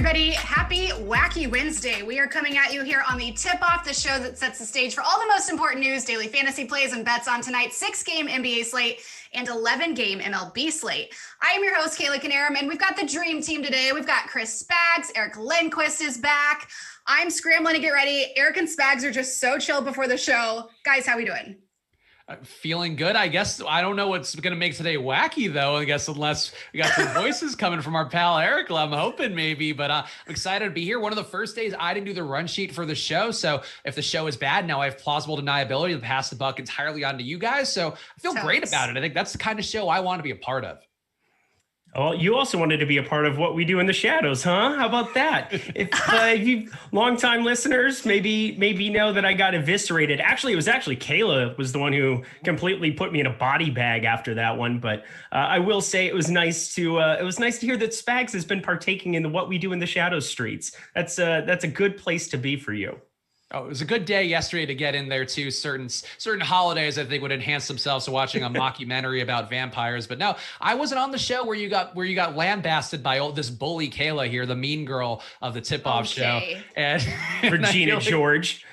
everybody. Happy Wacky Wednesday. We are coming at you here on the Tip-Off, the show that sets the stage for all the most important news, daily fantasy plays, and bets on tonight's 6-game NBA slate and 11-game MLB slate. I am your host, Kayla Knierim, and we've got the dream team today. We've got Chris Spags. Eric Lindquist is back. I'm scrambling to get ready. Eric and Spags are just so chill before the show. Guys, how we doing? Feeling good, I guess. I don't know what's going to make today wacky, though, I guess, unless we got some voices coming from our pal Eric. I'm hoping maybe, but I'm excited to be here. One of the first days I didn't do the run sheet for the show. So if the show is bad, now I have plausible deniability to pass the buck entirely on to you guys. So I feel great about it. I think that's the kind of show I want to be a part of. Oh, you also wanted to be a part of what we do in the shadows, huh? How about that? If you longtime listeners maybe know that I got eviscerated. Actually, it was Kayla was the one who completely put me in a body bag after that one. But I will say it was nice to hear that Spags has been partaking in the what we do in the shadows streets. That's a good place to be for you. Oh, it was a good day yesterday to get in there too. Certain holidays I think would enhance themselves to watching a mockumentary about vampires. But no, I wasn't on the show where you got lambasted by this bully Kayla here, the mean girl of the Tip-Off show. And Regina George.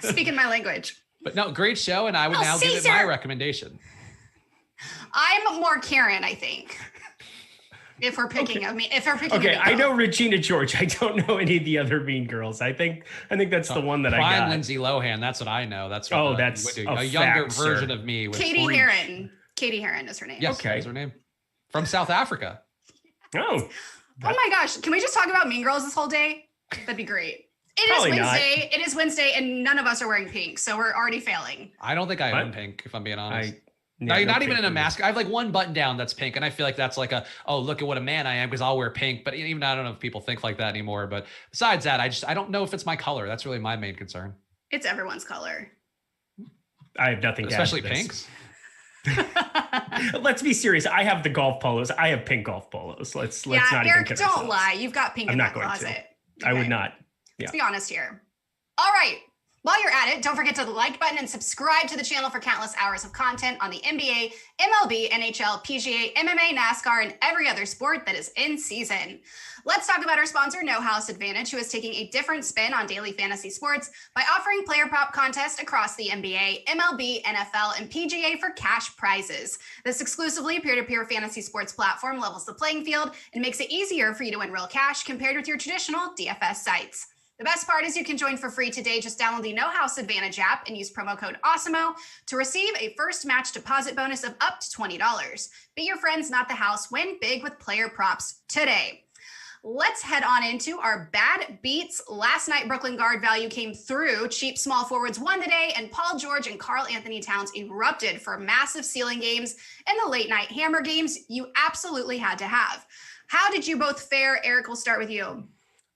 Speaking my language. But no, great show, and I would now give it my recommendation. I'm more Karen, I think. If we're picking, okay, I know Regina George. I don't know any of the other mean girls. I think that's the one that I got. Lindsay Lohan. That's what I know. That's that's a younger version of me. Katie Heron. Katie Heron is her name. Yes, that's her name. From South Africa. Oh my gosh! Can we just talk about Mean Girls this whole day? That'd be great. It is Wednesday, and none of us are wearing pink, so we're already failing. I don't think I own pink, if I'm being honest. No, you're not even in a mask. I have like one button down that's pink, and I feel like that's like look at what a man I am because I'll wear pink. But even I don't know if people think like that anymore. But besides that, I don't know if it's my color. That's really my main concern. It's everyone's color. I have nothing to especially add to this. Pinks. Let's be serious. I have the golf polos. I have pink golf polos. Let's not Eric, even don't lie. You've got pink in that closet. Okay. I would not. Yeah. Let's be honest here. All right. While you're at it, don't forget to the like button and subscribe to the channel for countless hours of content on the NBA, MLB, NHL, PGA, MMA, NASCAR, and every other sport that is in season. Let's talk about our sponsor, No House Advantage, who is taking a different spin on daily fantasy sports by offering player prop contests across the NBA, MLB, NFL, and PGA for cash prizes. This exclusively peer-to-peer fantasy sports platform levels the playing field and makes it easier for you to win real cash compared with your traditional DFS sites. The best part is you can join for free today. Just download the No House Advantage app and use promo code Awesemo to receive a first match deposit bonus of up to $20. Be your friends, not the house. Win big with player props today. Let's head on into our bad beats. Last night, Brooklyn guard value came through. Cheap small forwards won today, and Paul George and Karl Anthony Towns erupted for massive ceiling games and the late night hammer games you absolutely had to have. How did you both fare? Eric, we'll start with you.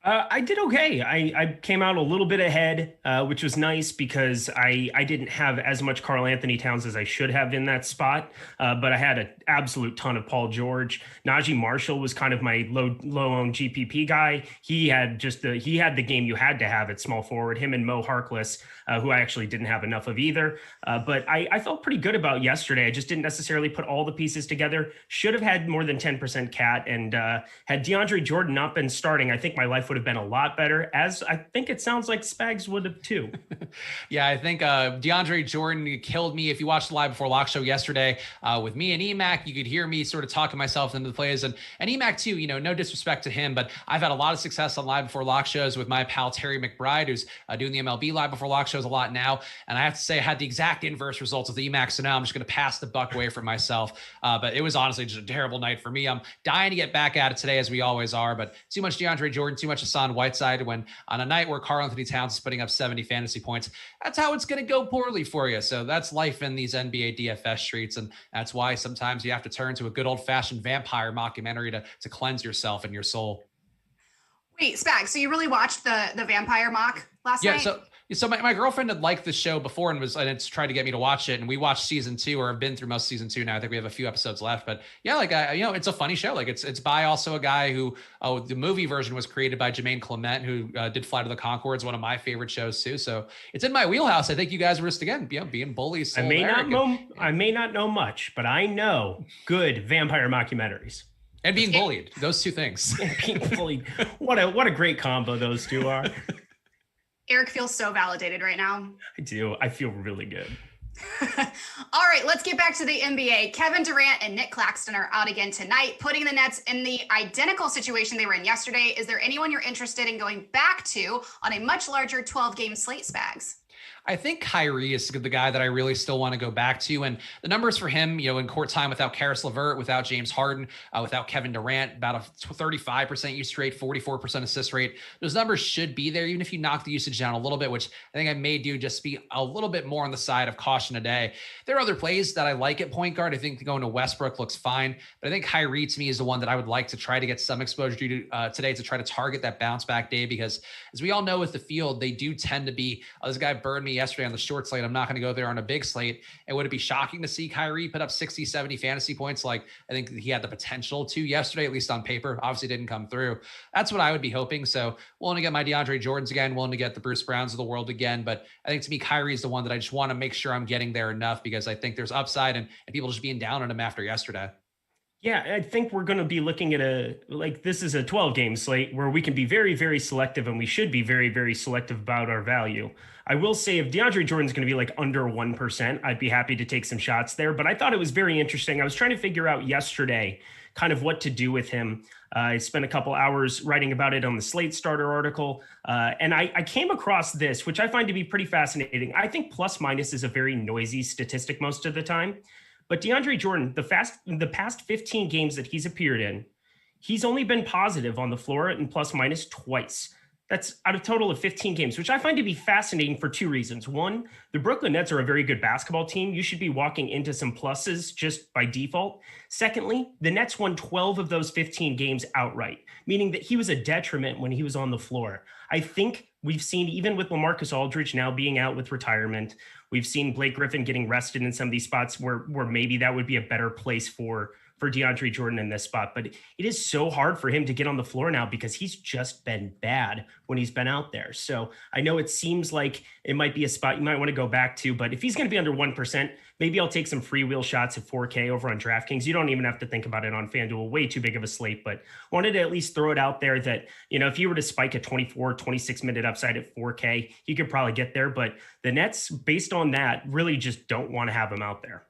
I did okay. I came out a little bit ahead, which was nice because I didn't have as much Karl Anthony Towns as I should have in that spot. But I had an absolute ton of Paul George. Najee Marshall was kind of my low-owned GPP guy. He had the game you had to have at small forward. Him and Mo Harkless, who I actually didn't have enough of either. But I felt pretty good about yesterday. I just didn't necessarily put all the pieces together. Should have had more than 10% cat. And had DeAndre Jordan not been starting, I think my life would have been a lot better, as I think it sounds like Spags would have too. Yeah, I think DeAndre Jordan killed me. If you watched the Live Before Lock show yesterday with me and EMAC, you could hear me sort of talking myself into the plays. And EMAC too, no disrespect to him, but I've had a lot of success on Live Before Lock shows with my pal Terry McBride, who's doing the MLB Live Before Lock shows a lot now. And I have to say I had the exact inverse results of the EMAC, so now I'm just going to pass the buck away from myself. But it was honestly just a terrible night for me. I'm dying to get back at it today, as we always are, but too much DeAndre Jordan, too much Hassan Whiteside, when on a night where Karl Anthony Towns is putting up 70 fantasy points, that's how it's going to go poorly for you. So that's life in these NBA DFS streets. And that's why sometimes you have to turn to a good old fashioned vampire mockumentary to cleanse yourself and your soul. Wait, Spags, so you really watched the vampire mock last night? Yeah, so my girlfriend had liked the show before and it's tried to get me to watch it. And we watched season 2, or have been through most of season 2 now. I think we have a few episodes left. But yeah, it's a funny show. Like it's by also a guy who, the movie version was created by Jermaine Clement, who did Flight of the Conchords, one of my favorite shows too. So it's in my wheelhouse. I think you guys were just, again, being bullies. I may not know much, but I know good vampire mockumentaries. And being bullied, those two things. Being bullied. What a great combo those two are. Eric feels so validated right now. I do. I feel really good. All right, let's get back to the NBA. Kevin Durant and Nick Claxton are out again tonight, putting the Nets in the identical situation they were in yesterday. Is there anyone you're interested in going back to on a much larger 12-game slate, Spags? I think Kyrie is the guy that I really still want to go back to. And the numbers for him, in court time without Karis LeVert, without James Harden, without Kevin Durant, about a 35% usage rate, 44% assist rate. Those numbers should be there, even if you knock the usage down a little bit, which I think I may do just be a little bit more on the side of caution today. There are other plays that I like at point guard. I think going to Westbrook looks fine, but I think Kyrie to me is the one that I would like to try to get some exposure to today to try to target that bounce back day, because as we all know with the field, they do tend to be, this guy burned me yesterday on the short slate. I'm not going to go there on a big slate. And would it be shocking to see Kyrie put up 60, 70 fantasy points like I think he had the potential to yesterday, at least on paper? Obviously didn't come through. That's what I would be hoping. So willing to get my DeAndre Jordans again, willing to get the Bruce Browns of the world again. But I think to me, Kyrie is the one that I just want to make sure I'm getting there enough, because I think there's upside and people just being down on him after yesterday. Yeah, I think we're going to be looking at this is a 12-game slate where we can be very, very selective, and we should be very, very selective about our value. I will say if DeAndre Jordan's going to be like under 1%, I'd be happy to take some shots there. But I thought it was very interesting. I was trying to figure out yesterday kind of what to do with him. I spent a couple hours writing about it on the Slate Starter article. And I came across this, which I find to be pretty fascinating. I think plus minus is a very noisy statistic most of the time. But DeAndre Jordan, the past 15 games that he's appeared in, he's only been positive on the floor and plus minus twice. That's out of total of 15 games, which I find to be fascinating for two reasons. One, the Brooklyn Nets are a very good basketball team. You should be walking into some pluses just by default. Secondly, the Nets won 12 of those 15 games outright, meaning that he was a detriment when he was on the floor. I think we've seen, even with LaMarcus Aldridge now being out with retirement, we've seen Blake Griffin getting rested in some of these spots where maybe that would be a better place for DeAndre Jordan in this spot. But it is so hard for him to get on the floor now because he's just been bad when he's been out there. So I know it seems like it might be a spot you might want to go back to, but if he's going to be under 1%, maybe I'll take some freewheel shots at 4K over on DraftKings. You don't even have to think about it on FanDuel, way too big of a slate, but wanted to at least throw it out there that, if you were to spike a 24, 26 minute upside at 4K, you could probably get there. But the Nets, based on that, really just don't want to have him out there.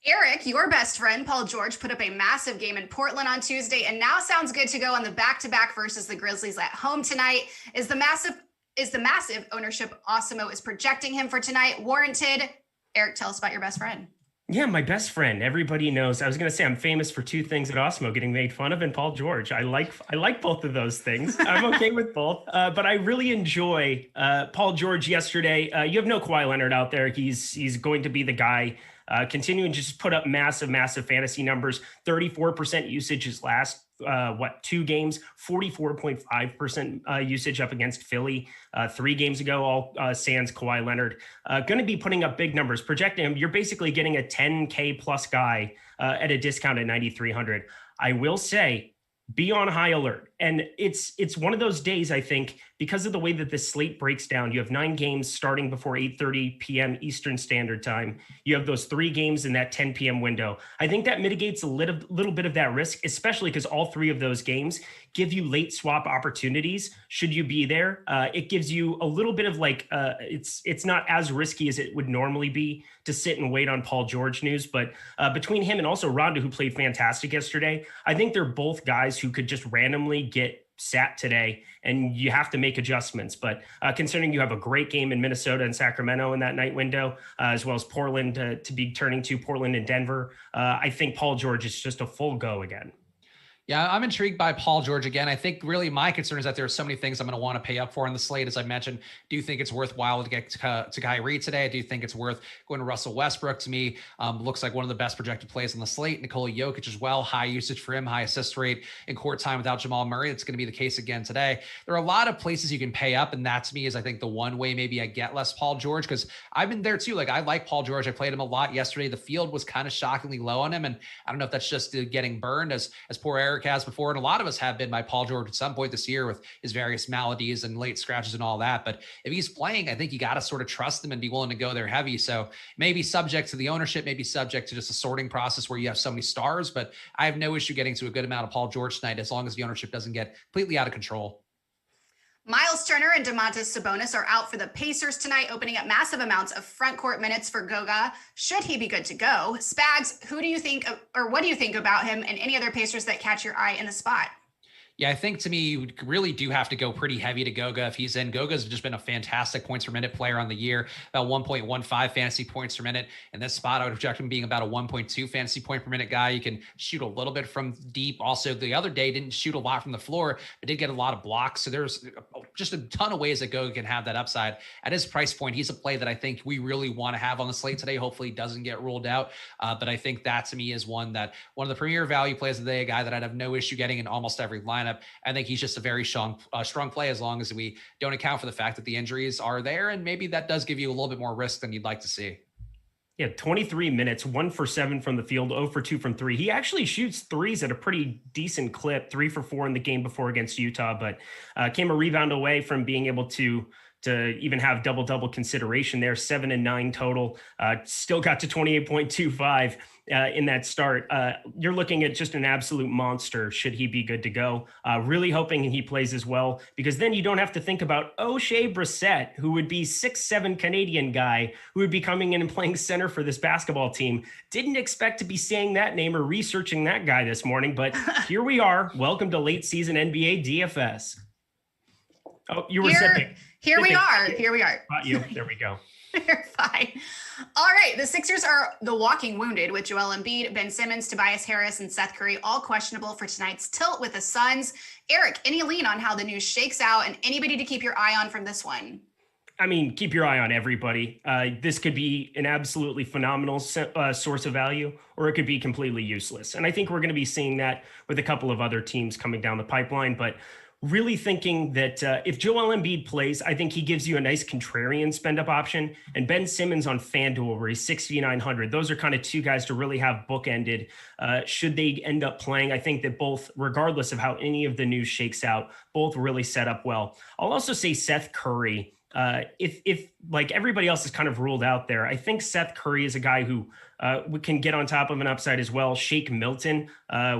Eric, your best friend, Paul George, put up a massive game in Portland on Tuesday and now sounds good to go on the back-to-back versus the Grizzlies at home tonight. Is the massive ownership Awesemo is projecting him for tonight warranted? Eric, tell us about your best friend. Yeah, my best friend. Everybody knows. I was going to say I'm famous for two things at Awesemo, getting made fun of, and Paul George. I like both of those things. I'm okay with both. But I really enjoy Paul George yesterday. You have no Kawhi Leonard out there. He's going to be the guy. Continuing to just put up massive fantasy numbers. 34% usage his last, 2 games, 44.5% usage up against Philly 3 games ago, all sans Kawhi Leonard. Going to be putting up big numbers. Projecting him, you're basically getting a 10K plus guy at a discount at 9,300. I will say, be on high alert. And it's one of those days, I think, because of the way that this slate breaks down. You have 9 games starting before 8:30 p.m. Eastern Standard Time. You have those 3 games in that 10 p.m. window. I think that mitigates a little bit of that risk, especially because all 3 of those games give you late swap opportunities. Should you be there, it gives you a little bit of it's not as risky as it would normally be to sit and wait on Paul George news. But between him and also Rondo, who played fantastic yesterday, I think they're both guys who could just randomly get sat today, and you have to make adjustments. But considering you have a great game in Minnesota and Sacramento in that night window, as well as Portland to be turning to Portland and Denver, I think Paul George is just a full go again. Yeah, I'm intrigued by Paul George again. I think really my concern is that there are so many things I'm going to want to pay up for in the slate. As I mentioned, do you think it's worthwhile to get to Kyrie today? Do you think it's worth going to Russell Westbrook? To me, looks like one of the best projected plays on the slate. Nikola Jokic as well, high usage for him, high assist rate in court time without Jamal Murray. It's going to be the case again today. There are a lot of places you can pay up, and that to me is I think the one way maybe I get less Paul George, because I've been there too. Like I like Paul George. I played him a lot yesterday. The field was kind of shockingly low on him, and I don't know if that's just getting burned as poor Eric has before, and a lot of us have been by Paul George at some point this year with his various maladies and late scratches and all that. But if he's playing, I think you got to sort of trust him and be willing to go there heavy. So maybe subject to the ownership, maybe subject to just a sorting process where you have so many stars, but I have no issue getting to a good amount of Paul George tonight as long as the ownership doesn't get completely out of control. Miles Turner and Domantas Sabonis are out for the Pacers tonight, opening up massive amounts of front court minutes for Goga. Should he be good to go? Spags, who do you think, or what do you think about him and any other Pacers that catch your eye in the spot? Yeah, I think to me, you really do have to go pretty heavy to Goga if he's in. Goga's just been a fantastic points per minute player on the year, about 1.15 fantasy points per minute. In this spot, I would project him being about a 1.2 fantasy point per minute guy. You can shoot a little bit from deep. Also, the other day didn't shoot a lot from the floor, but did get a lot of blocks. So there's just a ton of ways that Goga can have that upside. At his price point, he's a play that I think we really want to have on the slate today. Hopefully he doesn't get ruled out. But I think that to me is one of the premier value plays of the day, a guy that I'd have no issue getting in almost every lineup. I think he's just a very strong play as long as we don't account for the fact that the injuries are there. And maybe that does give you a little bit more risk than you'd like to see. Yeah, 23 minutes, 1 for 7 from the field, 0 for 2 from 3. He actually shoots threes at a pretty decent clip, 3 for 4 in the game before against Utah, but came a rebound away from being able to even have double-double consideration there, 7 and 9 total. Still got to 28.25 in that start. You're looking at just an absolute monster should he be good to go. Really hoping he plays as well, because then you don't have to think about O'Shea Brissett, who would be 6'7" Canadian guy who would be coming in and playing center for this basketball team. Didn't expect to be saying that name or researching that guy this morning, but here we are. Welcome to late season NBA DFS. Oh, you were sipping. Here we are. Got you. There we go. You're fine. All right. The Sixers are the walking wounded with Joel Embiid, Ben Simmons, Tobias Harris, and Seth Curry all questionable for tonight's tilt with the Suns. Eric, any lean on how the news shakes out and anybody to keep your eye on from this one? I mean, keep your eye on everybody. This could be an absolutely phenomenal source of value, or it could be completely useless. And I think we're going to be seeing that with a couple of other teams coming down the pipeline. But really thinking that if Joel Embiid plays, I think he gives you a nice contrarian spend up option. And Ben Simmons on FanDuel, where he's 6,900. Those are kind of two guys to really have bookended. Should they end up playing, I think that both, regardless of how any of the news shakes out, both really set up well. I'll also say Seth Curry. If like everybody else is kind of ruled out there, I think Seth Curry is a guy who we can get on top of an upside as well. Shake Milton,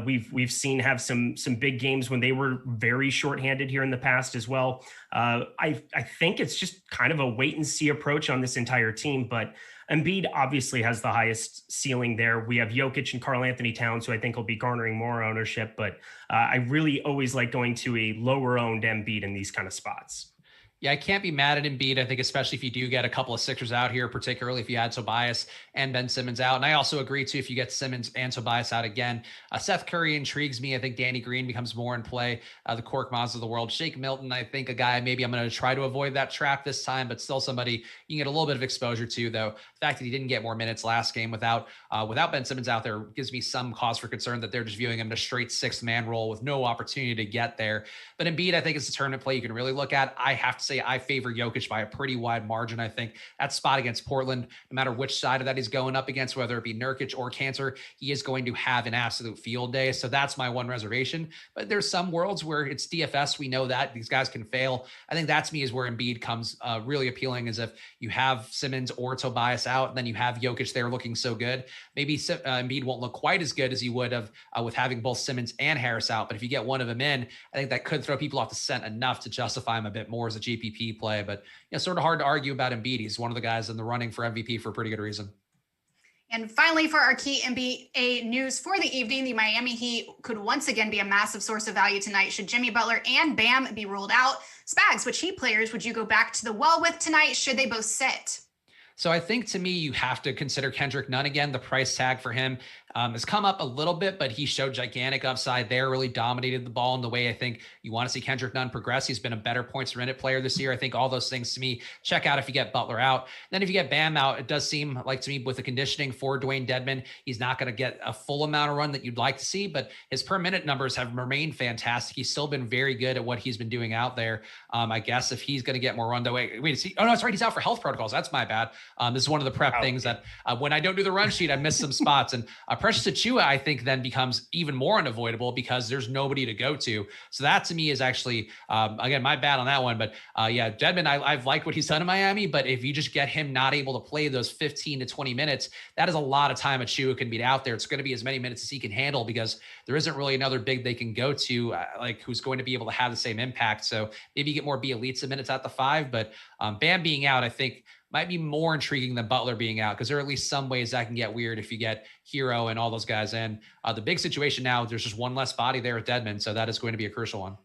we've seen have some big games when they were very shorthanded here in the past as well. I think it's just kind of a wait and see approach on this entire team, but Embiid obviously has the highest ceiling there. We have Jokic and Karl Anthony Towns, who I think will be garnering more ownership, but I really always like going to a lower owned Embiid in these kind of spots. Yeah, I can't be mad at Embiid. I think especially if you do get a couple of Sixers out here, particularly if you add Tobias and Ben Simmons out. And I also agree too, if you get Simmons and Tobias out again. Seth Curry intrigues me. I think Danny Green becomes more in play. The Korkmaz of the world. Shake Milton, I think a guy maybe I'm going to try to avoid that trap this time, but still somebody you can get a little bit of exposure to, though. The fact that he didn't get more minutes last game without Ben Simmons out there gives me some cause for concern that they're just viewing him in a straight sixth-man role with no opportunity to get there. But Embiid, I think, is a tournament play you can really look at. I have to say I favor Jokic by a pretty wide margin. I think that spot against Portland, no matter which side of that he's going up against, whether it be Nurkic or Cantor, he is going to have an absolute field day. So that's my one reservation. But there's some worlds where it's DFS. We know that these guys can fail. I think that's me is where Embiid comes really appealing, is if you have Simmons or Tobias out, and then you have Jokic there looking so good. Maybe Embiid won't look quite as good as he would have with having both Simmons and Harris out. But if you get one of them in, I think that could throw people off the scent enough to justify him a bit more as a GPP play. But sort of hard to argue about Embiid. He's one of the guys in the running for MVP for a pretty good reason. And finally, for our key NBA news for the evening, the Miami Heat could once again be a massive source of value tonight should Jimmy Butler and Bam be ruled out. Spags, which Heat players would you go back to the well with tonight should they both sit? So I think to me, you have to consider Kendrick Nunn again. The price tag for him has come up a little bit, but he showed gigantic upside there, really dominated the ball in the way I think you want to see Kendrick Nunn progress. He's been a better points per minute player this year. I think all those things to me check out if you get Butler out. Then if you get Bam out, it does seem like to me with the conditioning for Dwayne Dedmon, he's not going to get a full amount of run that you'd like to see, but his per minute numbers have remained fantastic. He's still been very good at what he's been doing out there. I guess if he's going to get more run, though, wait, oh no, that's right. He's out for health protocols. That's my bad. This is one of the prep things that when I don't do the run sheet, I miss some spots. And Precious Achiuwa, I think, then becomes even more unavoidable because there's nobody to go to. So that to me is actually, again, my bad on that one. But yeah, Dedmon, I've liked what he's done in Miami, but if you just get him not able to play those 15 to 20 minutes, that is a lot of time Achiuwa can be out there. It's going to be as many minutes as he can handle because there isn't really another big they can go to, like who's going to be able to have the same impact. So maybe you get more Bielitsa minutes at the 5, but Bam being out, I think might be more intriguing than Butler being out because there are at least some ways that can get weird if you get Hero and all those guys in. The big situation now, there's just one less body there at Dedmon, so that is going to be a crucial one.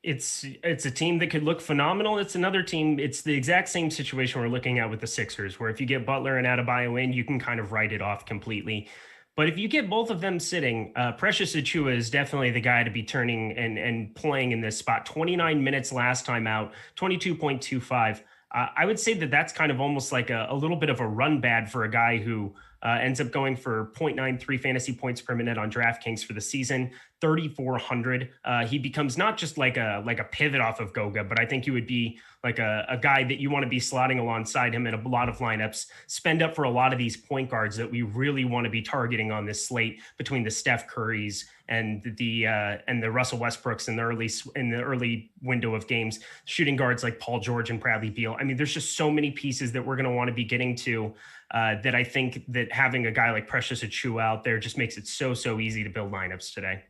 It's a team that could look phenomenal. It's another team. It's the exact same situation we're looking at with the Sixers, where if you get Butler and Adebayo in, you can kind of write it off completely. But if you get both of them sitting, Precious Achiuwa is definitely the guy to be turning and playing in this spot. 29 minutes last time out, 22.25. I would say that that's kind of almost like a little bit of a run bad for a guy who ends up going for 0.93 fantasy points per minute on DraftKings for the season, 3,400. He becomes not just like a pivot off of Goga, but I think he would be like a guy that you want to be slotting alongside him in a lot of lineups, spend up for a lot of these point guards that we really want to be targeting on this slate between the Steph Currys and the Russell Westbrooks in the early window of games, shooting guards like Paul George and Bradley Beal. I mean, there's just so many pieces that we're going to want to be getting to that I think that having a guy like Precious Achiuwa out there just makes it so easy to build lineups today.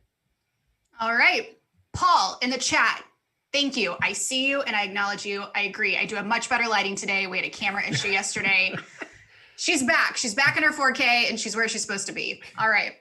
All right. Paul in the chat. Thank you. I see you and I acknowledge you. I agree. I do have much better lighting today. We had a camera issue yesterday. She's back. She's back in her 4K and she's where she's supposed to be. All right.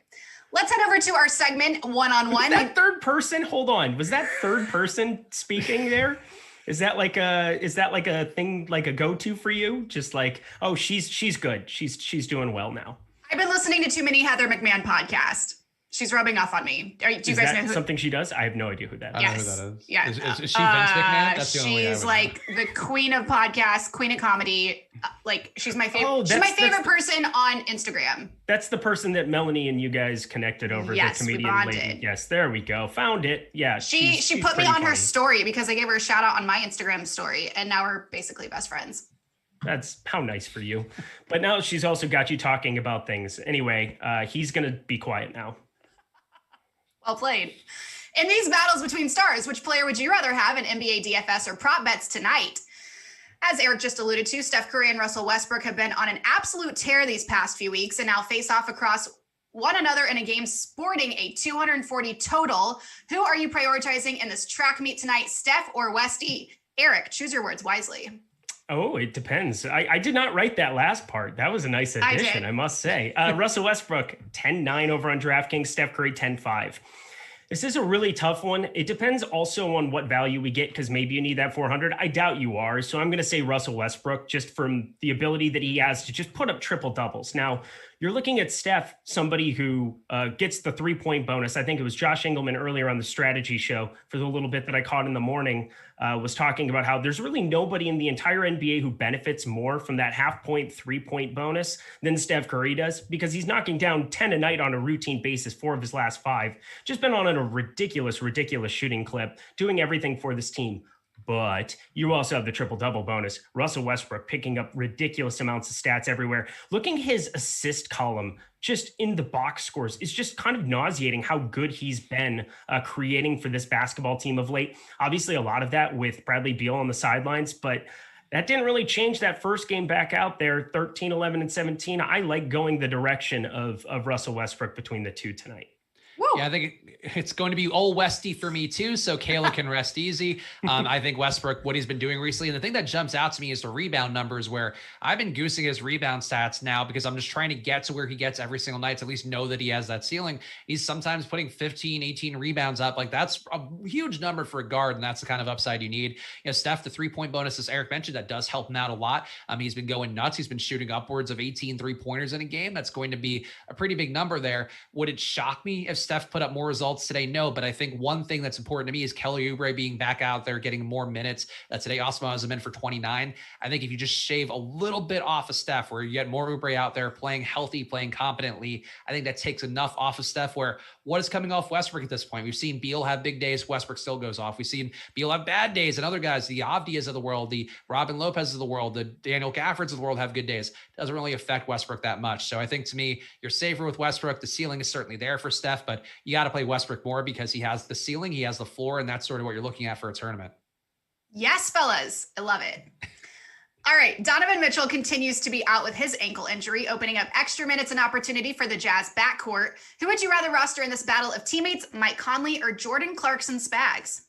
Let's head over to our segment one-on-one. That third person, hold on. Was that third person speaking there? Is that like a thing, like a go-to for you? Just like, oh, she's good. She's doing well now. I've been listening to too many Heather McMahon podcasts. She's rubbing off on me. Do you guys know who? Something she does? I have no idea who that is. I don't know who that is. Yeah. Is she Vince McMahon? That's the only way I She's would like know. the queen of podcasts, queen of comedy. Like she's my favorite. Oh, she's my favorite person on Instagram. That's the person that Melanie and you guys connected over. Yes, the comedian we bonded. lady. Yes, there we go. Found it. Yeah. She put me on her story because I gave her a shout out on my Instagram story, and now we're basically best friends. That's how nice for you. But now she's also got you talking about things. Anyway, he's gonna be quiet now. Well played. In these battles between stars, which player would you rather have in NBA DFS or prop bets tonight? As Eric just alluded to, Steph Curry and Russell Westbrook have been on an absolute tear these past few weeks and now face off across one another in a game sporting a 240 total. Who are you prioritizing in this track meet tonight, Steph or Westy? Eric, choose your words wisely. Oh, it depends. I did not write that last part. That was a nice addition, I must say. Russell Westbrook, 10-9 over on DraftKings. Steph Curry, 10-5. This is a really tough one. It depends also on what value we get, because maybe you need that 400. I doubt you are. So I'm going to say Russell Westbrook, just from the ability that he has to just put up triple doubles. Now, you're looking at Steph, somebody who gets the 3-point bonus. I think it was Josh Engleman earlier on the strategy show for the little bit that I caught in the morning was talking about how there's really nobody in the entire NBA who benefits more from that 0.5-point, 3-point bonus than Steph Curry does, because he's knocking down 10 a night on a routine basis, 4 of his last 5. Just been on a ridiculous shooting clip, doing everything for this team. But you also have the triple-double bonus. Russell Westbrook picking up ridiculous amounts of stats everywhere. Looking his assist column just in the box scores is just kind of nauseating how good he's been creating for this basketball team of late. Obviously, a lot of that with Bradley Beal on the sidelines, but that didn't really change that first game back out there, 13, 11, and 17. I like going the direction of Russell Westbrook between the two tonight. Woo. Yeah, I think it's going to be old Westy for me too. So Kayla can rest easy. I think Westbrook, what he's been doing recently, and the thing that jumps out to me is the rebound numbers, where I've been goosing his rebound stats now because I'm just trying to get to where he gets every single night to at least know that he has that ceiling. He's sometimes putting 15, 18 rebounds up. Like that's a huge number for a guard. And that's the kind of upside you need. You know, Steph, the 3-point bonus, as Eric mentioned, that does help him out a lot. He's been going nuts. He's been shooting upwards of 18 3-pointers in a game. That's going to be a pretty big number there. Would it shock me if Steph Steph put up more results today? No, but I think one thing that's important to me is Kelly Oubre being back out there, getting more minutes. Today, Awesemo has him in for 29. I think if you just shave a little bit off of Steph, where you get more Oubre out there playing healthy, playing competently, I think that takes enough off of Steph, where what is coming off Westbrook at this point? We've seen Beal have big days. Westbrook still goes off. We've seen Beal have bad days, and other guys, the Avdias of the world, the Robin Lopez of the world, the Daniel Gaffords of the world have good days. Doesn't really affect Westbrook that much. So I think, to me, you're safer with Westbrook. The ceiling is certainly there for Steph, but you got to play Westbrook more because he has the ceiling, he has the floor, and that's sort of what you're looking at for a tournament. Yes, fellas. I love it. All right. Donovan Mitchell continues to be out with his ankle injury, opening up extra minutes and opportunity for the Jazz backcourt. Who would you rather roster in this battle of teammates, Mike Conley or Jordan Clarkson Spags?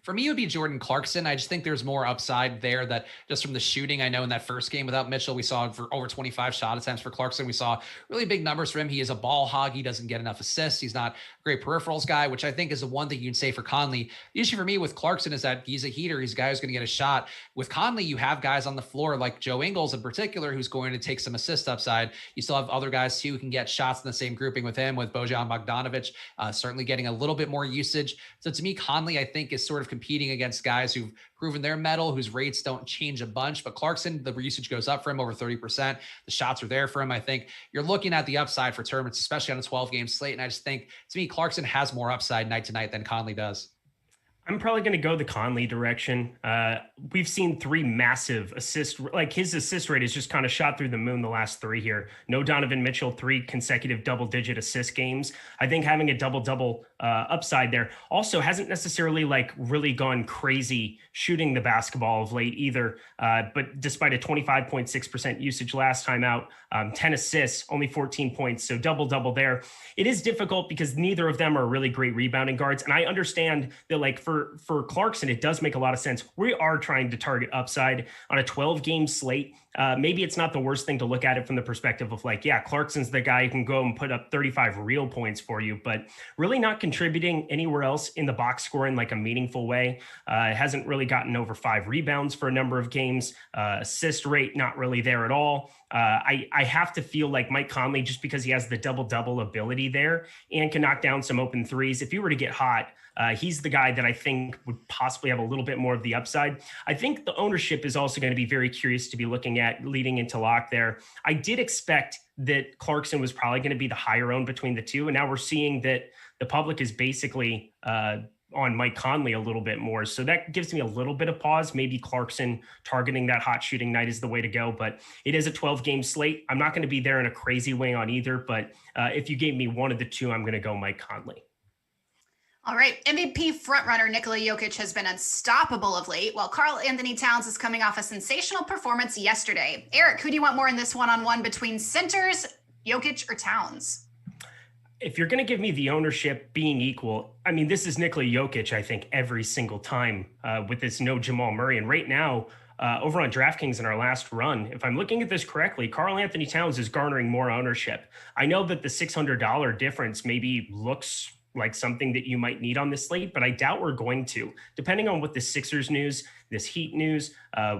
For me, it would be Jordan Clarkson. I just think there's more upside there, that just from the shooting. I know in that first game without Mitchell, we saw for over 25 shot attempts for Clarkson. We saw really big numbers for him. He is a ball hog. He doesn't get enough assists. He's not a great peripherals guy, which I think is the one thing you can say for Conley. The issue for me with Clarkson is that he's a heater. He's a guy who's going to get a shot. With Conley, you have guys on the floor like Joe Ingles in particular, who's going to take some assist upside. You still have other guys too who can get shots in the same grouping with him, with Bojan Bogdanovic, certainly getting a little bit more usage. So to me, Conley, I think, is sort of competing against guys who've proven their mettle, whose rates don't change a bunch. But Clarkson, the usage goes up for him over 30%. The shots are there for him. I think you're looking at the upside for tournaments, especially on a 12-game slate. And I just think, to me, Clarkson has more upside night to night than Conley does. I'm probably going to go the Conley direction. We've seen 3 massive assists. Like, his assist rate has just kind of shot through the moon the last 3 here. No Donovan Mitchell, 3 consecutive double-digit assist games. I think having a double-double upside there also hasn't necessarily like really gone crazy shooting the basketball of late either. But despite a 25.6% usage last time out, 10 assists, only 14 points. So double-double there. It is difficult because neither of them are really great rebounding guards. And I understand that, like, for Clarkson, it does make a lot of sense. We are trying to target upside on a 12-game slate. Maybe it's not the worst thing to look at it from the perspective of like, yeah, Clarkson's the guy who can go and put up 35 real points for you, but really not contributing anywhere else in the box score in like a meaningful way. Hasn't really gotten over 5 rebounds for a number of games. Assist rate, not really there at all. I have to feel like Mike Conley, just because he has the double-double ability there and can knock down some open threes. If he were to get hot, he's the guy that I think would possibly have a little bit more of the upside. I think the ownership is also going to be very curious to be looking at leading into lock there. I did expect that Clarkson was probably going to be the higher owned between the two. And now we're seeing that the public is basically on Mike Conley a little bit more. So that gives me a little bit of pause. Maybe Clarkson targeting that hot shooting night is the way to go, but it is a 12-game slate. I'm not going to be there in a crazy way on either, but if you gave me one of the two, I'm going to go Mike Conley. All right. MVP frontrunner Nikola Jokic has been unstoppable of late, while Karl Anthony Towns is coming off a sensational performance yesterday. Eric, who do you want more in this one-on-one between centers, Jokic or Towns? If you're going to give me the ownership being equal, I mean, this is Nikola Jokic, I think, every single time with this no Jamal Murray. And right now, over on DraftKings in our last run, if I'm looking at this correctly, Karl Anthony Towns is garnering more ownership. I know that the $600 difference maybe looks like something that you might need on this slate, but I doubt we're going to. Depending on what the Sixers news, this Heat news,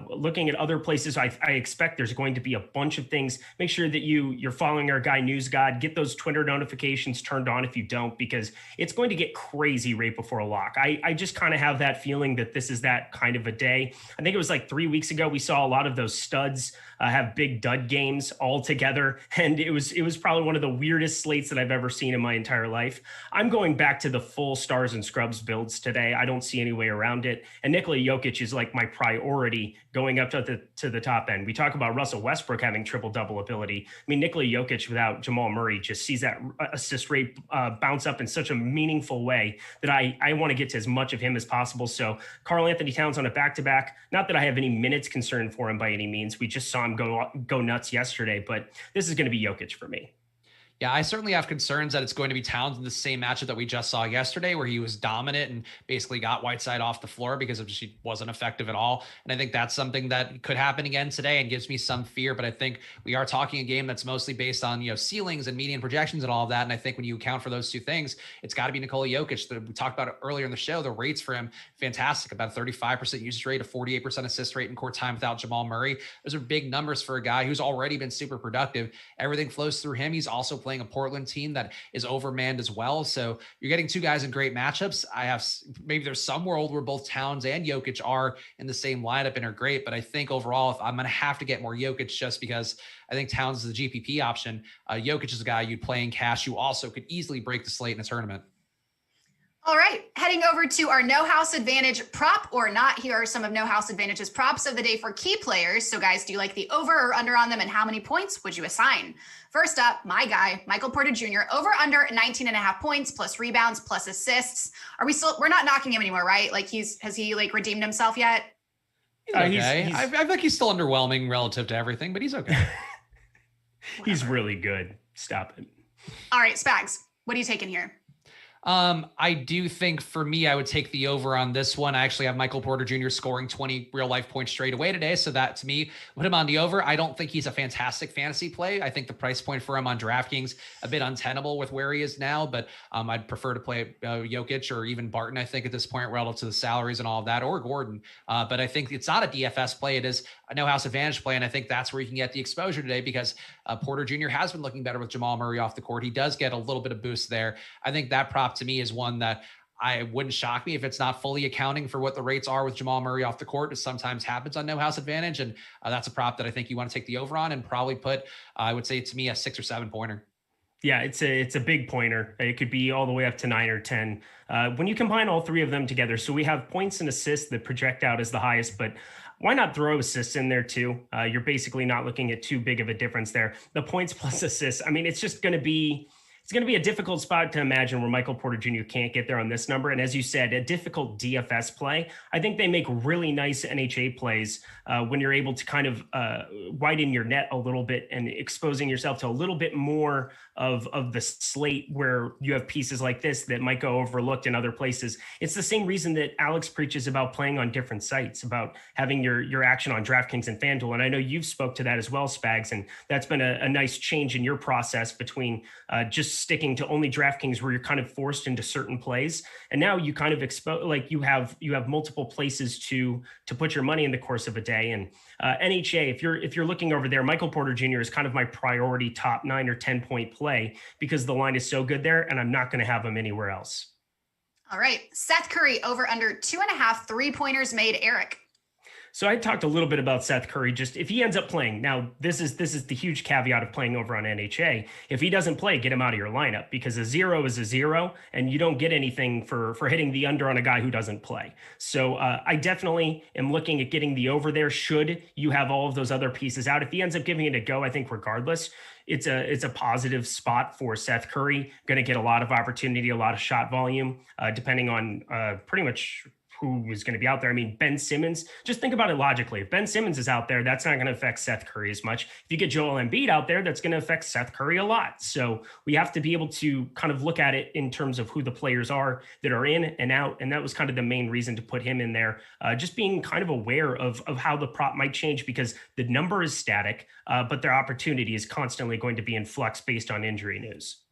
looking at other places, I expect there's going to be a bunch of things. Make sure that you're following our guy News God. Get those Twitter notifications turned on if you don't, because it's going to get crazy right before a lock. I just kind of have that feeling that this is that kind of a day. I think it was like 3 weeks ago we saw a lot of those studs have big dud games all together, and it was probably one of the weirdest slates that I've ever seen in my entire life. I'm going back to the full stars and scrubs builds today. I don't see any way around it, and Nikola Jokic is like my priority going up to the top end. We talk about Russell Westbrook having triple-double ability. I mean, Nikola Jokic without Jamal Murray just sees that assist rate bounce up in such a meaningful way that I want to get to as much of him as possible. So Karl Anthony Towns on a back-to-back, not that I have any minutes concern for him by any means. We just saw him go nuts yesterday, but this is going to be Jokic for me. Yeah, I certainly have concerns that it's going to be Towns in the same matchup that we just saw yesterday, where he was dominant and basically got Whiteside off the floor because he wasn't effective at all. And I think that's something that could happen again today and gives me some fear. But I think we are talking a game that's mostly based on, ceilings and median projections and all of that. And I think when you account for those two things, it's got to be Nikola Jokic. We talked about it earlier in the show. The rates for him, fantastic. About a 35% usage rate, a 48% assist rate in court time without Jamal Murray. Those are big numbers for a guy who's already been super productive. Everything flows through him. He's also playing a Portland team that is overmanned as well. So you're getting two guys in great matchups. Maybe there's some world where both Towns and Jokic are in the same lineup and are great, but I think overall, if I'm going to have to get more Jokic just because I think Towns is the GPP option, Jokic is a guy you'd play in cash. You also could easily break the slate in a tournament. All right, heading over to our no house advantage prop or not. Here are some of no house advantages props of the day for key players. So guys, do you like the over or under on them, and how many points would you assign? First up, my guy, Michael Porter Jr., over under 19.5 points plus rebounds plus assists. We're not knocking him anymore, right? Like has he like redeemed himself yet? He's okay. I think he's still underwhelming relative to everything, but he's okay. He's really good. Stop it. All right, Spags, what are you taking here? I do think for me, I would take the over on this one. I actually have Michael Porter Jr. scoring 20 real life points straight away today. So that to me, put him on the over. I don't think he's a fantastic fantasy play. I think the price point for him on DraftKings a bit untenable with where he is now, but I'd prefer to play Jokic or even Barton, I think at this point, relative to the salaries and all of that, or Gordon. But I think it's not a DFS play. It is a no house advantage play. And I think that's where you can get the exposure today because Porter Jr. has been looking better with Jamal Murray off the court. He does get a little bit of boost there. I think that prop to me is one that I wouldn't shock me if it's not fully accounting for what the rates are with Jamal Murray off the court. It sometimes happens on no house advantage. And that's a prop that I think you want to take the over on and probably put, I would say to me, a 6 or 7 pointer. Yeah, it's a big pointer. It could be all the way up to 9 or 10. When you combine all three of them together, so we have points and assists that project out as the highest, but why not throw assists in there too? You're basically not looking at too big of a difference there. The points plus assists, I mean, it's going to be a difficult spot to imagine where Michael Porter Jr. can't get there on this number. And as you said, a difficult DFS play. I think they make really nice NHA plays when you're able to kind of widen your net a little bit and exposing yourself to a little bit more of the slate where you have pieces like this that might go overlooked in other places. It's the same reason that Alex preaches about playing on different sites, about having your action on DraftKings and FanDuel. And I know you've spoke to that as well, Spags, and that's been a nice change in your process between just sticking to only DraftKings where you're kind of forced into certain plays. And now you kind of you have multiple places to put your money in the course of a day. And NHA, if you're looking over there, Michael Porter Jr. is kind of my priority top 9 or 10 point play because the line is so good there and I'm not going to have him anywhere else. All right. Seth Curry over under 2.5 3-pointers made. Eric. So I talked a little bit about Seth Curry. Just if he ends up playing, now this is the huge caveat of playing over on NHA. If he doesn't play, get him out of your lineup because a 0 is a 0 and you don't get anything for hitting the under on a guy who doesn't play. So I definitely am looking at getting the over there should you have all of those other pieces out. If he ends up giving it a go, I think regardless, it's a positive spot for Seth Curry. Going to get a lot of opportunity, a lot of shot volume, depending on pretty much who is going to be out there. I mean, Ben Simmons, just think about it logically. If Ben Simmons is out there, that's not going to affect Seth Curry as much. If you get Joel Embiid out there, that's going to affect Seth Curry a lot. So we have to be able to kind of look at it in terms of who the players are that are in and out. And that was kind of the main reason to put him in there. Just being kind of aware of how the prop might change because the number is static, but their opportunity is constantly going to be in flux based on injury news.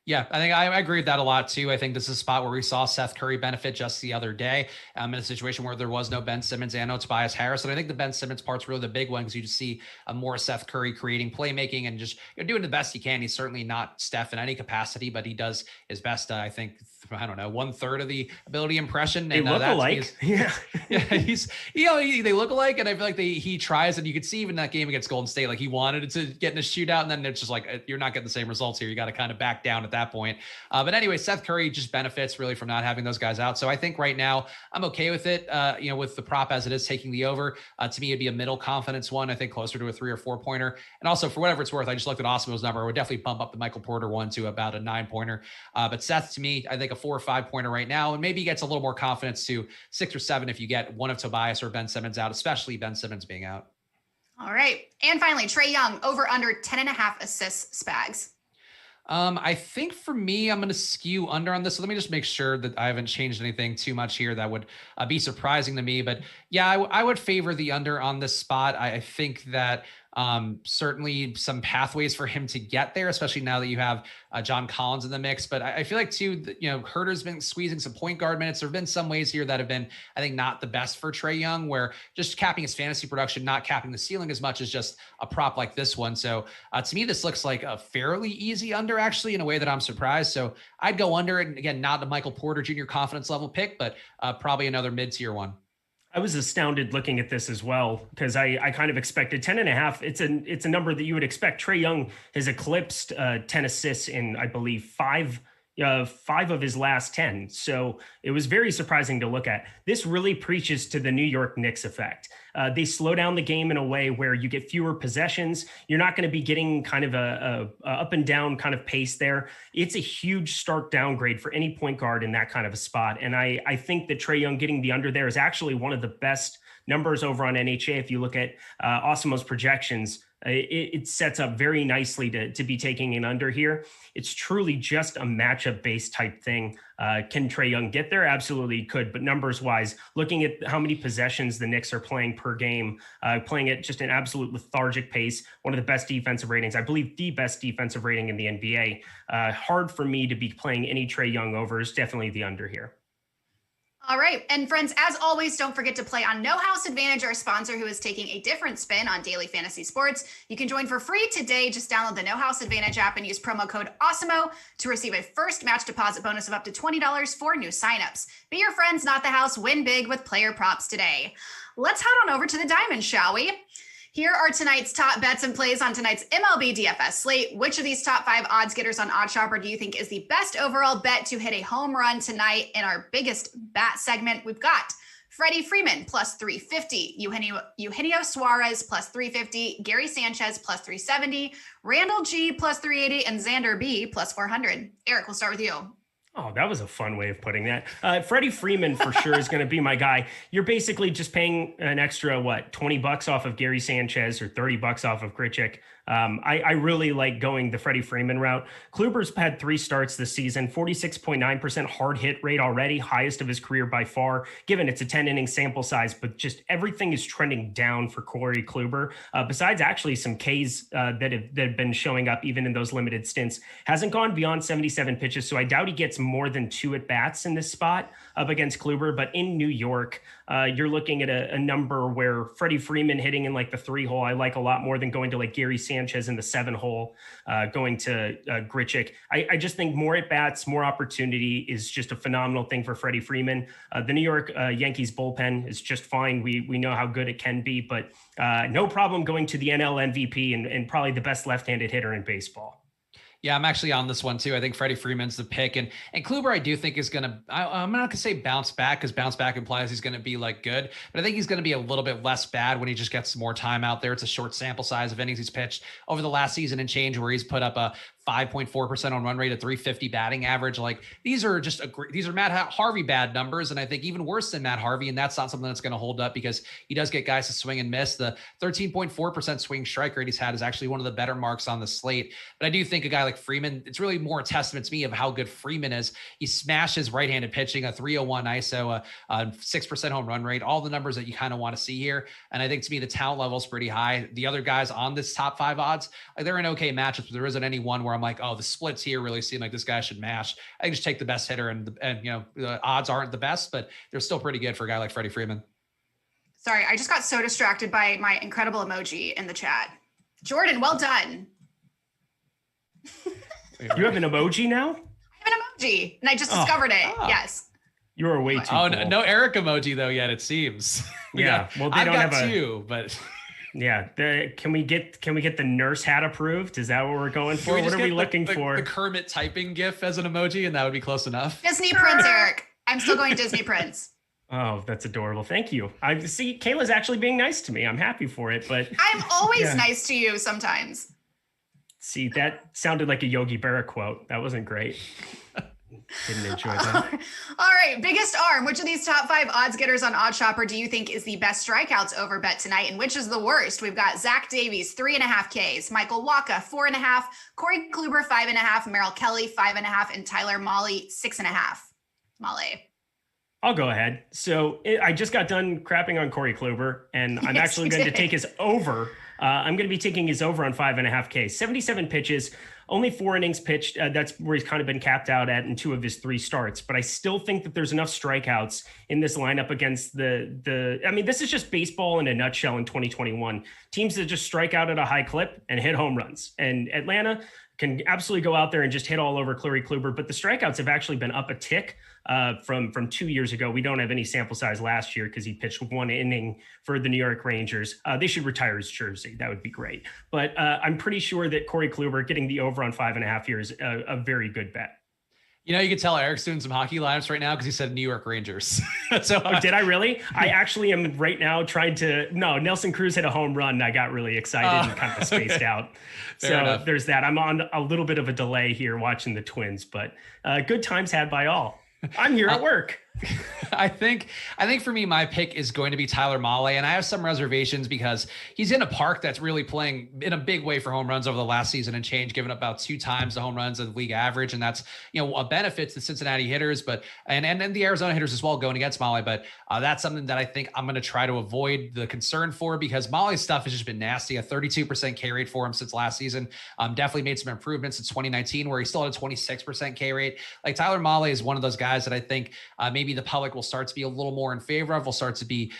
Yeah, I think I agree with that a lot too. I think this is a spot where we saw Seth Curry benefit just the other day in a situation where there was no Ben Simmons and no Tobias Harris. And I think the Ben Simmons part's really the big one because you just see more Seth Curry creating playmaking and just doing the best he can. He's certainly not Steph in any capacity, but he does his best, I think, I don't know, 1/3 of the ability impression. They look alike. Yeah. They look alike. And I feel like he tries, and you could see even that game against Golden State, like he wanted to get in a shootout. And then it's just like, you're not getting the same results here. You got to kind of back down at that point. But anyway, Seth Curry just benefits really from not having those guys out. So I think right now I'm okay with it, with the prop as it is taking the over. To me, it'd be a middle confidence one. I think closer to a 3 or 4 pointer. And also for whatever it's worth, I just looked at Awesemo's number. I would definitely bump up the Michael Porter one to about a 9 pointer. But Seth, to me, I think a 4 or 5 pointer right now, and maybe gets a little more confidence to 6 or 7 if you get one of Tobias or Ben Simmons out, especially Ben Simmons being out. All right. And finally, Trae Young over under 10.5 assists. Spags. I think for me, I'm going to skew under on this. So let me just make sure that I haven't changed anything too much here that would be surprising to me. But yeah, I would favor the under on this spot. I think that Certainly some pathways for him to get there, especially now that you have John Collins in the mix. But I feel like too, Herter's been squeezing some point guard minutes. There have been some ways here that have been, I think, not the best for Trae Young, where just capping his fantasy production, not capping the ceiling as much as just a prop like this one. So to me, this looks like a fairly easy under, actually, in a way that I'm surprised. So I'd go under, and again, not a Michael Porter Jr. confidence level pick, but probably another mid-tier one. I was astounded looking at this as well, because I kind of expected 10.5. It's a number that you would expect. Trae Young has eclipsed 10 assists in, I believe, five of his last 10. So it was very surprising to look at. This really preaches to the New York Knicks effect. They slow down the game in a way where you get fewer possessions. You're not going to be getting kind of a up and down kind of pace there. It's a huge stark downgrade for any point guard in that kind of a spot. And I think that Trae Young getting the under there is actually one of the best numbers over on NHA. If you look at Awesemo's projections, it sets up very nicely to be taking an under here. It's truly just a matchup based type thing. Can Trae Young get there? Absolutely could. But numbers wise, looking at how many possessions the Knicks are playing per game, playing at just an absolute lethargic pace, one of the best defensive ratings, I believe the best defensive rating in the NBA. Hard for me to be playing any Trae Young overs. Definitely the under here. All right. And friends, as always, don't forget to play on No House Advantage, our sponsor, who is taking a different spin on daily fantasy sports. You can join for free today. Just download the No House Advantage app and use promo code Awesemo to receive a first match deposit bonus of up to $20 for new signups. Be your friends, not the house. Win big with player props today. Let's head on over to the diamond, shall we? Here are tonight's top bets and plays on tonight's MLB DFS slate. Which of these top 5 odds getters on OddsShopper do you think is the best overall bet to hit a home run tonight? In our biggest bat segment, we've got Freddie Freeman plus 350, Eugenio Suarez plus 350, Gary Sanchez plus 370, Randall G plus 380, and Xander B plus 400. Eric, we'll start with you. Oh, that was a fun way of putting that. Freddie Freeman for sure is going to be my guy. You're basically just paying an extra, $20 off of Gary Sanchez or $30 off of Grichuk. I really like going the Freddie Freeman route. Kluber's had 3 starts this season, 46.9% hard hit rate already, highest of his career by far, given it's a 10-inning sample size, but just everything is trending down for Corey Kluber. Besides actually some Ks that have been showing up even in those limited stints. Hasn't gone beyond 77 pitches, so I doubt he gets more than 2 at-bats in this spot up against Kluber. But in New York, you're looking at a number where Freddie Freeman hitting in the 3-hole, I like a lot more than going to Gary Sanchez in the 7-hole, going to Grichuk. I just think more at-bats, more opportunity is just a phenomenal thing for Freddie Freeman. The New York Yankees bullpen is just fine. We know how good it can be, but no problem going to the NL MVP and probably the best left-handed hitter in baseball. Yeah, I'm actually on this one too. I think Freddie Freeman's the pick, and Kluber I do think is going to, I'm not going to say bounce back, because bounce back implies he's going to be good, but I think he's going to be a little bit less bad when he just gets some more time out there. It's a short sample size of innings he's pitched over the last season and change, where he's put up a 5.4% on run rate, a 350 batting average. These are Matt Harvey bad numbers. And I think even worse than Matt Harvey. And that's not something that's going to hold up, because he does get guys to swing and miss. The 13.4% swing strike rate he's had is actually one of the better marks on the slate. But I do think a guy like Freeman, it's really more a testament to me of how good Freeman is. He smashes right-handed pitching, a 301 ISO, a 6% home run rate, all the numbers that you kind of want to see here. And I think to me, the talent level is pretty high. The other guys on this top 5 odds, they're in okay matchups, but there isn't any one where I'm like, oh, the splits here really seem like this guy should mash. I just take the best hitter, and the odds aren't the best, but they're still pretty good for a guy like Freddie Freeman. Sorry, I just got so distracted by my incredible emoji in the chat. Jordan, well done. You have an emoji now? I have an emoji, and I just discovered it. Yes. You were way too cool. No Eric emoji though yet, it seems. Yeah, well, they I've don't got have 2, but yeah. Can we get the nurse hat approved? Is that what we're going for? What are we looking for? The Kermit typing GIF as an emoji, and that would be close enough. Disney Prince, Eric. I'm still going Disney Prince. Oh, that's adorable. Thank you. I see Kayla's actually being nice to me. I'm happy for it, but I'm always nice to you sometimes. See, that sounded like a Yogi Berra quote. That wasn't great. Didn't enjoy that. All right, biggest arm. Which of these top 5 odds getters on OddsShopper do you think is the best strikeouts over bet tonight, and which is the worst? We've got Zach Davies, 3.5 Ks, Michael Wacha, 4.5, Corey Kluber, 5.5, Merrill Kelly, 5.5, and Tyler Mahle, 6.5. Mahle. I'll go ahead. So I just got done crapping on Corey Kluber, and I'm actually going to take his over. I'm going to be taking his over on 5.5K. 77 pitches, only 4 innings pitched. That's where he's kind of been capped out at in 2 of his 3 starts. But I still think that there's enough strikeouts in this lineup against I mean, this is just baseball in a nutshell in 2021. Teams that just strike out at a high clip and hit home runs. And Atlanta can absolutely go out there and just hit all over Corey Kluber. But the strikeouts have actually been up a tick from 2 years ago. We don't have any sample size last year because he pitched 1 inning for the New York Rangers. They should retire his jersey. That would be great. But I'm pretty sure that Corey Kluber getting the over on 5.5 years, a very good bet. You know, you can tell Eric's doing some hockey lineups right now because he said New York Rangers. Did I really? I actually am right now trying to. No, Nelson Cruz hit a home run. And I got really excited and kind of spaced out. Fair enough. There's that. I'm on a little bit of a delay here watching the Twins, but good times had by all. I'm here at work. I think for me, my pick is going to be Tyler Mahle, and I have some reservations because he's in a park that's really playing in a big way for home runs over the last season and change, giving up about 2 times the home runs of the league average, and that's a benefit to the Cincinnati hitters, but and the Arizona hitters as well going against Mahle. But that's something that I think I'm going to try to avoid the concern for because Mahle's stuff has just been nasty. A 32% K rate for him since last season. Definitely made some improvements in 2019 where he still had a 26% K rate. Like Tyler Mahle is one of those guys that I think maybe the public will start to be a little more in favor of, will start to be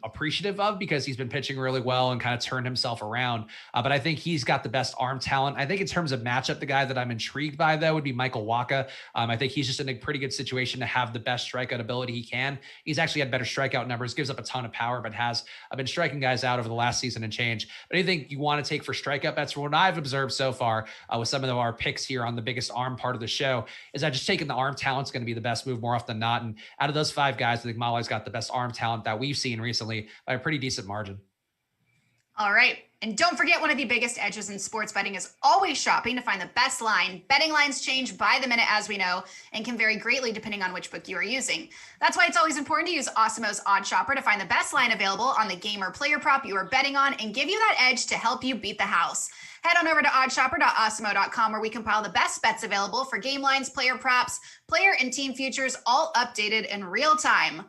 appreciative of because he's been pitching really well and kind of turned himself around. But I think he's got the best arm talent. I think in terms of matchup, the guy that I'm intrigued by though would be Michael Wacha. I think he's just in a pretty good situation to have the best strikeout ability he can. He's actually had better strikeout numbers, gives up a ton of power, but has been striking guys out over the last season and change. But anything you want to take for strikeout bets from what I've observed so far with some of our picks here on the biggest arm part of the show is that just taking the arm talent's going to be the best move more often than not. And out of those 5 guys, I think Mahle's got the best arm talent that we've seen recently by a pretty decent margin. All right. And don't forget, one of the biggest edges in sports betting is always shopping to find the best line. Betting lines change by the minute, as we know, and can vary greatly depending on which book you are using. That's why it's always important to use Awesemo's OddsShopper to find the best line available on the game or player prop you are betting on and give you that edge to help you beat the house. Head on over to oddshopper.awesemo.com where we compile the best bets available for game lines, player props, player and team futures, all updated in real time.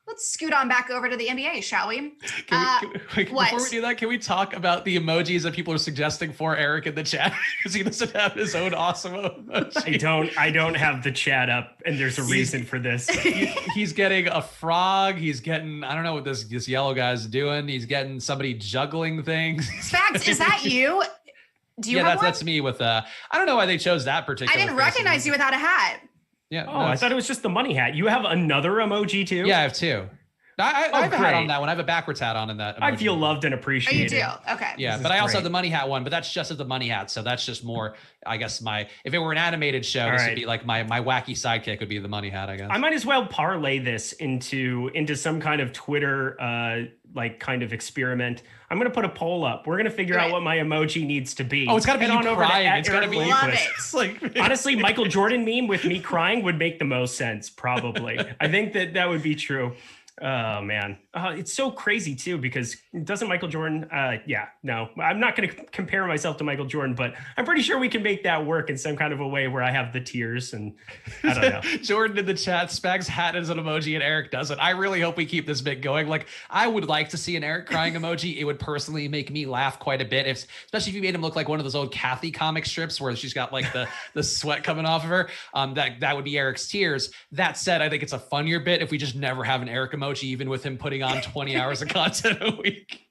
Let's scoot on back over to the NBA, shall we? Before we do that, can we talk about the emojis that people are suggesting for Eric in the chat? Because he doesn't have his own Awesemo emoji. I don't have the chat up, and there's a reason for this. He's getting a frog. He's getting, I don't know what this yellow guy's doing. He's getting somebody juggling things. Spags, is that you? Do you have one? That's me with I don't know why they chose that particular. I didn't recognize you without a hat. Yeah. Oh, I thought it was just the money hat. You have another emoji too? Yeah, I have 2. I have a hat on that one. I have a backwards hat on in that emoji. I feel loved and appreciated. Oh, you do? Okay. Yeah, but I also have the money hat one, but that's just as the money hat. So that's just more, I guess, if it were an animated show, this would be like my wacky sidekick would be the money hat, I guess. I might as well parlay this into some kind of Twitter kind of experiment. I'm going to put a poll up. We're going to figure out what my emoji needs to be. Oh, it's got to be you crying. It's got to be Love it. Honestly, Michael Jordan meme with me crying would make the most sense, probably. I think that would be true. Oh man, it's so crazy too because doesn't Michael Jordan? No, I'm not going to compare myself to Michael Jordan, but I'm pretty sure we can make that work in some kind of a way where I have the tears and I don't know. Jordan in the chat, Spags hat is an emoji and Eric doesn't. I really hope we keep this bit going. Like I would like to see an Eric crying emoji. It would personally make me laugh quite a bit, especially if you made him look like one of those old Kathy comic strips where she's got like the sweat coming off of her. That would be Eric's tears. That said, I think it's a funnier bit if we just never have an Eric emoji, even with him putting on 20 hours of content a week.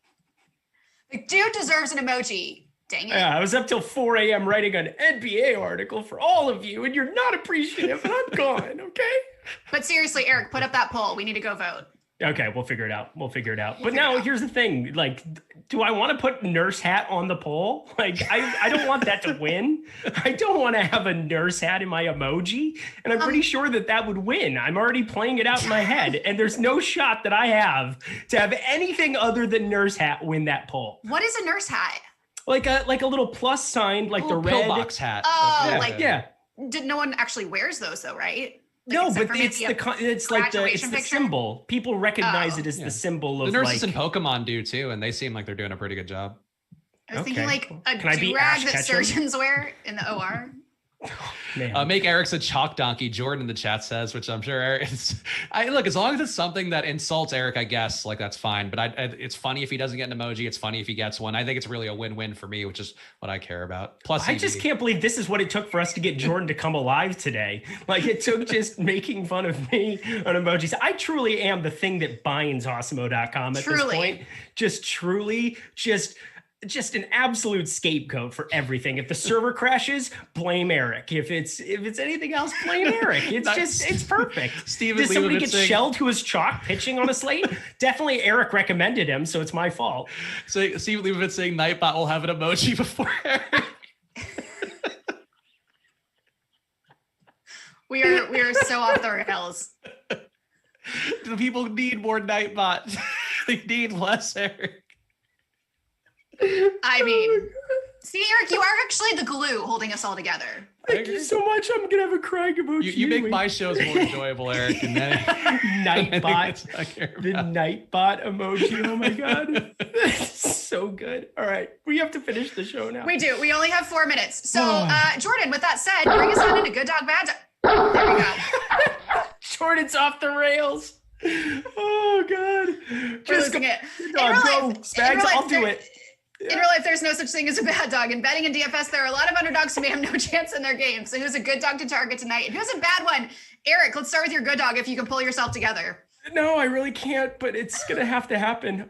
The dude deserves an emoji. Dang it. Yeah, I was up till 4 a.m. writing an NBA article for all of you, and you're not appreciative, and I'm gone, okay? But seriously, Eric, put up that poll. We need to go vote. Okay, we'll figure it out. But now here's the thing. Like, do I want to put nurse hat on the poll? Like, I don't want that to win. I don't want to have a nurse hat in my emoji. And I'm pretty sure that would win. I'm already playing it out in my head. And there's no shot that I have to have anything other than nurse hat win that poll. What is a nurse hat? Like a little plus sign, like the red pillbox hat. Oh, yeah. No one actually wears those though, right? No, but it's like the symbol. People recognize it as the symbol of the nurses in Pokemon do too, and they seem like they're doing a pretty good job. I was thinking like a do-rag that surgeons wear in the OR. Make Eric's a chalk donkey, Jordan in the chat says, which I'm sure Eric is. Look, as long as it's something that insults Eric, I guess, like that's fine. But it's funny if he doesn't get an emoji. It's funny if he gets one. I think it's really a win-win for me, which is what I care about. Plus, I just can't believe this is what it took for us to get Jordan to come alive today. Like it took just making fun of me on emojis. I truly am the thing that binds Awesemo.com at this point. Just an absolute scapegoat for everything. If the server crashes, blame Eric. If it's anything else, blame Eric. It's perfect. Steven, did somebody get shelled who was chalk pitching on a slate? Definitely Eric recommended him, so it's my fault. So Steven Lieberman saying Nightbot will have an emoji before Eric. We are so off the rails. The people need more Nightbot. They need less Eric. I mean, see, Eric, you are actually the glue holding us all together. Thank you so much. I'm gonna have a crying emoji. You make my shows more enjoyable, Eric. And then Nightbot, the Nightbot emoji. Oh my god, so good. All right, we have to finish the show now. We do. We only have 4 minutes. So, Jordan, with that said, bring us on into good dog, bad dog. There we go. Jordan's off the rails. Oh god, just losing it. Dog, go, Spags. I'll do it. In real life, there's no such thing as a bad dog. In betting and DFS, there are a lot of underdogs who may have no chance in their game. So who's a good dog to target tonight? And who's a bad one? Eric, let's start with your good dog if you can pull yourself together. No, I really can't, but it's going to have to happen.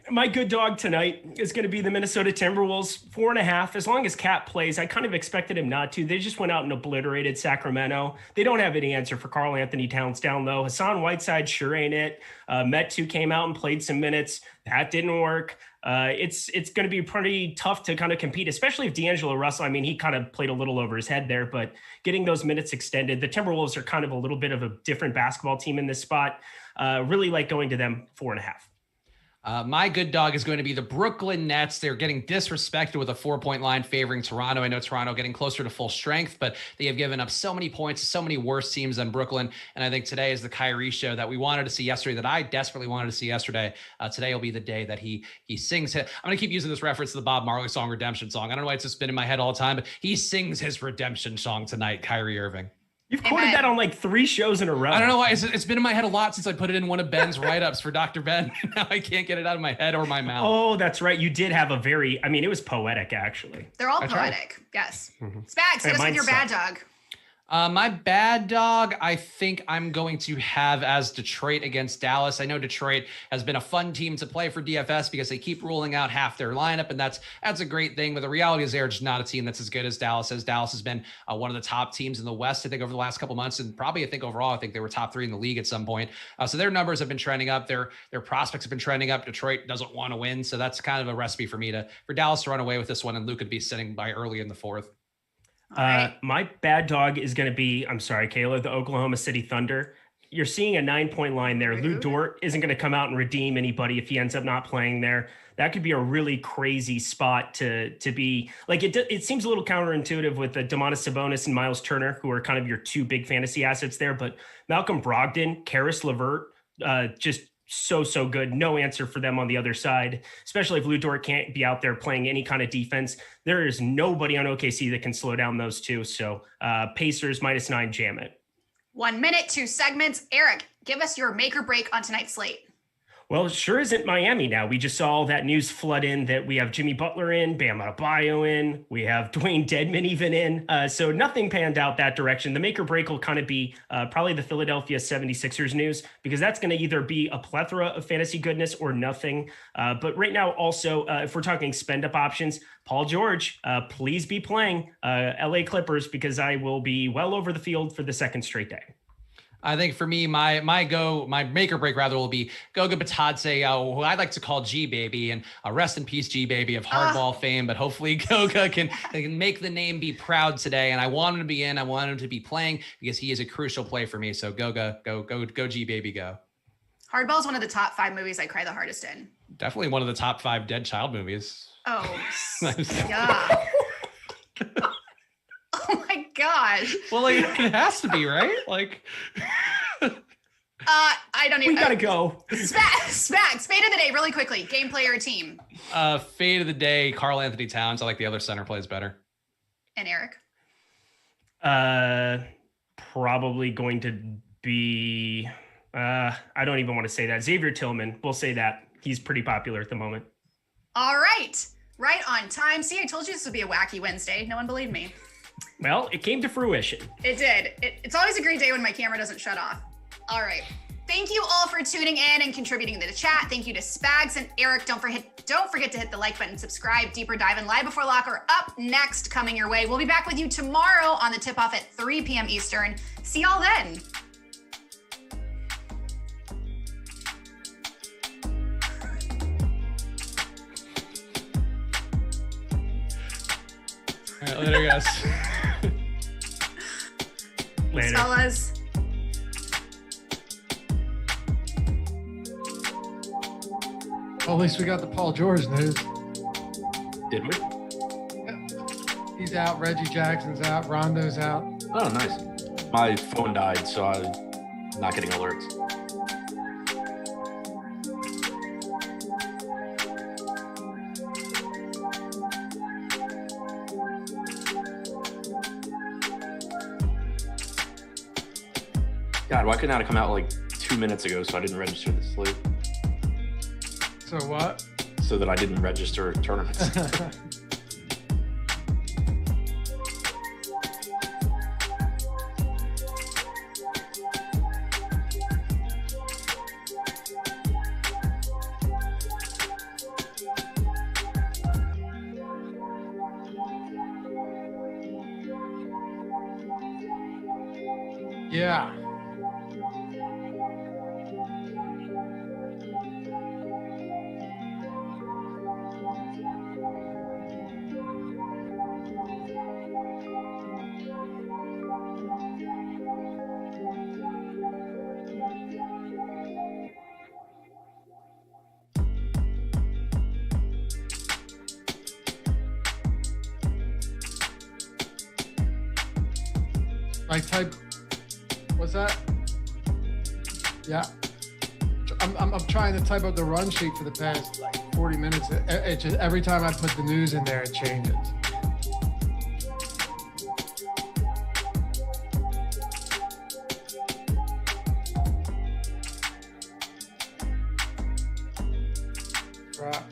My good dog tonight is going to be the Minnesota Timberwolves, 4.5. As long as Cat plays, I kind of expected him not to. They just went out and obliterated Sacramento. They don't have any answer for Karl Anthony Towns down low. Hassan Whiteside sure ain't it. Metu came out and played some minutes. That didn't work. It's going to be pretty tough to kind of compete, especially if D'Angelo Russell, I mean, he kind of played a little over his head there, but getting those minutes extended, the Timberwolves are kind of a little bit of a different basketball team in this spot. Really like going to them 4.5. My good dog is going to be the Brooklyn Nets. They're getting disrespected with a 4-point line favoring Toronto. I know Toronto getting closer to full strength, but they have given up so many points to so many worse teams than Brooklyn. And I think today is the Kyrie show that we wanted to see yesterday, that I desperately wanted to see yesterday. Today will be the day that he sings it. I'm going to keep using this reference to the Bob Marley song, Redemption Song. I don't know why it's just been in my head all the time, but he sings his redemption song tonight, Kyrie Irving. You've quoted that on like 3 shows in a row. I don't know why. It's been in my head a lot since I put it in one of Ben's write-ups for Dr. Ben. Now I can't get it out of my head or my mouth. Oh, that's right. You did have a very, I mean, it was poetic, actually. They're all poetic. Yes. Spags, hit us with your bad dog. My bad dog, I think I'm going to have as Detroit against Dallas. I know Detroit has been a fun team to play for DFS because they keep ruling out half their lineup, and that's a great thing. But the reality is they're just not a team that's as good as Dallas is. Dallas has been one of the top teams in the West, I think, over the last couple months, and probably I think overall, I think they were top 3 in the league at some point. So their numbers have been trending up. Their prospects have been trending up. Detroit doesn't want to win, so that's kind of a recipe for me for Dallas to run away with this one, and Luke could be sitting by early in the 4th. My bad dog is going to be, I'm sorry, Kayla, the Oklahoma City Thunder. You're seeing a 9-point line there. Lou Dort isn't going to come out and redeem anybody if he ends up not playing there. That could be a really crazy spot to be like, it seems a little counterintuitive with the Domantas Sabonis and Miles Turner, who are kind of your 2 big fantasy assets there, but Malcolm Brogdon, Karis LeVert, just so good. No answer for them on the other side, especially if Lou Dort can't be out there playing any kind of defense. There is nobody on OKC that can slow down those 2. So Pacers -9, jam it. 1 minute, 2 segments. Eric, give us your make or break on tonight's slate. Well, it sure isn't Miami now. We just saw all that news flood in that we have Jimmy Butler in, Bam Adebayo in, we have Dwayne Dedmon even in. So nothing panned out that direction. The make or break will kind of be probably the Philadelphia 76ers news, because that's going to either be a plethora of fantasy goodness or nothing. But right now, also, if we're talking spend up options, Paul George, please be playing LA Clippers, because I will be well over the field for the 2nd straight day. I think for me, my make or break rather will be Goga Bitadze, who I like to call G Baby, and rest in peace G Baby of hardball fame. But hopefully Goga can make the name be proud today. And I want him to be in. I want him to be playing because he is a crucial play for me. So Goga, go G Baby, go. Hardball is one of the top 5 movies I cry the hardest in. Definitely one of the top 5 dead child movies. Oh, yeah. Oh my gosh. Well, like, it has to be, right? Like, I don't even. We gotta go. Spags, fade of the day, really quickly. Game, player, team. Fade of the day, Karl Anthony Towns. I like the other center plays better. And Eric. Probably going to be, I don't even want to say that. Xavier Tillman, we'll say that. He's pretty popular at the moment. All right. Right on time. See, I told you this would be a wacky Wednesday. No one believed me. Well, it came to fruition. It did. It's always a great day when my camera doesn't shut off. All right. Thank you all for tuning in and contributing to the chat. Thank you to Spags and Eric. Don't forget to hit the like button, subscribe. Deeper Dive and Live Before Lock are up next, coming your way. We'll be back with you tomorrow on the tip-off at 3 p.m. Eastern. See y'all then. All right, later, guys. Later. Fellas. Well, at least we got the Paul George news. Did we? Yeah. He's out. Reggie Jackson's out. Rondo's out. Oh, nice. My phone died, so I'm not getting alerts. God, why couldn't that have come out like 2 minutes ago so I didn't register the slate? So what? So that I didn't register tournaments. Yeah. I type. What's that? Yeah. I'm trying to type up the run sheet for the past like 40 minutes. It just every time I put the news in there, it changes. Right.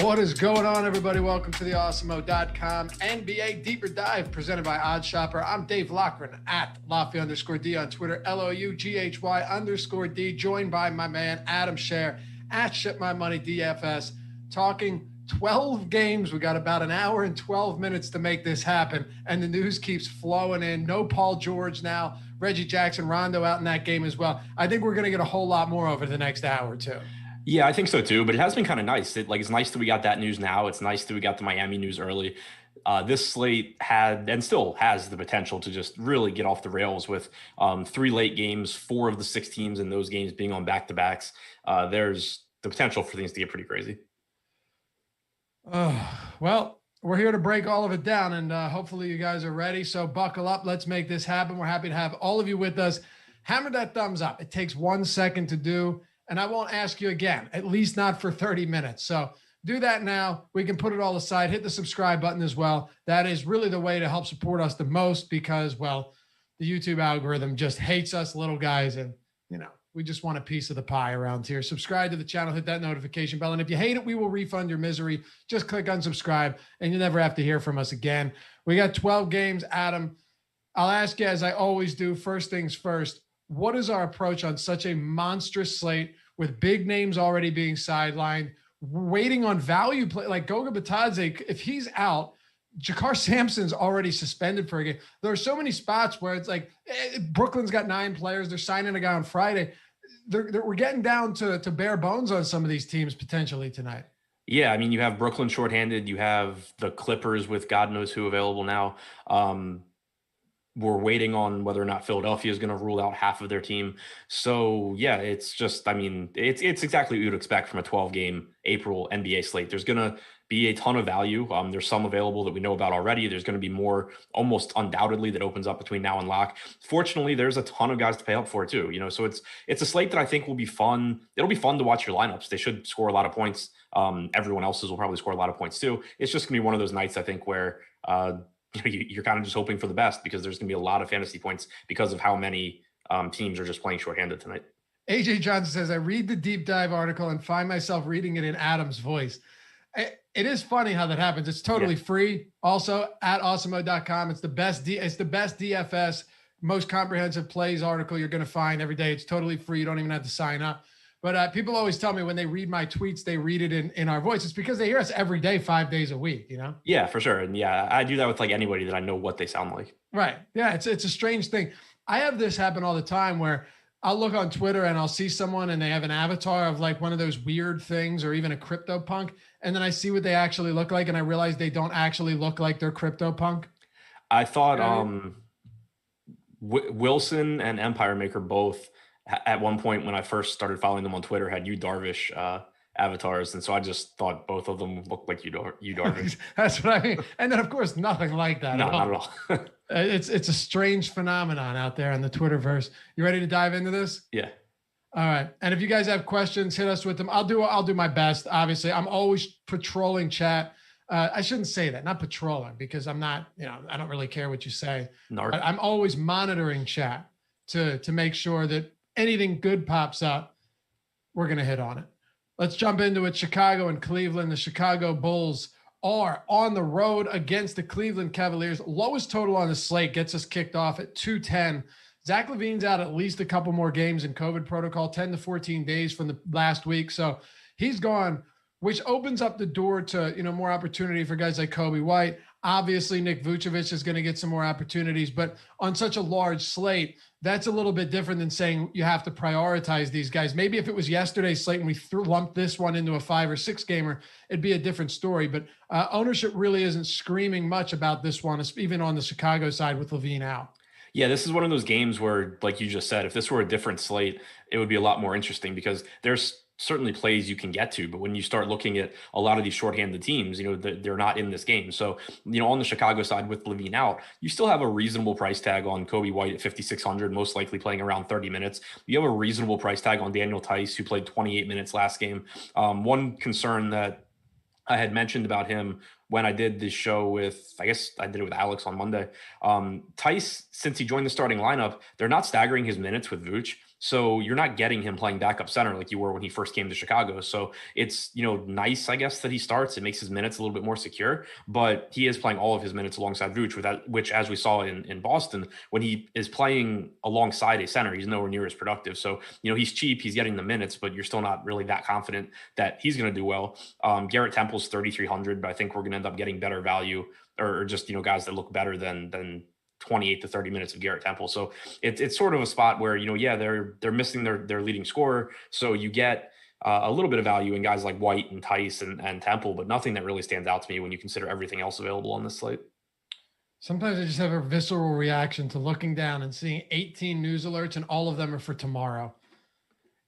What is going on, everybody? Welcome to the Awesemo.com NBA Deeper Dive presented by OddsShopper. I'm Dave Loughran at Lofty_D on Twitter, LOUGHY_D, joined by my man Adam Scherer at ShipMyMoney DFS, talking 12 games. We got about an hour and 12 minutes to make this happen, and the news keeps flowing in. No Paul George now. Reggie Jackson, Rondo out in that game as well. I think we're going to get a whole lot more over the next hour or two. Yeah, I think so too, but it has been kind of nice. It's nice that we got that news now. It's nice that we got the Miami news early. This slate had and still has the potential to just really get off the rails with 3 late games, 4 of the 6 teams in those games being on back-to-backs. There's the potential for things to get pretty crazy. Well, we're here to break all of it down, and hopefully you guys are ready. So buckle up. Let's make this happen. We're happy to have all of you with us. Hammer that thumbs up. It takes 1 second to do. And I won't ask you again, at least not for 30 minutes. So do that now. We can put it all aside. Hit the subscribe button as well. That is really the way to help support us the most because, well, the YouTube algorithm just hates us little guys. And, you know, we just want a piece of the pie around here. Subscribe to the channel. Hit that notification bell. And if you hate it, we will refund your misery. Just click unsubscribe and you never have to hear from us again. We got 12 games. Adam, I'll ask you, as I always do, first things first. What is our approach on such a monstrous slate with big names already being sidelined, waiting on value play like Goga Bitadze? If he's out, Jakar Sampson's already suspended for a game. There are so many spots where it's like Brooklyn's got 9 players. They're signing a guy on Friday. We're getting down to bare bones on some of these teams potentially tonight. Yeah, I mean, you have Brooklyn shorthanded. You have the Clippers with God knows who available now. We're waiting on whether or not Philadelphia is going to rule out half of their team. So yeah, it's just, I mean, it's exactly what you'd expect from a 12-game April NBA slate. There's going to be a ton of value. There's some available that we know about already. There's going to be more almost undoubtedly that opens up between now and lock. Fortunately, there's a ton of guys to pay up for too, so it's a slate that I think will be fun. It'll be fun to watch your lineups. They should score a lot of points. Everyone else's will probably score a lot of points too. It's just gonna be one of those nights, I think, where you're kind of just hoping for the best, because there's gonna be a lot of fantasy points because of how many teams are just playing shorthanded tonight. AJ Johnson says, I read the deep dive article and find myself reading it in Adam's voice. It is funny how that happens. It's totally free. Also at awesemo.com. It's the best DFS, most comprehensive plays article you're going to find every day. It's totally free. You don't even have to sign up. But people always tell me when they read my tweets, they read it in our voice. It's because they hear us every day, 5 days a week, Yeah, for sure. And yeah, I do that with like anybody that I know what they sound like. Right. Yeah. It's a strange thing. I have this happen all the time where I'll look on Twitter and I'll see someone and they have an avatar of like one of those weird things or even a crypto punk. And then I see what they actually look like and I realize they don't actually look like they're crypto punk. I thought Wilson and Empire Maker both at one point when I first started following them on Twitter had Yu Darvish avatars. And so I just thought both of them looked like Yu Darvish. That's what I mean. And then of course, nothing like that. No, not at all. It's a strange phenomenon out there in the Twitterverse. You ready to dive into this? Yeah. All right. And if you guys have questions, hit us with them. I'll do my best. Obviously, I'm always patrolling chat. I shouldn't say that, not patrolling, because I'm not, I don't really care what you say. But I'm always monitoring chat to make sure that anything good pops up, we're going to hit on it. Let's jump into it. Chicago and Cleveland. The Chicago Bulls are on the road against the Cleveland Cavaliers. Lowest total on the slate gets us kicked off at 210. Zach LaVine's out at least a couple more games in COVID protocol, 10 to 14 days from the last week. So he's gone, which opens up the door to, more opportunity for guys like Kobe White. Obviously, Nick Vucevic is going to get some more opportunities, but on such a large slate, that's a little bit different than saying you have to prioritize these guys. Maybe if it was yesterday's slate and we lumped this one into a 5 or 6 gamer, it'd be a different story. But ownership really isn't screaming much about this one, even on the Chicago side with LaVine out. Yeah, this is one of those games where, like you just said, if this were a different slate, it would be a lot more interesting because there's certainly plays you can get to, but when you start looking at a lot of these shorthanded teams, they're not in this game. So, on the Chicago side with LaVine out, you still have a reasonable price tag on Kobe White at 5,600, most likely playing around 30 minutes. You have a reasonable price tag on Daniel Tice, who played 28 minutes last game. One concern that I had mentioned about him when I did this show with, I guess I did it with Alex on Monday. Tice, since he joined the starting lineup, they're not staggering his minutes with Vooch. So you're not getting him playing backup center like you were when he first came to Chicago. So it's, nice, I guess, that he starts. It makes his minutes a little bit more secure, but he is playing all of his minutes alongside Vooch, which, as we saw in Boston, when he is playing alongside a center, he's nowhere near as productive. So, he's cheap, he's getting the minutes, but you're still not really that confident that he's going to do well. Garrett Temple's 3,300, but I think we're going to end up getting better value or just, guys that look better than 28 to 30 minutes of Garrett Temple. So it's sort of a spot where, they're missing their leading scorer. So you get a little bit of value in guys like White and Tice and Temple, but nothing that really stands out to me when you consider everything else available on this slate. Sometimes I just have a visceral reaction to looking down and seeing 18 news alerts and all of them are for tomorrow.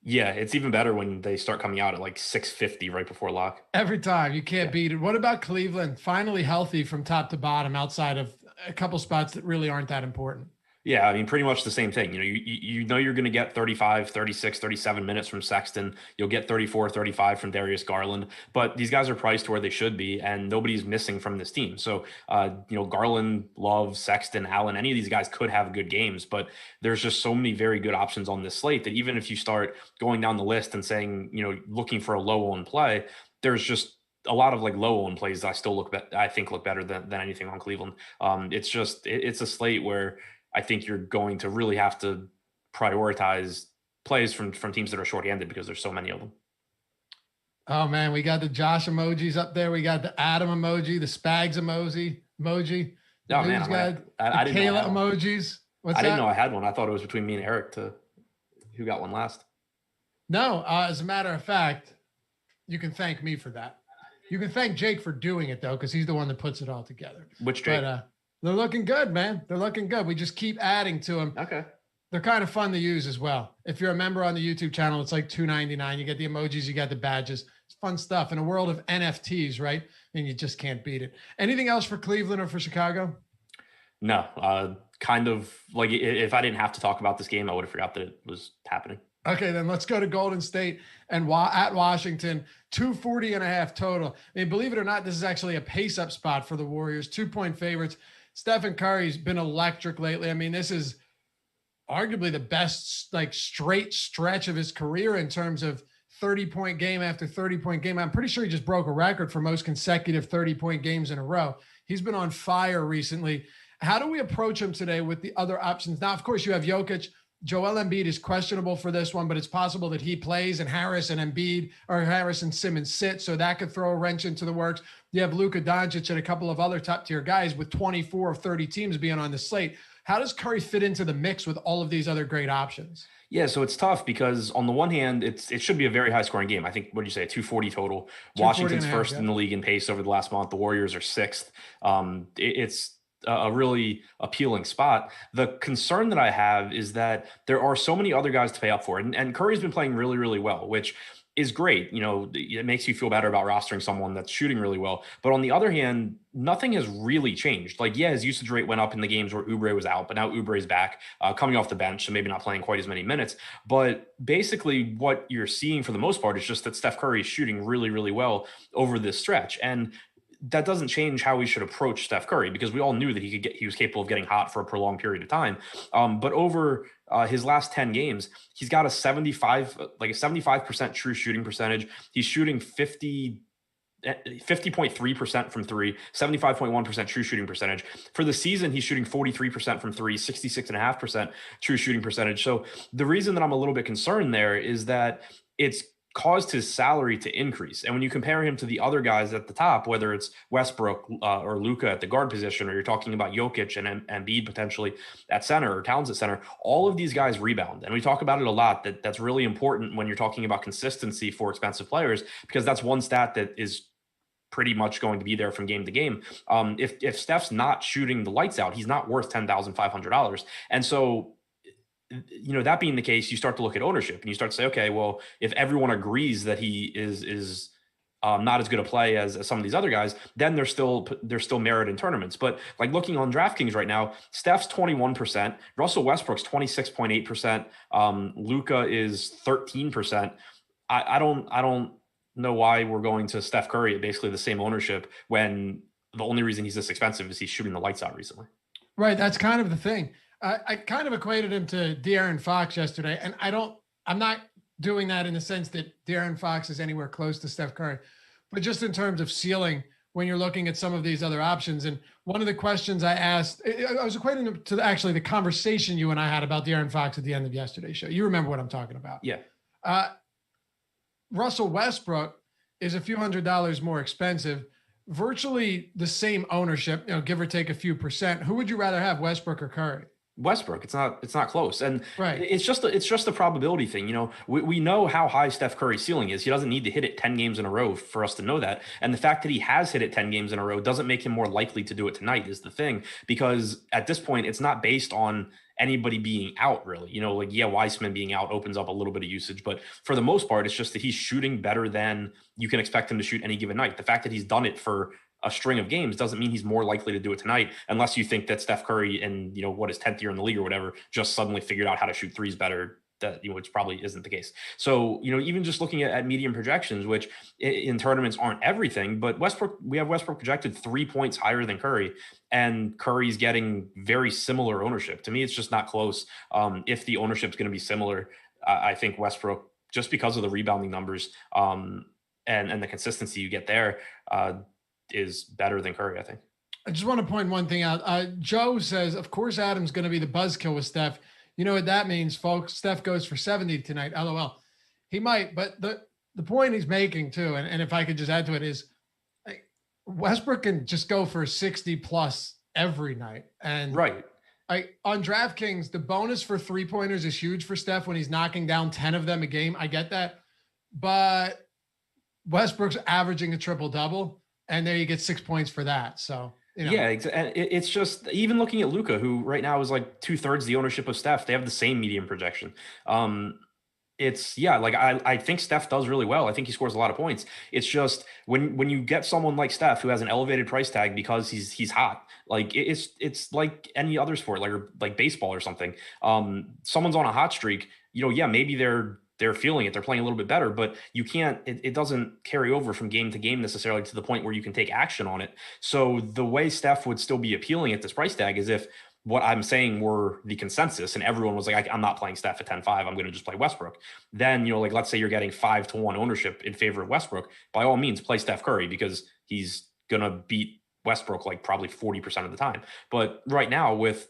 Yeah, it's even better when they start coming out at like 6:50 right before lock. Every time. You can't beat it. What about Cleveland? Finally healthy from top to bottom outside of a couple spots that really aren't that important. Yeah, I mean, pretty much the same thing. You're going to get 35, 36, 37 minutes from Sexton. You'll get 34, 35 from Darius Garland. But these guys are priced where they should be, and nobody's missing from this team. So, Garland, Love, Sexton, Allen, any of these guys could have good games. But there's just so many very good options on this slate that even if you start going down the list and saying, looking for a low-owned play, there's just a lot of like low-owned plays that I think look better than anything on Cleveland. It's a slate where I think you're going to really have to prioritize plays from teams that are shorthanded because there's so many of them. Oh man, we got the Josh emojis up there. We got the Adam emoji, the Spags emoji. Oh man, I didn't Kayla know emojis. I didn't know I had one. I thought it was between me and Eric to who got one last. No, as a matter of fact, you can thank me for that. You can thank Jake for doing it though, because he's the one that puts it all together. Which Jake? But, they're looking good, man. They're looking good. We just keep adding to them. Okay. They're kind of fun to use as well. If you're a member on the YouTube channel, it's like $2.99. You get the emojis, you got the badges. It's fun stuff in a world of NFTs, right? And you just can't beat it. Anything else for Cleveland or for Chicago? No, kind of like if I didn't have to talk about this game, I would have forgot that it was happening. Okay, then let's go to Golden State and at Washington, 240.5 total. I mean, believe it or not, this is actually a pace-up spot for the Warriors, 2-point favorites. Stephen Curry's been electric lately. I mean, this is arguably the best like straight stretch of his career in terms of 30-point game after 30-point game. I'm pretty sure he just broke a record for most consecutive 30-point games in a row. He's been on fire recently. How do we approach him today with the other options? Now, of course, you have Jokic. Joel Embiid is questionable for this one, but it's possible that he plays and Harris and Embiid or Harris and Simmons sit. So that could throw a wrench into the works. You have Luka Doncic and a couple of other top tier guys with 24 of 30 teams being on the slate. How does Curry fit into the mix with all of these other great options? Yeah, so it's tough because on the one hand, it should be a very high scoring game. I think, what did you say, 240 total. 240 Washington's first in the league in pace over the last month. The Warriors are sixth. It's a really appealing spot. The concern that I have is that there are so many other guys to pay up for. And Curry's been playing really, really well, which is great. You know, it makes you feel better about rostering someone that's shooting really well. But on the other hand, nothing has really changed. Like, yeah, his usage rate went up in the games where Oubre was out, but now Oubre's back, coming off the bench, so maybe not playing quite as many minutes. But basically what you're seeing for the most part is just that Steph Curry is shooting really, really well over this stretch. And that doesn't change how we should approach Steph Curry, because we all knew that he was capable of getting hot for a prolonged period of time. But over his last 10 games, he's got a 75% true shooting percentage. He's shooting 50.3% from three, 75.1% true shooting percentage. For the season, he's shooting 43% from three, 66.5% true shooting percentage. So the reason that I'm a little bit concerned there is that it's caused his salary to increase. And when you compare him to the other guys at the top, whether it's Westbrook or Luka at the guard position, or you're talking about Jokic and Embiid potentially at center, or Towns at center, all of these guys rebound. And we talk about it a lot, that's really important when you're talking about consistency for expensive players, because that's one stat that is pretty much going to be there from game to game. If Steph's not shooting the lights out, he's not worth $10,500. And so, you know, that being the case, you start to look at ownership and you start to say, okay, well, if everyone agrees that he is not as good a play as some of these other guys, then there's still merit in tournaments. But like looking on DraftKings right now, Steph's 21%, Russell Westbrook's 26.8%, Luka is 13%. I don't know why we're going to Steph Curry at basically the same ownership when the only reason he's this expensive is he's shooting the lights out recently. Right, that's kind of the thing. I kind of equated him to De'Aaron Fox yesterday, and I'm not doing that in the sense that De'Aaron Fox is anywhere close to Steph Curry, but just in terms of ceiling when you're looking at some of these other options. And one of the questions I asked, I was equating him to actually the conversation you and I had about De'Aaron Fox at the end of yesterday's show. You remember what I'm talking about? Yeah. Russell Westbrook is a few $100s more expensive, virtually the same ownership, you know, give or take a few percent. Who would you rather have, Westbrook or Curry? Westbrook. It's not close. And right. It's just a probability thing. You know, we know how high Steph Curry's ceiling is. He doesn't need to hit it 10 games in a row for us to know that. And the fact that he has hit it 10 games in a row doesn't make him more likely to do it tonight is the thing, because at this point, it's not based on anybody being out really. You know, like, yeah, Weissman being out opens up a little bit of usage, but for the most part, it's just that he's shooting better than you can expect him to shoot any given night. The fact that he's done it for a string of games doesn't mean he's more likely to do it tonight, unless you think that Steph Curry in, you know, what, his 10th year in the league or whatever, just suddenly figured out how to shoot threes better, that, you know, which probably isn't the case. So, you know, even just looking at medium projections, which in tournaments aren't everything, but we have Westbrook projected 3 points higher than Curry, and Curry's getting very similar ownership. To me, it's just not close. If the ownership is going to be similar, I think Westbrook, just because of the rebounding numbers and the consistency you get there, is better than Curry, I think. I just want to point one thing out. Joe says, of course, Adam's going to be the buzzkill with Steph. You know what that means, folks. Steph goes for 70 tonight. LOL. He might, but the point he's making too, and if I could just add to it, is Westbrook can just go for 60 plus every night. And right. On DraftKings, the bonus for 3-pointers is huge for Steph when he's knocking down 10 of them a game. I get that. But Westbrook's averaging a triple-double. And there you get 6 points for that. So, you know. Yeah, it's just, even looking at Luka, who right now is like 2/3 the ownership of Steph, they have the same medium projection. like I think Steph does really well. I think he scores a lot of points. It's just when you get someone like Steph who has an elevated price tag because he's hot, like it's like any other sport, like baseball or something. Someone's on a hot streak, yeah, maybe they're feeling it. They're playing a little bit better, but you can't, it doesn't carry over from game to game necessarily to the point where you can take action on it. So the way Steph would still be appealing at this price tag is if what I'm saying were the consensus and everyone was like, I'm not playing Steph at 10-5. I'm going to just play Westbrook. Then, like, let's say you're getting 5-1 ownership in favor of Westbrook. By all means, play Steph Curry because he's going to beat Westbrook like probably 40% of the time. But right now with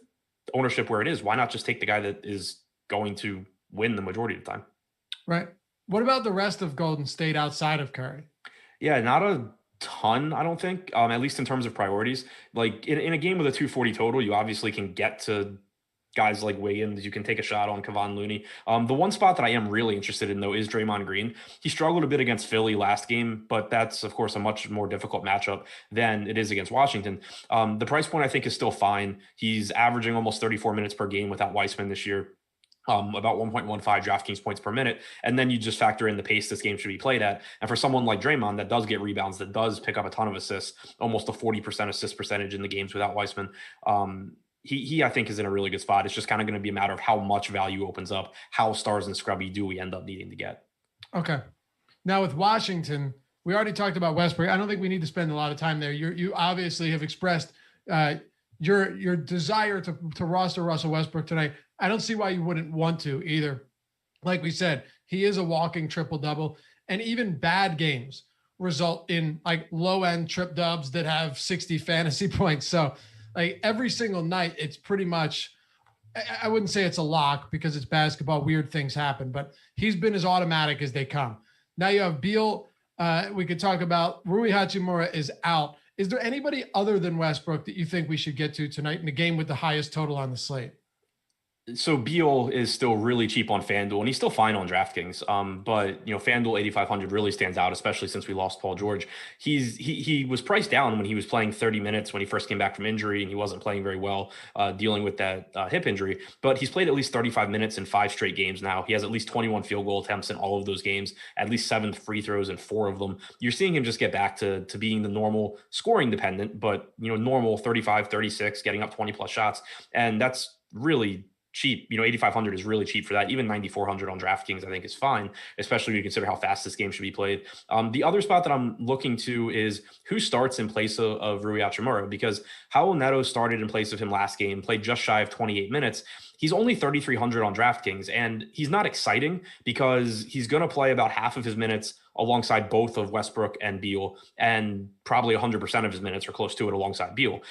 ownership where it is, why not just take the guy that is going to win the majority of the time? Right. What about the rest of Golden State outside of Curry? Yeah, not a ton, I don't think, at least in terms of priorities. Like in a game with a 240 total, you obviously can get to guys like Wiggins. You can take a shot on Kevon Looney. The one spot that I am really interested in, though, is Draymond Green. He struggled a bit against Philly last game, but that's, of course, a much more difficult matchup than it is against Washington. The price point, I think, is still fine. He's averaging almost 34 minutes per game without Weissman this year. About 1.15 DraftKings points per minute. And then you just factor in the pace this game should be played at. And for someone like Draymond that does get rebounds, that does pick up a ton of assists, almost a 40% assist percentage in the games without Weissman, he I think is in a really good spot. It's just kind of going to be a matter of how much value opens up, how stars and scrubby do we end up needing to get. Okay. Now with Washington, we already talked about Westbrook. I don't think we need to spend a lot of time there. You obviously have expressed your desire to roster Russell Westbrook tonight. I don't see why you wouldn't want to either. Like we said, he is a walking triple-double, and even bad games result in like low-end trip dubs that have 60 fantasy points. So like every single night, it's pretty much, I wouldn't say it's a lock because it's basketball, weird things happen, but he's been as automatic as they come. Now you have Beal. We could talk about Rui Hachimura is out. Is there anybody other than Westbrook that you think we should get to tonight in the game with the highest total on the slate? So Beal is still really cheap on FanDuel, and he's still fine on DraftKings. But FanDuel 8,500 really stands out, especially since we lost Paul George. He was priced down when he was playing 30 minutes when he first came back from injury, and he wasn't playing very well, dealing with that hip injury. But he's played at least 35 minutes in 5 straight games now. He has at least 21 field goal attempts in all of those games, at least 7 free throws in 4 of them. You're seeing him just get back to being the normal scoring dependent, but normal 35, 36, getting up 20 plus shots, and that's really cheap. 8,500 is really cheap for that. Even 9,400 on DraftKings, I think, is fine, especially when you consider how fast this game should be played. The other spot that I'm looking to is who starts in place of Rui Hachimura, because Raul Neto started in place of him last game, played just shy of 28 minutes. He's only 3,300 on DraftKings, and he's not exciting because he's going to play about half of his minutes alongside both of Westbrook and Beal, and probably 100% of his minutes or close to it alongside Beal.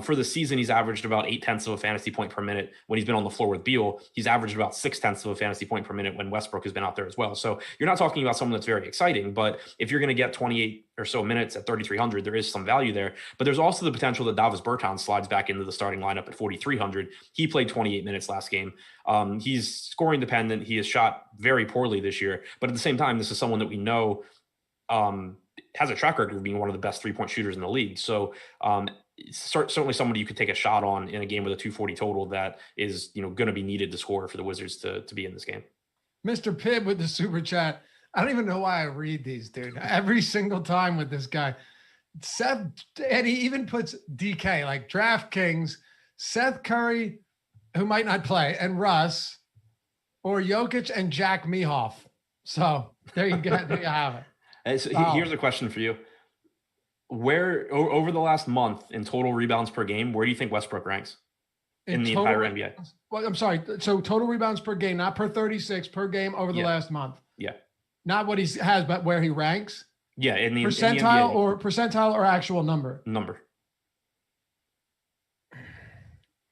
For the season, he's averaged about 0.8 of a fantasy point per minute when he's been on the floor with Beal. He's averaged about 0.6 of a fantasy point per minute when Westbrook has been out there as well. So you're not talking about someone that's very exciting, but if you're going to get 28 or so minutes at 3,300, there is some value there. But there's also the potential that Davis Bertans slides back into the starting lineup at 4,300. He played 28 minutes last game. He's scoring dependent. He has shot very poorly this year, but at the same time, this is someone that we know has a track record of being one of the best 3-point shooters in the league. So certainly somebody you could take a shot on in a game with a 240 total that is going to be needed to score for the Wizards to be in this game. Mr. Pibb with the super chat. I don't even know why I read these, dude. Every single time with this guy. Seth, and he even puts DK, like DraftKings, Seth Curry, who might not play, and Russ, or Jokic and Jack Mehoff. So there you go. There you have it. So here's a question for you. Where over the last month in total rebounds per game, where do you think Westbrook ranks in the entire NBA? Well, I'm sorry. So total rebounds per game, not per 36, per game over the last month. Yeah. Not what he has, but where he ranks. Yeah, in the percentile in the percentile or actual number. Number.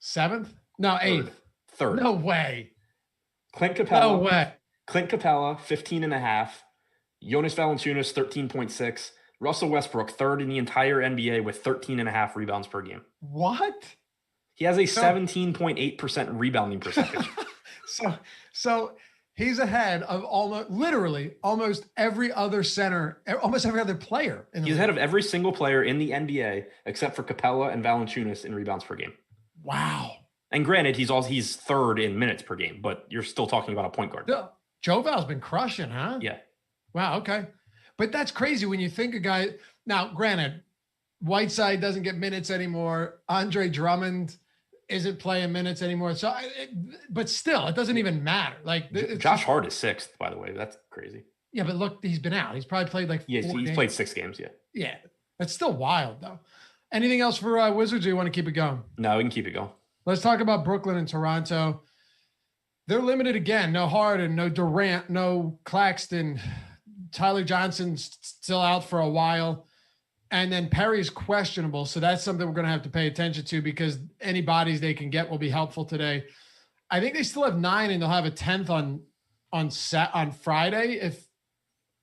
7th? No, 8th. Third. No way. Clint Capella. No way. Clint Capella, 15.5. Jonas Valanciunas, 13.6. Russell Westbrook, third in the entire NBA with 13.5 rebounds per game. What? He has a 17.8% rebounding percentage. So he's ahead of almost every other center, almost every other player. He's ahead of every single player in the NBA except for Capella and Valanciunas in rebounds per game. Wow. And granted, he's third in minutes per game, but you're still talking about a point guard. Joval's been crushing, huh? Yeah. Wow. Okay. But that's crazy when you think a guy, now granted, Whiteside doesn't get minutes anymore. Andre Drummond isn't playing minutes anymore. So, but still, it doesn't even matter. Like Josh Hart is 6th, by the way. That's crazy. Yeah, but look, he's been out. He's probably played like 4 he's played 6 games. Yeah. Yeah. That's still wild though. Anything else for Wizards, or you want to keep it going? No, we can keep it going. Let's talk about Brooklyn and Toronto. They're limited again. No Harden, no Durant, no Claxton. Tyler Johnson's still out for a while. And then Perry's questionable. So that's something we're going to have to pay attention to, because any bodies they can get will be helpful today. I think they still have 9, and they'll have a 10th on Friday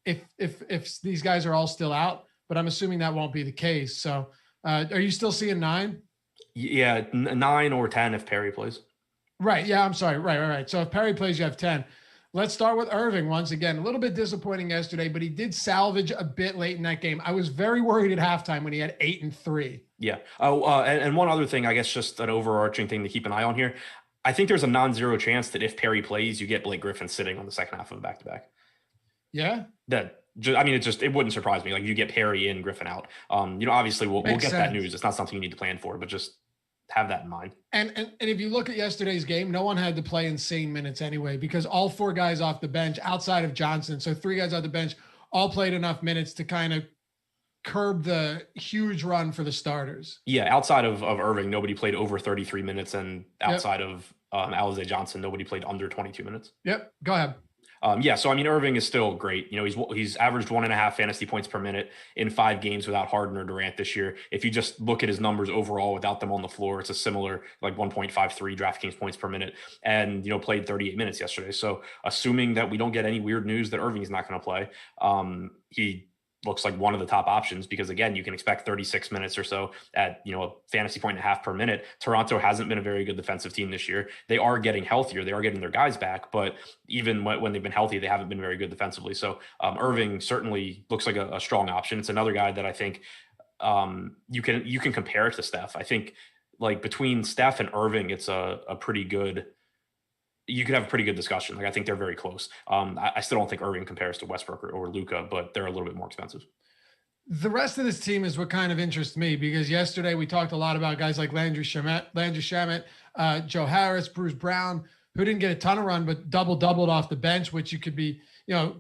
if these guys are all still out. But I'm assuming that won't be the case. So are you still seeing 9? Yeah, 9 or 10 if Perry plays. Right. Yeah, I'm sorry. Right. So if Perry plays, you have 10. Let's start with Irving once again. A little bit disappointing yesterday, but he did salvage a bit late in that game. I was very worried at halftime when he had 8 and 3. Yeah. And one other thing, I guess just an overarching thing to keep an eye on here. I think there's a non-zero chance that if Perry plays, you get Blake Griffin sitting on the second half of a back-to-back. Yeah. It wouldn't surprise me. Like, you get Perry in, Griffin out. Obviously we'll get sense. that news. It's not something you need to plan for, but just have that in mind. And if you look at yesterday's game, no one had to play insane minutes anyway, because all 4 guys off the bench outside of Johnson, so 3 guys off the bench, all played enough minutes to kind of curb the huge run for the starters. Yeah, outside of Irving, nobody played over 33 minutes, and outside of Alize Johnson, nobody played under 22 minutes. Yep, go ahead. So Irving is still great. He's averaged 1.5 fantasy points per minute in 5 games without Harden or Durant this year. If you just look at his numbers overall without them on the floor, it's a similar, like, 1.53 DraftKings points per minute, and played 38 minutes yesterday. So assuming that we don't get any weird news that Irving is not going to play, he looks like one of the top options, because again, you can expect 36 minutes or so at, a fantasy point and a half per minute. Toronto hasn't been a very good defensive team this year. They are getting healthier. They are getting their guys back, but even when they've been healthy, they haven't been very good defensively. So Irving certainly looks like a strong option. It's another guy that I think you can compare it to Steph. I think, like, between Steph and Irving, it's a pretty good, you could have a pretty good discussion. Like, I think they're very close. I still don't think Irving compares to Westbrook or Luka, but they're a little bit more expensive. The rest of this team is what kind of interests me, because yesterday we talked a lot about guys like Landry Shamet, Joe Harris, Bruce Brown, who didn't get a ton of run, but doubled off the bench, which you could be,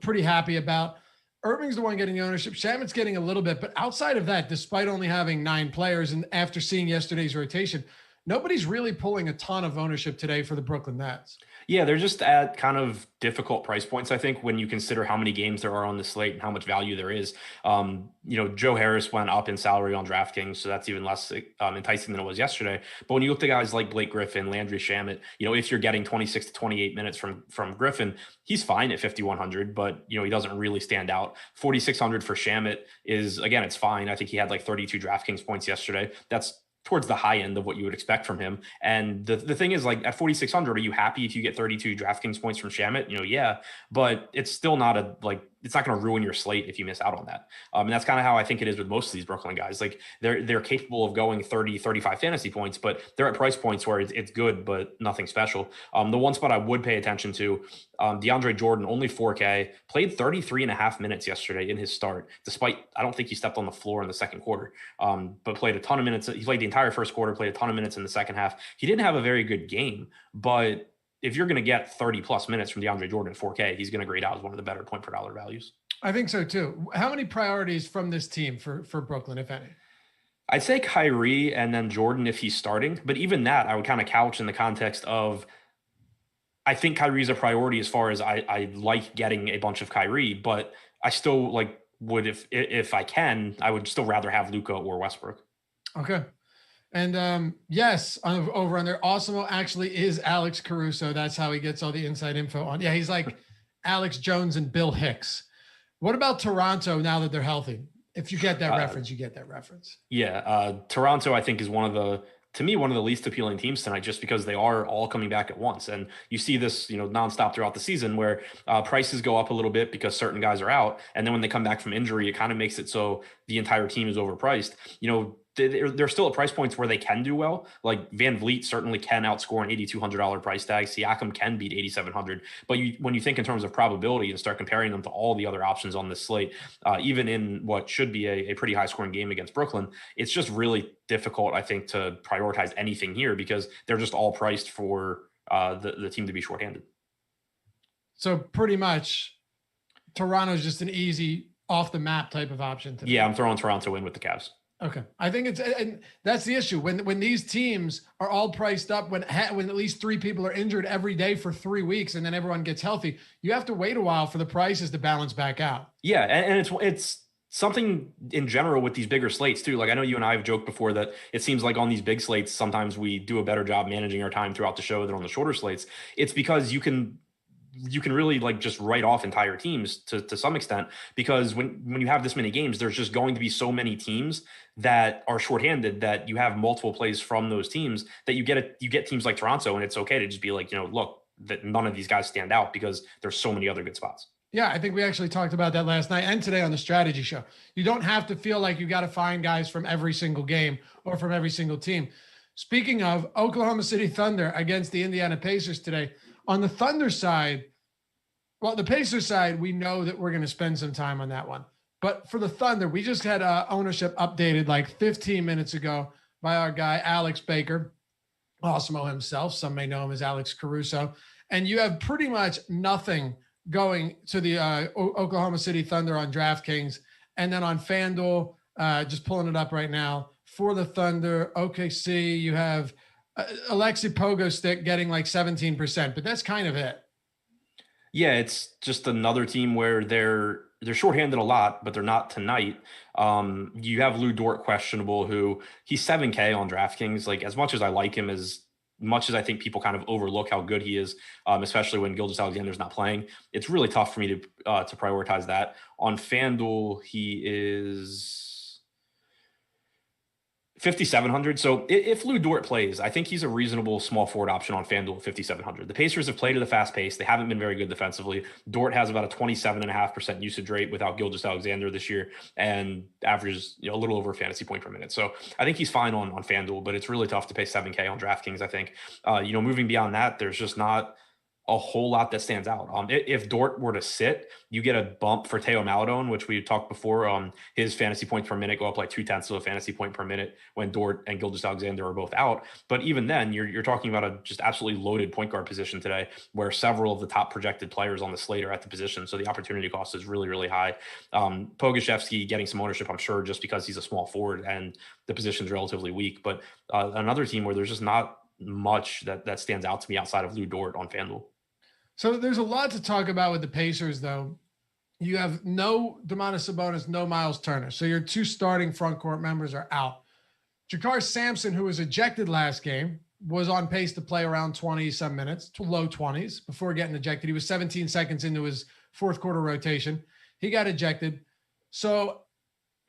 pretty happy about. Irving's the one getting the ownership. Shamet's getting a little bit, but outside of that, despite only having 9 players, and after seeing yesterday's rotation, nobody's really pulling a ton of ownership today for the Brooklyn Nets. Yeah, they're just at kind of difficult price points, I think, when you consider how many games there are on the slate and how much value there is. Joe Harris went up in salary on DraftKings, so that's even less enticing than it was yesterday. But when you look at guys like Blake Griffin, Landry Shamet, if you're getting 26 to 28 minutes from Griffin, he's fine at 5,100, but, he doesn't really stand out. 4,600 for Shamet is, again, it's fine. I think he had like 32 DraftKings points yesterday. That's towards the high end of what you would expect from him. And the thing is, like, at 4,600, are you happy if you get 32 DraftKings points from Shamet? Yeah, but it's still not it's not going to ruin your slate if you miss out on that. And that's kind of how I think it is with most of these Brooklyn guys. Like, they're capable of going 30, 35 fantasy points, but they're at price points where it's good, but nothing special. The one spot I would pay attention to, DeAndre Jordan, only 4K, played 33.5 minutes yesterday in his start, despite, I don't think he stepped on the floor in the second quarter, but played a ton of minutes. He played the entire first quarter, played a ton of minutes in the second half. He didn't have a very good game, but if you're going to get 30 plus minutes from DeAndre Jordan 4K, he's going to grade out as one of the better point per dollar values. I think so too. How many priorities from this team for Brooklyn, if any? I'd say Kyrie and then Jordan if he's starting, but even that I would kind of couch in the context of, I think Kyrie's a priority as far as I like getting a bunch of Kyrie, but I still would, if I can, I would still rather have Luka or Westbrook. Okay. And yes, over on there, Awesemo actually is Alex Caruso. That's how he gets all the inside info on. Yeah, he's like Alex Jones and Bill Hicks. What about Toronto now that they're healthy? If you get that reference, you get that reference. Yeah, Toronto, I think, is one of the least appealing teams tonight, just because they are all coming back at once. And you see this, nonstop throughout the season, where prices go up a little bit because certain guys are out. And then when they come back from injury, it kind of makes it so the entire team is overpriced. they're still at price points where they can do well. Like Van Vliet certainly can outscore an $8,200 price tag. Siakam can beat 8,700. But when you think in terms of probability and start comparing them to all the other options on this slate, even in what should be a pretty high scoring game against Brooklyn, it's just really difficult, I think, to prioritize anything here because they're just all priced for the team to be shorthanded. So pretty much Toronto's just an easy off the map type of option. Yeah, I'm throwing Toronto in with the Cavs. Okay. I think and that's the issue when these teams are all priced up, when at least 3 people are injured every day for 3 weeks and then everyone gets healthy, you have to wait a while for the prices to balance back out. Yeah. And it's something in general with these bigger slates too. Like I know you and I have joked before that it seems like on these big slates, sometimes we do a better job managing our time throughout the show than on the shorter slates. It's because you can really like just write off entire teams to some extent, because when you have this many games, there's just going to be so many teams that are shorthanded that you have multiple plays from those teams that you get teams like Toronto, and it's okay to just be like, look, that none of these guys stand out because there's so many other good spots. Yeah, I think we actually talked about that last night and today on the strategy show. You don't have to feel like you got to find guys from every single game or from every single team. Speaking of Oklahoma City Thunder against the Indiana Pacers today, on the Thunder side, well, the Pacers side, we know that we're going to spend some time on that one. But for the Thunder, we just had ownership updated like 15 minutes ago by our guy, Alex Baker, Awesemo himself. Some may know him as Alex Caruso. And you have pretty much nothing going to the Oklahoma City Thunder on DraftKings. And then on FanDuel, just pulling it up right now, for the Thunder, OKC, you have Alexei Pogostick getting like 17%, but that's kind of it. Yeah, it's just another team where they're shorthanded a lot, but they're not tonight. You have Lou Dort questionable, who he's 7K on DraftKings. Like as much as I like him, as much as I think people kind of overlook how good he is, especially when Gilgeous-Alexander's not playing, it's really tough for me to prioritize that. On FanDuel, he is 5,700. So if Lou Dort plays, I think he's a reasonable small forward option on FanDuel at 5,700. The Pacers have played at a fast pace. They haven't been very good defensively. Dort has about a 27.5% usage rate without Gilgeous-Alexander this year and averages a little over a fantasy point per minute. So I think he's fine on FanDuel, but it's really tough to pay 7K on DraftKings, I think. Moving beyond that, there's just not a whole lot that stands out. If Dort were to sit, you get a bump for Theo Maledon, which we talked before. His fantasy points per minute go up like 0.2 of a fantasy point per minute when Dort and Gilgeous-Alexander are both out. But even then, you're talking about a just absolutely loaded point guard position today, where several of the top projected players on the slate are at the position. So the opportunity cost is really, really high. Pogoshevsky getting some ownership, I'm sure, just because he's a small forward and the position's relatively weak. But another team where there's just not much that stands out to me outside of Lou Dort on FanDuel. So there's a lot to talk about with the Pacers, though. You have no Domantas Sabonis, no Miles Turner. So your 2 starting front court members are out. Jakar Sampson, who was ejected last game, was on pace to play around 20-some minutes, to low 20s before getting ejected. He was 17 seconds into his fourth quarter rotation. He got ejected. So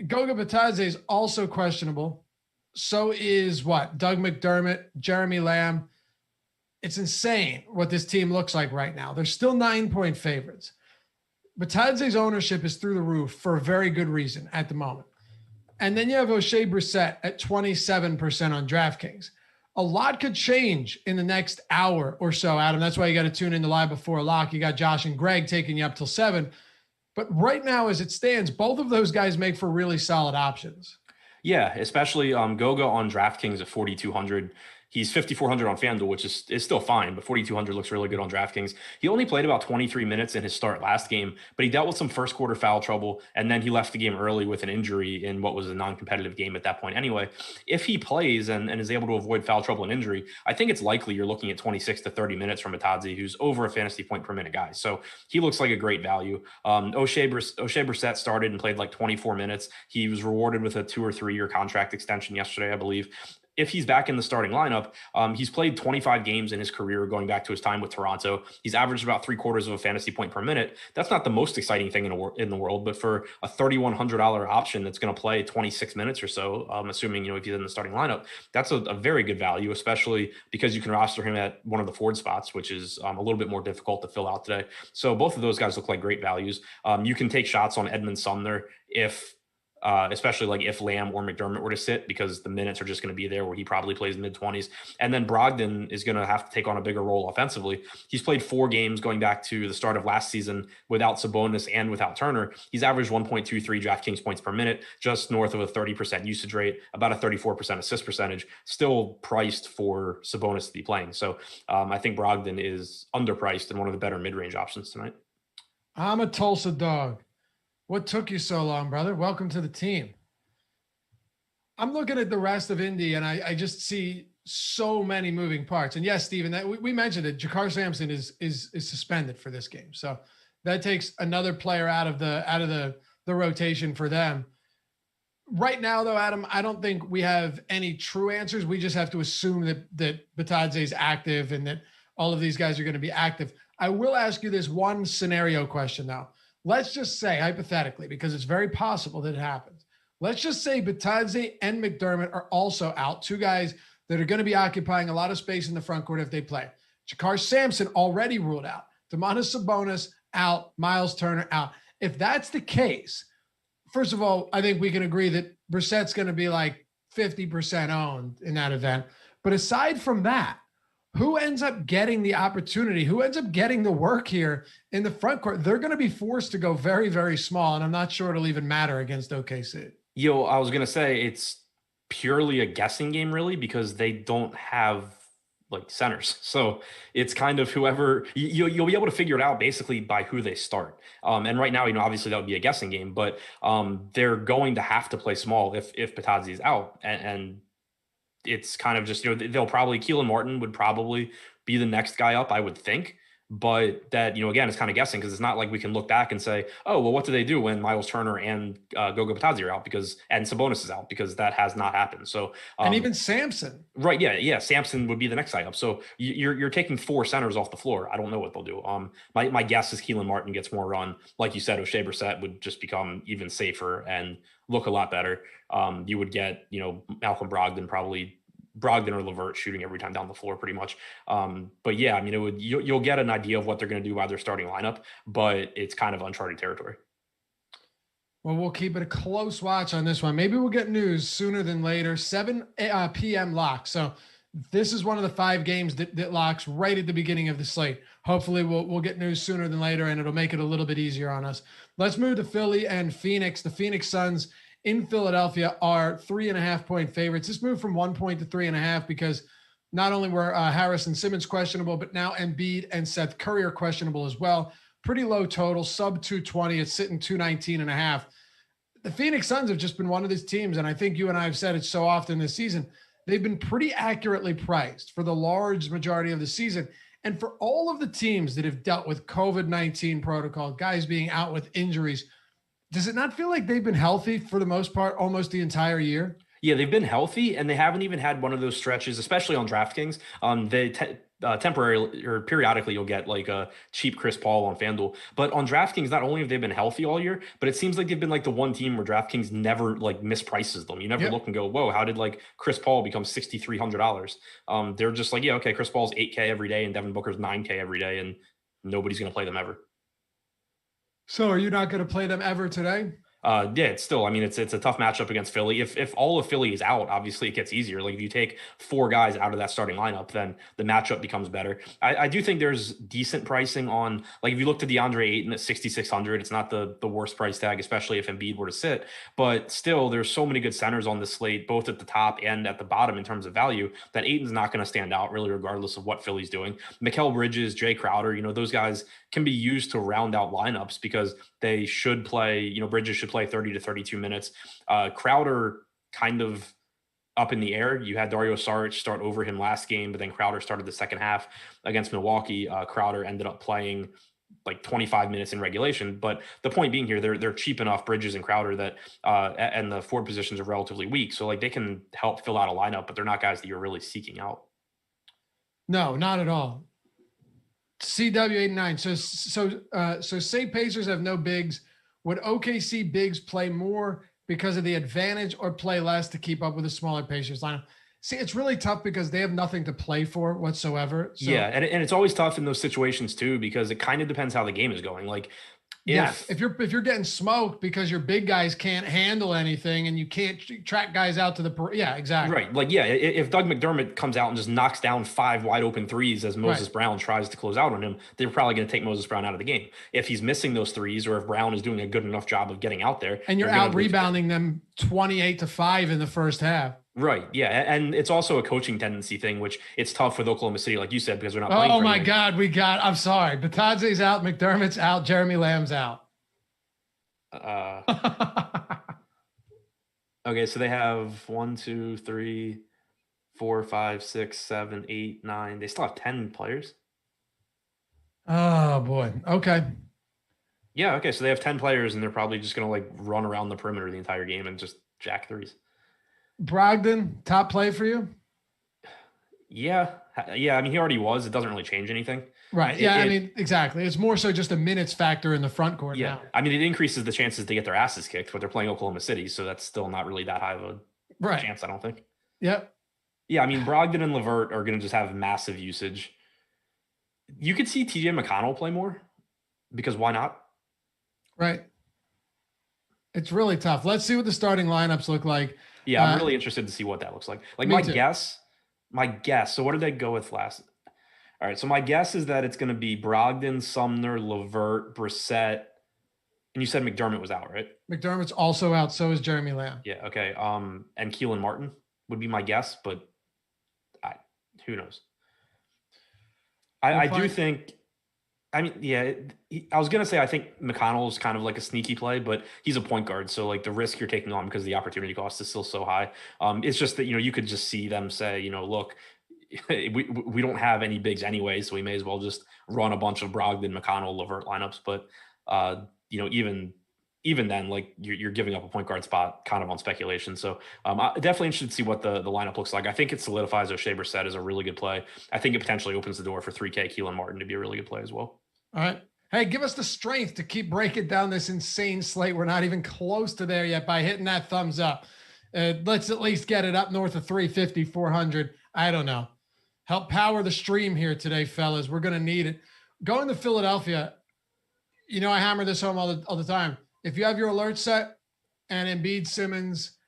Goga Bitadze is also questionable. So is Doug McDermott, Jeremy Lamb. It's insane what this team looks like right now. They're still 9-point favorites. Bitadze's ownership is through the roof for a very good reason at the moment. And then you have O'Shea Brissett at 27% on DraftKings. A lot could change in the next hour or so, Adam. That's why you got to tune in to Live Before Lock. You got Josh and Greg taking you up till 7. But right now, as it stands, both of those guys make for really solid options. Yeah, especially Goga on DraftKings at 4,200. He's 5,400 on FanDuel, which is still fine, but 4,200 looks really good on DraftKings. He only played about 23 minutes in his start last game, but he dealt with some first quarter foul trouble, and then he left the game early with an injury in what was a non-competitive game at that point anyway. If he plays and is able to avoid foul trouble and injury, I think it's likely you're looking at 26 to 30 minutes from Bitadze, who's over a fantasy point per minute guy. So he looks like a great value. O'Shea Brissett started and played like 24 minutes. He was rewarded with a 2 or 3 year contract extension yesterday, I believe. If he's back in the starting lineup, he's played 25 games in his career going back to his time with Toronto. He's averaged about 3/4 of a fantasy point per minute. That's not the most exciting thing in the world, but for a $3,100 option that's going to play 26 minutes or so, assuming if he's in the starting lineup, that's a very good value, especially because you can roster him at one of the forward spots, which is a little bit more difficult to fill out today. So both of those guys look like great values. You can take shots on Edmund Sumner if especially like if Lamb or McDermott were to sit, because the minutes are just going to be there where he probably plays mid-20s. And then Brogdon is going to have to take on a bigger role offensively. He's played 4 games going back to the start of last season without Sabonis and without Turner. He's averaged 1.23 DraftKings points per minute, just north of a 30% usage rate, about a 34% assist percentage, still priced for Sabonis to be playing. So I think Brogdon is underpriced and one of the better mid-range options tonight. I'm a Tulsa dog. What took you so long, brother? Welcome to the team. I'm looking at the rest of Indy, and I just see so many moving parts. And yes, Steven, that we mentioned it. Jakar Sampson is suspended for this game, so that takes another player out of the rotation for them. Right now, though, Adam, I don't think we have any true answers. We just have to assume that Bitadze is active and that all of these guys are going to be active. I will ask you this one scenario question, though. Let's just say, hypothetically, because it's very possible that it happens. Let's just say Bitadze and McDermott are also out, 2 guys that are going to be occupying a lot of space in the front court if they play. Jakar Sampson already ruled out. Domantas Sabonis out. Miles Turner out. If that's the case, first of all, I think we can agree that Brissett's going to be like 50% owned in that event. But aside from that, who ends up getting the opportunity? Who ends up getting the work here in the front court? They're going to be forced to go very, very small, and I'm not sure it'll even matter against OKC. I was going to say it's purely a guessing game, really, because they don't have like centers. So it's kind of whoever you'll be able to figure it out basically by who they start. And right now, obviously that would be a guessing game, but they're going to have to play small if Bitadze is out, and it's kind of just, they'll probably, Keelan Martin would probably be the next guy up, I would think. But that, again, it's kind of guessing, because it's not like we can look back and say, oh, well, what do they do when Miles Turner and Goga Bitadze are out and Sabonis is out, because that has not happened. So, and even Sampson. Right. Yeah. Sampson would be the next guy up. So you're taking 4 centers off the floor. I don't know what they'll do. My guess is Keelan Martin gets more run. Like you said, O'Shea Brissett would just become even safer and look a lot better. You would get, Malcolm Brogdon, probably Brogdon or LeVert shooting every time down the floor pretty much. But yeah, you'll get an idea of what they're going to do by their starting lineup, but it's kind of uncharted territory. Well, we'll keep it a close watch on this one. Maybe we'll get news sooner than later. 7 p.m. lock. So this is one of the 5 games that locks right at the beginning of the slate. Hopefully we'll get news sooner than later, and it'll make it a little bit easier on us. Let's move to Philly and Phoenix. The Phoenix Suns in Philadelphia are 3.5-point favorites. This moved from 1 point to 3.5 because not only were Harris and Simmons questionable, but now Embiid and Seth Curry are questionable as well. Pretty low total, sub 220. It's sitting 219.5. The Phoenix Suns have just been one of these teams, and I think you and I have said it so often this season, they've been pretty accurately priced for the large majority of the season. And for all of the teams that have dealt with COVID-19 protocol, guys being out with injuries, does it not feel like they've been healthy for the most part almost the entire year? Yeah, they've been healthy, and they haven't even had one of those stretches, especially on DraftKings. Temporarily or periodically, you'll get like a cheap Chris Paul on FanDuel. But on DraftKings, not only have they been healthy all year, but it seems like they've been like the one team where DraftKings never like misprices them. You never look and go, whoa, how did like Chris Paul become $6,300? They're just like, yeah, okay, Chris Paul's $8K every day and Devin Booker's $9K every day, and nobody's going to play them ever. So are you not going to play them ever today? Yeah, it's still, it's a tough matchup against Philly. If all of Philly is out, obviously it gets easier. Like if you take 4 guys out of that starting lineup, then the matchup becomes better. I do think there's decent pricing on, like if you look to DeAndre Ayton at 6,600, it's not the worst price tag, especially if Embiid were to sit. But still, there's so many good centers on this slate, both at the top and at the bottom in terms of value, that Ayton's not going to stand out really, regardless of what Philly's doing. Mikal Bridges, Jay Crowder, those guys can be used to round out lineups because they should play, Bridges should play 30 to 32 minutes. Crowder kind of up in the air. You had Dario Saric start over him last game, but then Crowder started the second half against Milwaukee. Crowder ended up playing like 25 minutes in regulation. But the point being here, they're cheap enough, Bridges and Crowder, that and the forward positions are relatively weak. So like they can help fill out a lineup, but they're not guys that you're really seeking out. No, not at all. CW89. So say Pacers have no bigs. Would OKC bigs play more because of the advantage or play less to keep up with the smaller Pacers lineup? See, it's really tough because they have nothing to play for whatsoever. So. Yeah, and it's always tough in those situations too, because it kind of depends how the game is going. Like Yes. If you're getting smoked because your big guys can't handle anything and you can't track guys out to the, yeah, exactly. Right. Like, yeah, if Doug McDermott comes out and just knocks down 5 wide open threes as Moses Brown tries to close out on him, they're probably going to take Moses Brown out of the game. If he's missing those threes, or if Brown is doing a good enough job of getting out there. And you're out rebounding them 28-5 in the first half. Right. Yeah. And it's also a coaching tendency thing, which it's tough with Oklahoma City, like you said, because they're not playing. Oh my God. I'm sorry. Batadze's out. McDermott's out. Jeremy Lamb's out. Okay. So they have 1, 2, 3, 4, 5, 6, 7, 8, 9. They still have 10 players. Oh boy. Okay. Yeah. Okay. So they have 10 players and they're probably just going to like run around the perimeter the entire game and just jack threes. Brogdon, top play for you? Yeah. I mean, he already was. It doesn't really change anything. Right. Yeah. I mean, exactly. It's more so just a minutes factor in the front court. Yeah. Now. I mean, it increases the chances to get their asses kicked, but they're playing Oklahoma City. So that's still not really that high of a chance, I don't think. Yep. Yeah. I mean, Brogdon and LeVert are going to just have massive usage. You could see TJ McConnell play more because why not? Right. It's really tough. Let's see what the starting lineups look like. Yeah, I'm really interested to see what that looks like. Like my guess. So what did they go with last? All right. So my guess is that it's going to be Brogdon, Sumner, LeVert, Brissett. And you said McDermott was out, right? McDermott's also out. So is Jeremy Lamb. Yeah. Okay. And Keelan Martin would be my guess, but who knows? I do think. I mean, yeah, I was going to say, I think McConnell is kind of like a sneaky play, but he's a point guard. So like the risk you're taking on because the opportunity cost is still so high. It's just that, you could just see them say, look, we don't have any bigs anyway, so we may as well just run a bunch of Brogdon, McConnell, LeVert lineups. But, even then, like you're giving up a point guard spot kind of on speculation. So I'm definitely interested to see what the lineup looks like. I think it solidifies O'Shea Brissett as a really good play. I think it potentially opens the door for 3K Keelan Martin to be a really good play as well. All right. Hey, give us the strength to keep breaking down this insane slate. We're not even close to there yet by hitting that thumbs up. Let's at least get it up north of 350, 400. I don't know. Help power the stream here today, fellas. We're going to need it. Going to Philadelphia, I hammer this home all the time. If you have your alert set and Embiid, Simmons,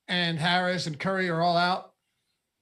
and Harris and Curry are all out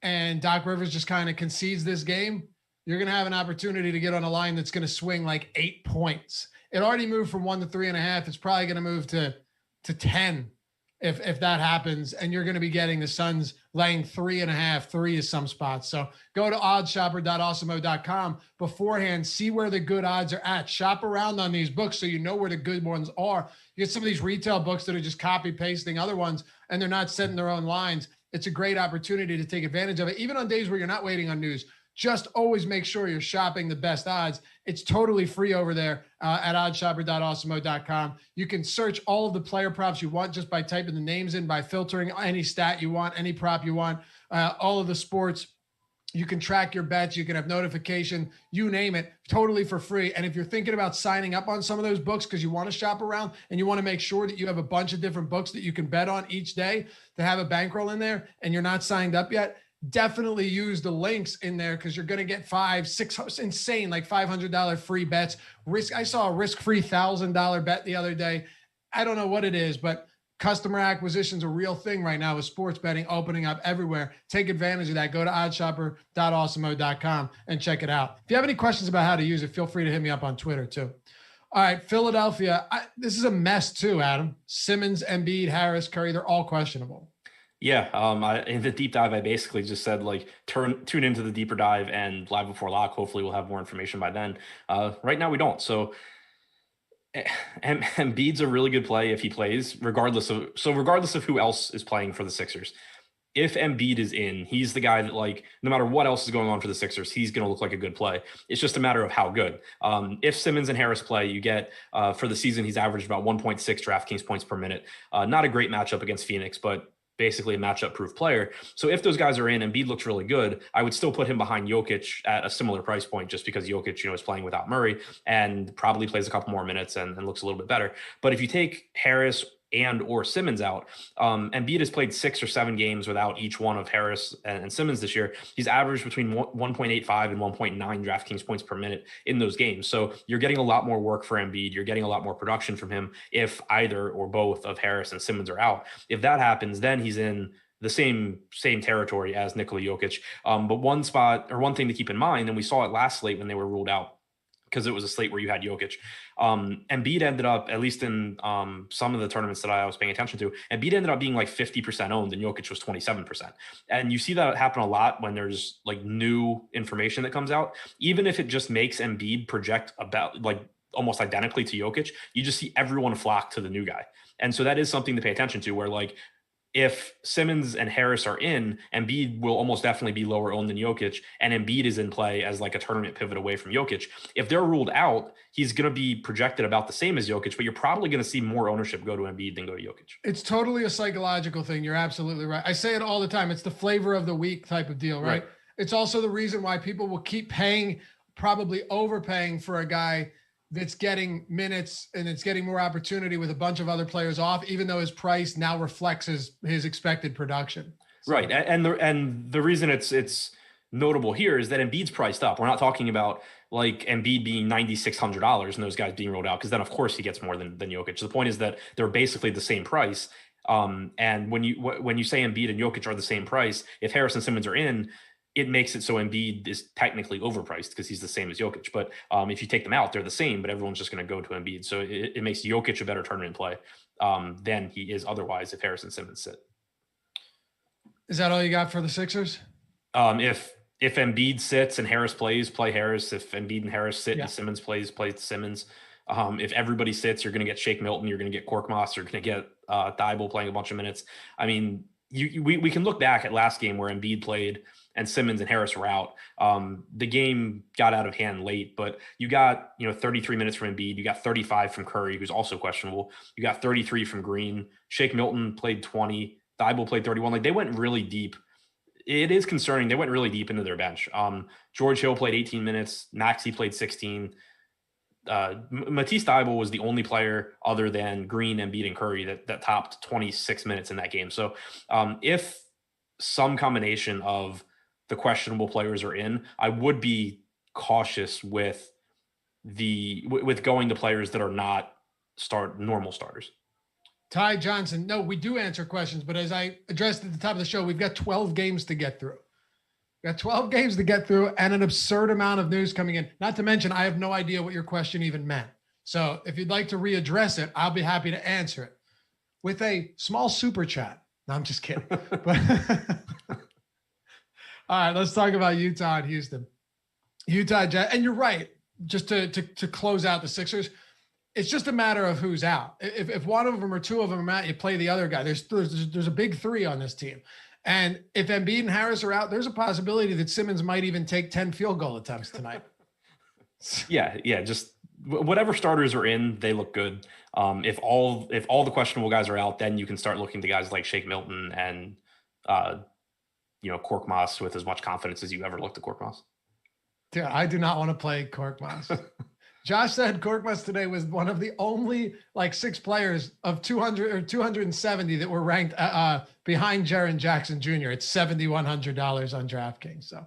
and Doc Rivers just kind of concedes this game, you're going to have an opportunity to get on a line that's going to swing like 8 points. It already moved from 1 to 3.5. It's probably going to move to 10 if that happens. And you're going to be getting the Suns laying 3.5. 3 is some spots. So go to OddsShopper.awesemo.com beforehand. See where the good odds are at. Shop around on these books so you know where the good ones are. You get some of these retail books that are just copy pasting other ones and they're not setting their own lines. It's a great opportunity to take advantage of it. Even on days where you're not waiting on news. Just always make sure you're shopping the best odds. It's totally free over there at oddshopper.awesemo.com. You can search all of the player props you want just by typing the names in, by filtering any stat you want, any prop you want, all of the sports. You can track your bets. You can have notification, you name it, totally for free. And if you're thinking about signing up on some of those books because you want to shop around and you want to make sure that you have a bunch of different books that you can bet on each day to have a bankroll in there and you're not signed up yet, definitely use the links in there because you're going to get 5, 6 insane, like $500 free bets. I saw a risk-free $1,000 bet the other day. I don't know what it is, but customer acquisition is a real thing right now with sports betting opening up everywhere. Take advantage of that. Go to oddshopper.awesemo.com and check it out. If you have any questions about how to use it, feel free to hit me up on Twitter too. All right, Philadelphia. This is a mess too, Adam. Simmons, Embiid, Harris, Curry, they're all questionable. Yeah, in the deep dive, I basically just said like tune into the deeper dive and live before lock. Hopefully, we'll have more information by then. Right now, we don't. So, Embiid's a really good play if he plays, regardless of who else is playing for the Sixers. If Embiid is in, he's the guy that, like, no matter what else is going on for the Sixers, he's going to look like a good play. It's just a matter of how good. If Simmons and Harris play, you get for the season, he's averaged about 1.6 DraftKings points per minute. Not a great matchup against Phoenix, but basically a matchup-proof player. So if those guys are in and Embiid looks really good, I would still put him behind Jokic at a similar price point just because Jokic, is playing without Murray and probably plays a couple more minutes and looks a little bit better. But if you take Harris and or Simmons out. Embiid has played 6 or 7 games without each one of Harris and Simmons this year. He's averaged between 1.85 and 1.9 DraftKings points per minute in those games. So you're getting a lot more work for Embiid. You're getting a lot more production from him if either or both of Harris and Simmons are out. If that happens, then he's in the same territory as Nikola Jokic. But one thing to keep in mind, and we saw it last slate when they were ruled out, because it was a slate where you had Jokic. Embiid ended up, at least in some of the tournaments that I was paying attention to, Embiid ended up being like 50% owned and Jokic was 27%. And you see that happen a lot when there's like new information that comes out. Even if it just makes Embiid project about like almost identically to Jokic, you just see everyone flock to the new guy. And so that is something to pay attention to, where like, if Simmons and Harris are in, Embiid will almost definitely be lower owned than Jokic, and Embiid is in play as like a tournament pivot away from Jokic. If they're ruled out, he's going to be projected about the same as Jokic, but you're probably going to see more ownership go to Embiid than go to Jokic. It's totally a psychological thing. You're absolutely right. I say it all the time. It's the flavor of the week type of deal, right? It's also the reason why people will keep paying, probably overpaying for a guy that's getting minutes and it's getting more opportunity with a bunch of other players off, even though his price now reflects his expected production. So. Right. And the reason it's notable here is that Embiid's priced up. We're not talking about like Embiid being $9,600 and those guys being rolled out, because then of course he gets more than Jokic. The point is that they're basically the same price. And when you say Embiid and Jokic are the same price, if Harris and Simmons are in, it makes it so Embiid is technically overpriced because he's the same as Jokic. But if you take them out, they're the same, but everyone's just going to go to Embiid. So it makes Jokic a better tournament play than he is otherwise if Harris and Simmons sit. Is that all you got for the Sixers? If Embiid sits and Harris plays, play Harris. If Embiid and Harris sit and Simmons plays, play Simmons. If everybody sits, you're going to get Shake Milton, you're going to get Korkmaz, you're going to get Thibault playing a bunch of minutes. I mean, we can look back at last game where Embiid played and Simmons and Harris were out. The game got out of hand late, but you got 33 minutes from Embiid. You got 35 from Curry, who's also questionable. You got 33 from Green. Shake Milton played 20. Thibault played 31. Like, they went really deep. It is concerning. They went really deep into their bench. George Hill played 18 minutes. Maxey played 16. Matisse Thybulle was the only player other than Green, Embiid, and Curry that topped 26 minutes in that game. So if some combination of the questionable players are in, I would be cautious with going to players that are not normal starters. Ty Johnson, no, we do answer questions, but as I addressed at the top of the show, we've got 12 games to get through. We've got 12 games to get through and an absurd amount of news coming in. Not to mention, I have no idea what your question even meant. So if you'd like to readdress it, I'll be happy to answer it with a small super chat. No, I'm just kidding. But all right, let's talk about Utah and Houston. Utah Jazz, and you're right. Just to close out the Sixers, it's just a matter of who's out. If one of them or two of them are out, you play the other guy. There's a big three on this team. And if Embiid and Harris are out, there's a possibility that Simmons might even take 10 field goal attempts tonight. Yeah. Just whatever starters are in, they look good. If all the questionable guys are out, then you can start looking to guys like Shake Milton and Korkmaz with as much confidence as you ever looked at Korkmaz. Dude, I do not want to play Korkmaz. Josh said Korkmaz today was one of the only 6 players of 200 or 270 that were ranked behind Jaren Jackson Jr. It's $7,100 on DraftKings. So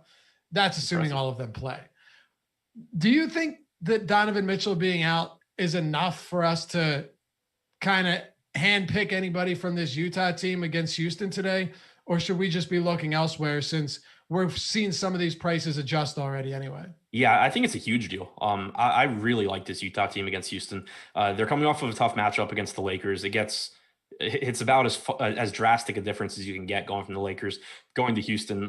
that's assuming all of them play. Do you think that Donovan Mitchell being out is enough for us to kind of handpick anybody from this Utah team against Houston today? Or should we just be looking elsewhere since we're seeing some of these prices adjust already anyway? Yeah, I think it's a huge deal. I really like this Utah team against Houston. They're coming off of a tough matchup against the Lakers. It's about as drastic a difference as you can get going from the Lakers going to Houston.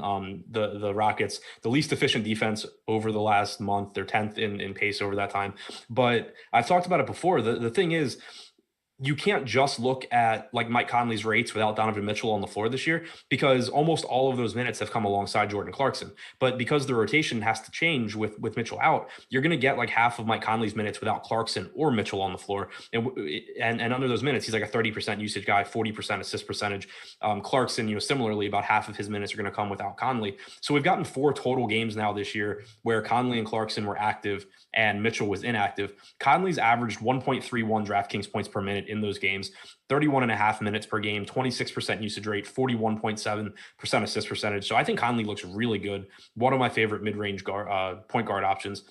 The Rockets, the least efficient defense over the last month. They're 10th in pace over that time. But I've talked about it before. The thing is, you can't just look at Mike Conley's rates without Donovan Mitchell on the floor this year, because almost all of those minutes have come alongside Jordan Clarkson. But because the rotation has to change with Mitchell out, you're going to get half of Mike Conley's minutes without Clarkson or Mitchell on the floor. And under those minutes, he's a 30% usage guy, 40% assist percentage. Clarkson, similarly, about half of his minutes are going to come without Conley. So we've gotten 4 total games now this year where Conley and Clarkson were active and Mitchell was inactive. Conley's averaged 1.31 DraftKings points per minute in those games. 31.5 minutes per game, 26% usage rate, 41.7% assist percentage. So I think Conley looks really good. One of my favorite mid-range point guard options.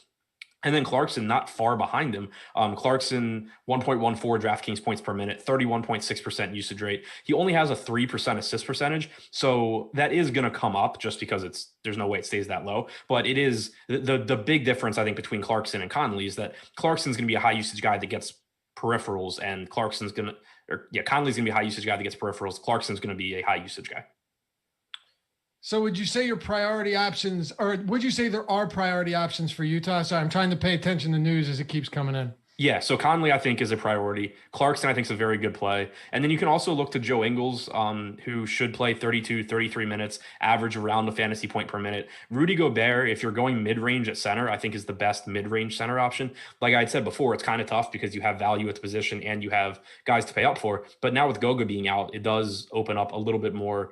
And then Clarkson not far behind him. Clarkson, 1.14 DraftKings points per minute, 31.6% usage rate. He only has a 3% assist percentage. So that is going to come up just because there's no way it stays that low. But it is the big difference, I think, between Clarkson and Conley is that Clarkson's going to be a high usage guy that gets peripherals, and Conley's going to be a high usage guy that gets peripherals. Clarkson's going to be a high usage guy. So would you say your priority options, or would you say there are priority options for Utah? Sorry, I'm trying to pay attention to news as it keeps coming in. Yeah, so Conley, I think, is a priority. Clarkson, I think, is a very good play. And then you can also look to Joe Ingles, who should play 32, 33 minutes, average around a fantasy point per minute. Rudy Gobert, if you're going mid-range at center, I think is the best mid-range center option. Like I had said before, it's kind of tough because you have value at the position and you have guys to pay up for. But now with Goga being out, it does open up a little bit more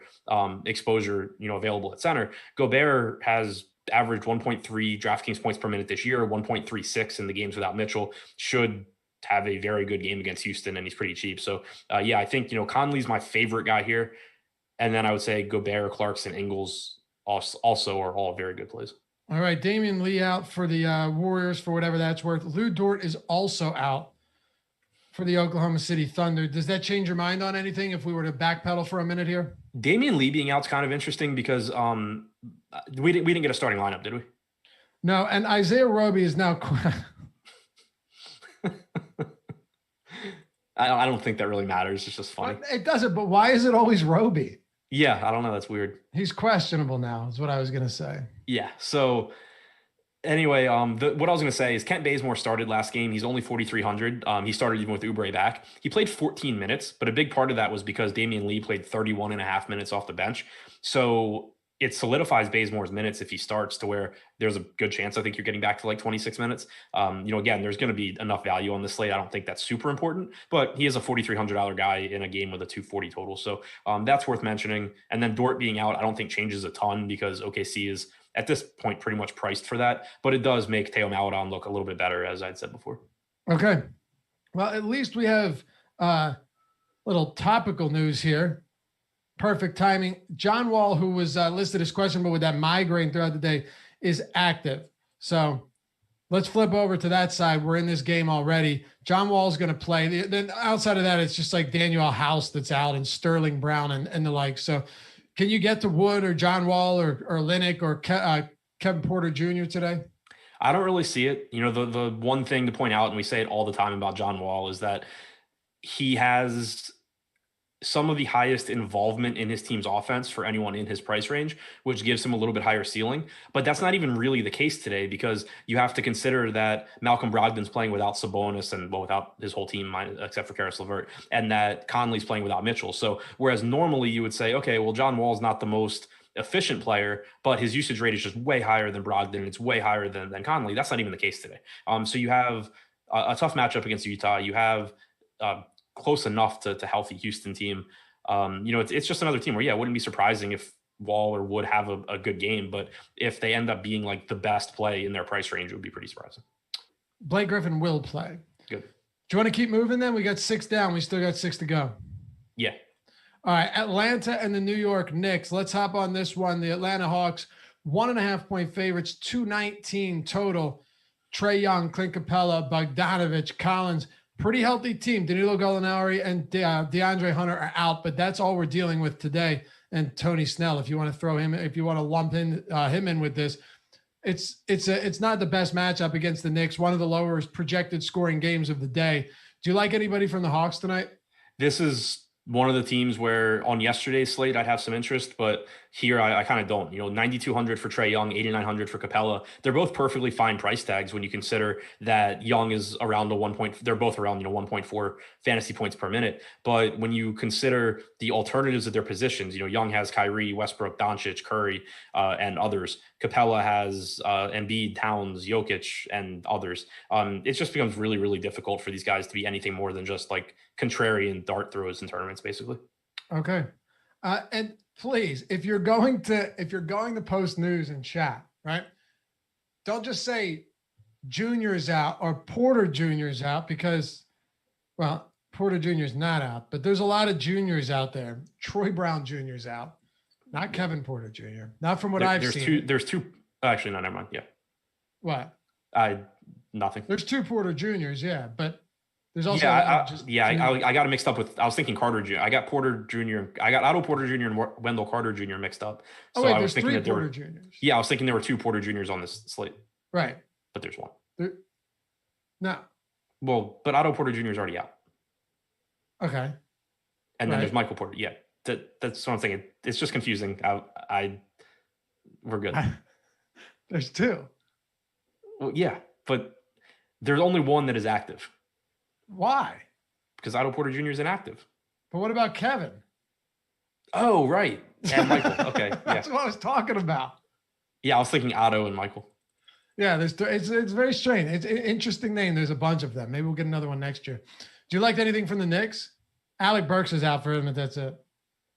exposure, available at center. Gobert has averaged 1.3 DraftKings points per minute this year, 1.36 in the games without Mitchell. Should have a very good game against Houston, and he's pretty cheap. So, I think, Conley's my favorite guy here. And then I would say Gobert, Clarkson, Ingles also are all very good plays. All right, Damian Lee out for the Warriors for whatever that's worth. Lou Dort is also out for the Oklahoma City Thunder. Does that change your mind on anything if we were to backpedal for a minute here? Damian Lee being out is kind of interesting because we didn't get a starting lineup, did we? No, and Isaiah Roby is now. I don't think that really matters. It's just funny. It doesn't, but why is it always Roby? Yeah, I don't know. That's weird. He's questionable now, is what I was going to say. Yeah. So anyway, what I was going to say is Kent Bazemore started last game. He's only 4,300. He started even with Oubre back. He played 14 minutes, but a big part of that was because Damian Lee played 31.5 minutes off the bench. So it solidifies Bazemore's minutes if he starts to where there's a good chance I think you're getting back to like 26 minutes. Again, there's going to be enough value on the slate. I don't think that's super important, but he is a $4,300 guy in a game with a 240 total. So that's worth mentioning. And then Dort being out, I don't think changes a ton because OKC is at this point pretty much priced for that, but it does make Theo Maledon look a little bit better, as I'd said before. Okay. Well, at least we have little topical news here. Perfect timing. John Wall, who was listed as questionable with that migraine throughout the day, is active. So let's flip over to that side. We're in this game already. John Wall's going to play. Then outside of that, it's just like Daniel House that's out and Sterling Brown and the like. So can you get to Wood or John Wall or Linnick or Kevin Porter Jr. today? I don't really see it. The one thing to point out, and we say it all the time about John Wall, is that he has some of the highest involvement in his team's offense for anyone in his price range, which gives him a little bit higher ceiling. But that's not even really the case today because you have to consider that Malcolm Brogdon's playing without Sabonis and without his whole team except for Karis LeVert, and that Conley's playing without Mitchell. So whereas normally you would say, okay, well, John Wall's not the most efficient player, but his usage rate is just way higher than Brogdon and it's way higher than Conley. That's not even the case today. So you have a tough matchup against Utah. You have close enough to healthy Houston team. It's just another team where, it wouldn't be surprising if Wall or Wood have a good game, but if they end up being like the best play in their price range, it would be pretty surprising. Blake Griffin will play. Good. Do you want to keep moving then? We got 6 down. We still got 6 to go. Yeah. All right. Atlanta and the New York Knicks. Let's hop on this one. The Atlanta Hawks, 1.5 point favorites, 219 total. Trae Young, Clint Capella, Bogdanovich, Collins. Pretty healthy team. Danilo Gallinari and DeAndre Hunter are out, but that's all we're dealing with today. And Tony Snell, if you want to throw him, if you want to lump him in with this, it's not the best matchup against the Knicks. One of the lower projected scoring games of the day. Do you like anybody from the Hawks tonight? This is one of the teams where on yesterday's slate, I'd have some interest, but here I kind of don't. 9,200 for Trae Young, 8,900 for Capella. They're both perfectly fine price tags when you consider that Young is around they're both around 1.4 fantasy points per minute. But when you consider the alternatives of their positions, Young has Kyrie, Westbrook, Doncic, Curry, and others. Capella has Embiid, Towns, Jokic, and others. It just becomes really, really difficult for these guys to be anything more than just like contrarian dart throws in tournaments, basically. Okay. And please, if you're going to post news in chat, right? Don't just say Junior is out or Porter Jr. is out because, well, Porter Jr. is not out, but there's a lot of juniors out there. Troy Brown Jr. is out, not Kevin Porter Jr. Not from what I've seen. There's two. Actually, no, never mind. Yeah. What? Nothing. There's 2 Porter Juniors, yeah, but there's also I got it mixed up with. I was thinking Carter Jr. I got Porter Jr. I got Otto Porter Jr. and Wendell Carter Jr. mixed up. So I was thinking 3 Porter Juniors. Yeah, I was thinking there were 2 Porter Juniors on this slate. Right. But there's one. No. Well, but Otto Porter Jr. is already out. Okay. And then there's Michael Porter. Yeah, that's what I'm saying. It's just confusing. We're good. There's 2. Well, yeah, but there's only one that is active. Why? Because Otto Porter Jr. is inactive. But what about Kevin? Oh, right. And Michael. Okay. Yeah. That's what I was talking about. Yeah, I was thinking Otto and Michael. Yeah, it's very strange. It's an interesting name. There's a bunch of them. Maybe we'll get another one next year. Do you like anything from the Knicks? Alec Burks is out for him, and that's it.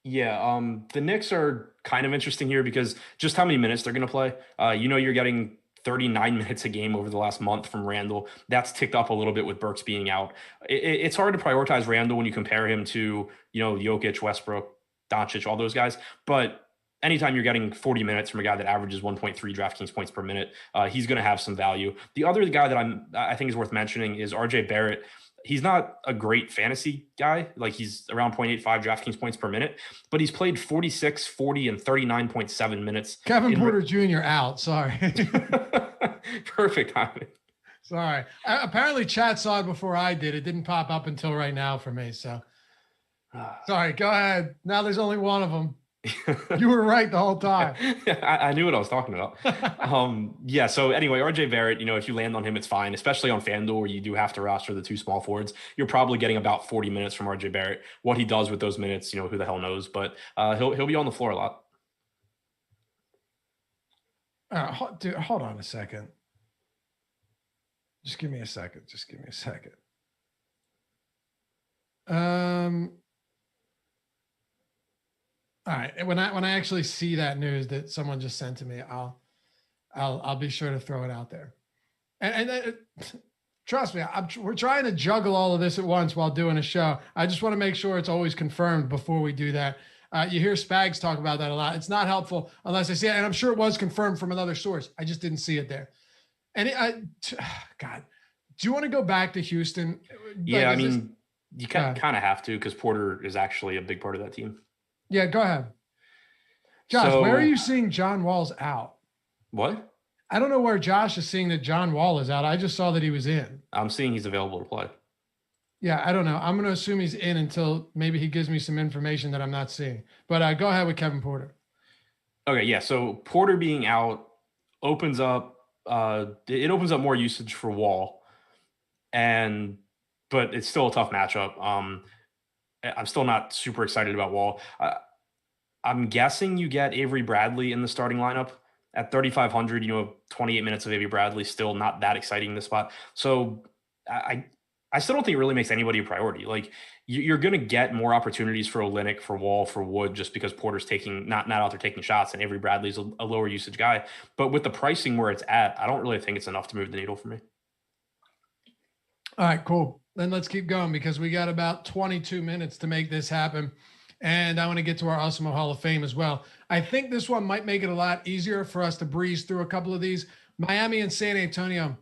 Yeah, the Knicks are kind of interesting here because just how many minutes they're going to play. You're getting 39 minutes a game over the last month from Randall. That's ticked up a little bit with Burks being out. It's hard to prioritize Randall when you compare him to, Jokic, Westbrook, Doncic, all those guys. But anytime you're getting 40 minutes from a guy that averages 1.3 DraftKings points per minute, he's going to have some value. The other guy that I think is worth mentioning is RJ Barrett. He's not a great fantasy guy. Like he's around 0.85 DraftKings points per minute, but he's played 46, 40, and 39.7 minutes. Kevin Porter Jr. out. Sorry. Perfect timing. Sorry. Apparently chat saw it before I did. It didn't pop up until right now for me. So sorry, go ahead. Now there's only one of them. You were right the whole time. I knew what I was talking about. Yeah. So anyway, RJ Barrett, if you land on him, it's fine, especially on FanDuel where you do have to roster the 2 small forwards. You're probably getting about 40 minutes from RJ Barrett. What he does with those minutes, who the hell knows? But he'll be on the floor a lot. Dude, hold on a second. Just give me a second. All right. And when I actually see that news that someone just sent to me, I'll be sure to throw it out there. And trust me, we're trying to juggle all of this at once while doing a show. I just want to make sure it's always confirmed before we do that. You hear Spags talk about that a lot. It's not helpful unless I see it, and I'm sure it was confirmed from another source. I just didn't see it there. And God, do you want to go back to Houston? Yeah, you kind of have to because Porter is actually a big part of that team. Yeah, go ahead. Josh, where are you seeing John Wall's out? What? I don't know where Josh is seeing that John Wall is out. I just saw that he was in. I'm seeing he's available to play. Yeah, I don't know. I'm going to assume he's in until maybe he gives me some information that I'm not seeing. But go ahead with Kevin Porter. Okay, yeah. So Porter being out opens up more usage for Wall, but it's still a tough matchup. I'm still not super excited about Wall. I'm guessing you get Avery Bradley in the starting lineup at 3,500. 28 minutes of Avery Bradley, still not that exciting in this spot. So I still don't think it really makes anybody a priority. Like you're going to get more opportunities for Olynyk, for Wall, for Wood, just because Porter's not out there taking shots, and Avery Bradley's a lower usage guy. But with the pricing where it's at, I don't really think it's enough to move the needle for me. All right, cool. Then let's keep going because we got about 22 minutes to make this happen. And I want to get to our Awesemo Hall of Fame as well. I think this one might make it a lot easier for us to breeze through a couple of these. Miami and San Antonio.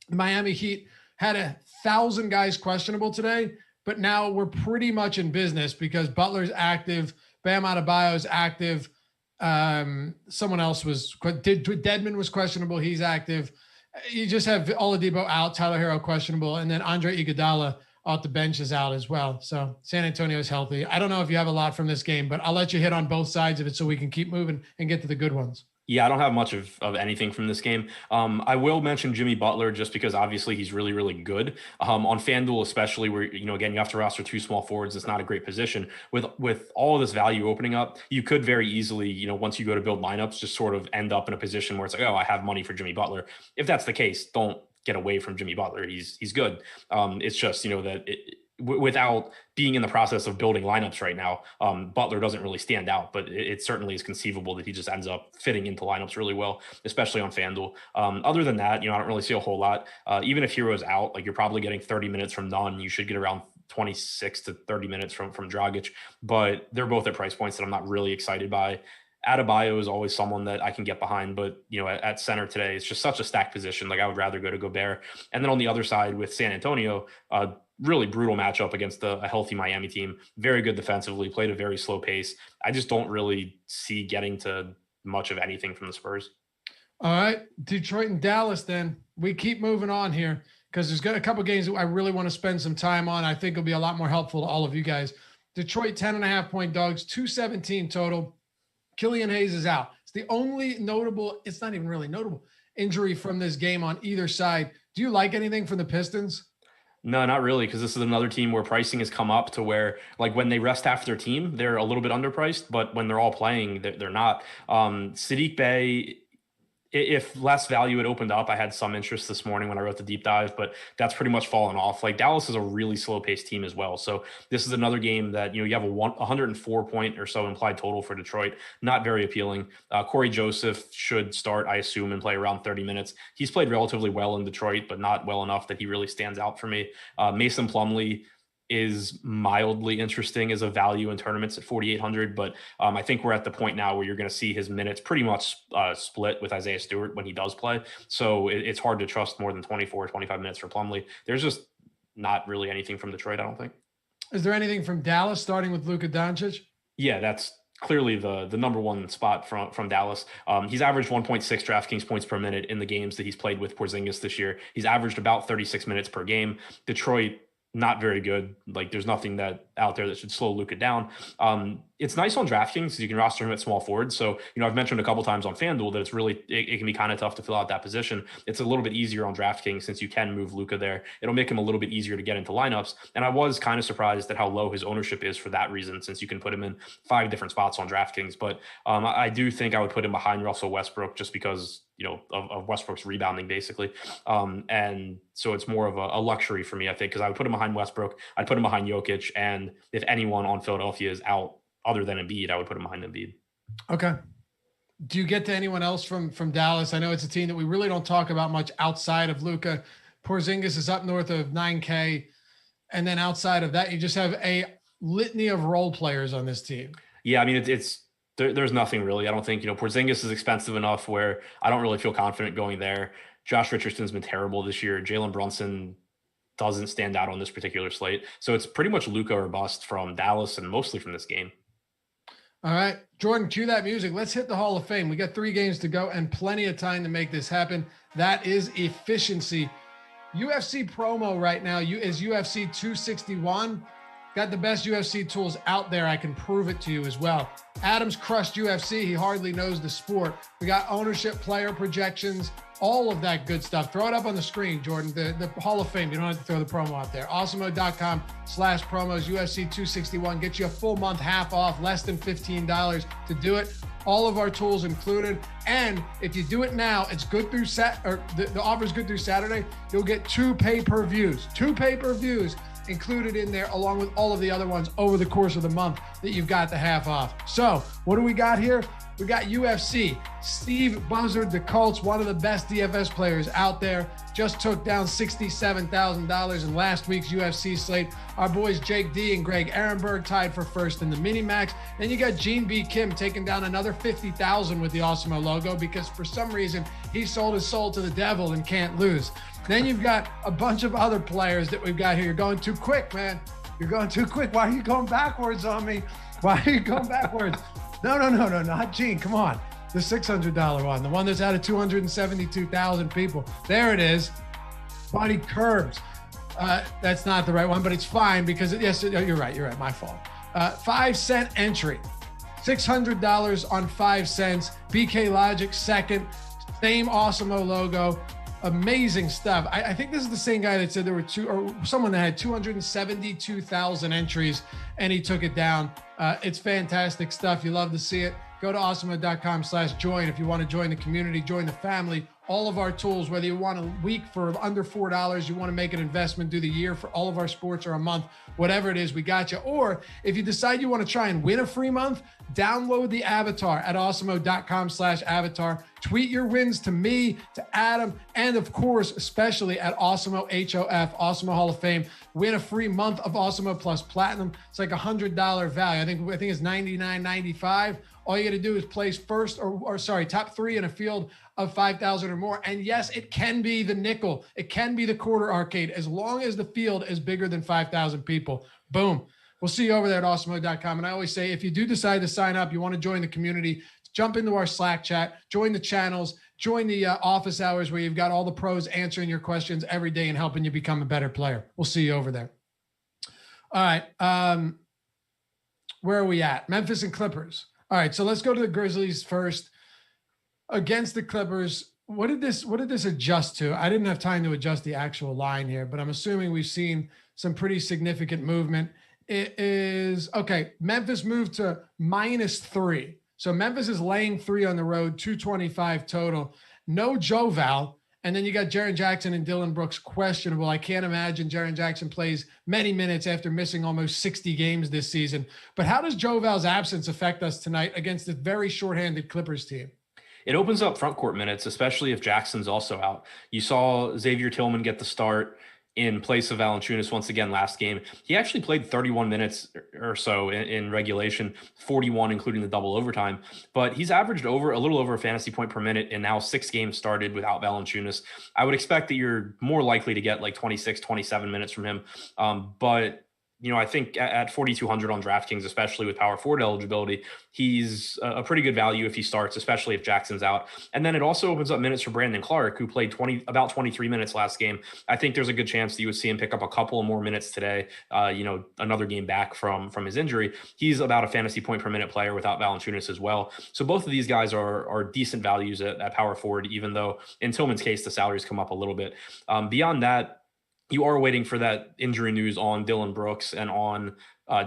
The Miami Heat had 1,000 guys questionable today, but now we're pretty much in business because Butler's active, Bam Adebayo's active. Someone else Dedmon was questionable. He's active. You just have Oladipo out, Tyler Hero questionable, and then Andre Iguodala off the bench is out as well. So San Antonio is healthy. I don't know if you have a lot from this game, but I'll let you hit on both sides of it so we can keep moving and get to the good ones. Yeah, I don't have much of anything from this game. I will mention Jimmy Butler just because obviously he's really, really good. On FanDuel especially where, again, you have to roster 2 small forwards. It's not a great position. With all of this value opening up, you could very easily, once you go to build lineups, just sort of end up in a position where it's like, oh, I have money for Jimmy Butler. If that's the case, don't get away from Jimmy Butler. He's good. It's just, without being in the process of building lineups right now, Butler doesn't really stand out, but it certainly is conceivable that he just ends up fitting into lineups really well, especially on FanDuel. Other than that, I don't really see a whole lot. Even if Hero's out, like you're probably getting 30 minutes from Nunn, you should get around 26 to 30 minutes from Dragic, but they're both at price points that I'm not really excited by. Adebayo is always someone that I can get behind, but at center today, it's just such a stacked position. Like I would rather go to Gobert. And then on the other side with San Antonio, really brutal matchup against a healthy Miami team. Very good defensively, played a very slow pace. I just don't really see getting to much of anything from the Spurs. All right, Detroit and Dallas then. We keep moving on here because there's got a couple games that I really want to spend some time on. I think it'll be a lot more helpful to all of you guys. Detroit 10.5-point dogs, 217 total. Killian Hayes is out. It's the only notable, it's not even really notable, injury from this game on either side. Do you like anything from the Pistons? No, not really, because this is another team where pricing has come up to where, like, when they rest half their team, they're a little bit underpriced, but when they're all playing, they're not. Sadiq Bey, if less value had opened up, I had some interest this morning when I wrote the deep dive, but that's pretty much fallen off. Like Dallas is a really slow paced team as well. So this is another game that, you have a 104 point or so implied total for Detroit. Not very appealing. Corey Joseph should start, I assume, and play around 30 minutes. He's played relatively well in Detroit, but not well enough that he really stands out for me. Mason Plumlee is mildly interesting as a value in tournaments at 4,800. But I think we're at the point now where you're going to see his minutes pretty much split with Isaiah Stewart when he does play. So it's hard to trust more than 24, 25 minutes for Plumlee. There's just not really anything from Detroit, I don't think. Is there anything from Dallas starting with Luka Doncic? Yeah, that's clearly the number one spot from Dallas. He's averaged 1.6 DraftKings points per minute in the games that he's played with Porzingis this year. He's averaged about 36 minutes per game. Detroit, not very good. Like there's nothing that out there that should slow Luka down. It's nice on DraftKings because you can roster him at small forward. So, I've mentioned a couple times on FanDuel that it's really, it can be kind of tough to fill out that position. It's a little bit easier on DraftKings since you can move Luka there. It'll make him a little bit easier to get into lineups. And I was kind of surprised at how low his ownership is for that reason, since you can put him in 5 different spots on DraftKings. But I do think I would put him behind Russell Westbrook just because, of Westbrook's rebounding basically. And so it's more of a luxury for me, I think, because I would put him behind Westbrook. I'd put him behind Jokic. And if anyone on Philadelphia is out other than Embiid, I would put him behind Embiid. Okay. Do you get to anyone else from Dallas? I know it's a team that we really don't talk about much outside of Luka. Porzingis is up north of 9K. And then outside of that, you just have a litany of role players on this team. Yeah, I mean, there's nothing really. I don't think, Porzingis is expensive enough where I don't really feel confident going there. Josh Richardson's been terrible this year. Jalen Brunson doesn't stand out on this particular slate. So it's pretty much Luka or bust from Dallas and mostly from this game. All right, Jordan, cue that music. Let's hit the Hall of Fame. We got 3 games to go and plenty of time to make this happen. That is efficiency. UFC promo right now is UFC 261. Got the best UFC tools out there. I can prove it to you as well. Adam's crushed UFC. He hardly knows the sport. We got ownership, player projections, all of that good stuff. Throw it up on the screen, Jordan. The Hall of Fame. You don't have to throw the promo out there. Awesemo.com/promos, UFC 261. Get you a full month, half off, less than $15 to do it. All of our tools included. And if you do it now, it's good through the offer's good through Saturday. You'll get 2 pay-per-views. 2 pay-per-views included in there, along with all of the other ones over the course of the month that you've got the half off. So what do we got here? We got UFC. Steve Buzzard, the Colts, one of the best DFS players out there, just took down $67,000 in last week's UFC slate. Our boys Jake D and Greg Ehrenberg tied for first in the mini-max. Then you got Gene B. Kim taking down another $50,000 with the Awesemo logo because for some reason he sold his soul to the devil and can't lose. Then you've got a bunch of other players that we've got here. You're going too quick, man. You're going too quick. Why are you going backwards on me? Why are you going backwards? No, not Gene. Come on. The $600 one, the one that's out of 272,000 people. There it is. Buddy Curbs. That's not the right one, but it's fine because, you're right. My fault. 5 cent entry. $600 on 5 cents. BK Logic second. Same Awesemo logo. Amazing stuff. I think this is the same guy that said there were someone that had 272,000 entries and he took it down. It's fantastic stuff. You love to see it. Go to awesemo.com/join if you want to join the community, join the family. all of our tools, whether you want a week for under $4, you want to make an investment, do the year for all of our sports, or a month, whatever it is, we got you. Or if you decide you want to try and win a free month, download the avatar at awesemo.com/avatar. Tweet your wins to me, to Adam, and of course, especially at Awesemo, HOF, Awesemo Hall of Fame. Win a free month of Awesemo plus Platinum. It's like $100 value. I think it's $99.95. All you got to do is place first or top three in a field of 5,000 or more. And yes, it can be the nickel. It can be the quarter arcade, as long as the field is bigger than 5,000 people. Boom. We'll see you over there at awesemo.com. And I always say, if you do decide to sign up, you want to join the community, jump into our Slack chat, join the channels, join the office hours where you've got all the pros answering your questions every day and helping you become a better player. We'll see you over there. All right. Where are we at? Memphis and Clippers. All right. So let's go to the Grizzlies first. Against the Clippers, what did this adjust to? I didn't have time to adjust the actual line here, but I'm assuming we've seen some pretty significant movement. It is, okay, Memphis moved to -3. So Memphis is laying 3 on the road, 225 total. No Joe Val. And then you got Jaren Jackson and Dylan Brooks questionable. I can't imagine Jaren Jackson plays many minutes after missing almost 60 games this season. But how does Joe Val's absence affect us tonight against a very shorthanded Clippers team? It opens up front court minutes, especially if Jackson's also out. You saw Xavier Tillman get the start in place of Valanciunas once again last game. He actually played 31 minutes or so in regulation, 41 including the double overtime, but he's averaged a little over a fantasy point per minute and now 6 games started without Valanciunas. I would expect that you're more likely to get like 26, 27 minutes from him. But I think at 4,200 on DraftKings, especially with power forward eligibility, he's a pretty good value if he starts, especially if Jackson's out. And then it also opens up minutes for Brandon Clark, who played about 23 minutes last game. I think there's a good chance that you would see him pick up a couple of more minutes today. Another game back from his injury. He's about a fantasy point per minute player without Valanciunas as well. So both of these guys are decent values at power forward, even though in Tillman's case, the salaries come up a little bit. Beyond that, you are waiting for that injury news on Dylan Brooks and on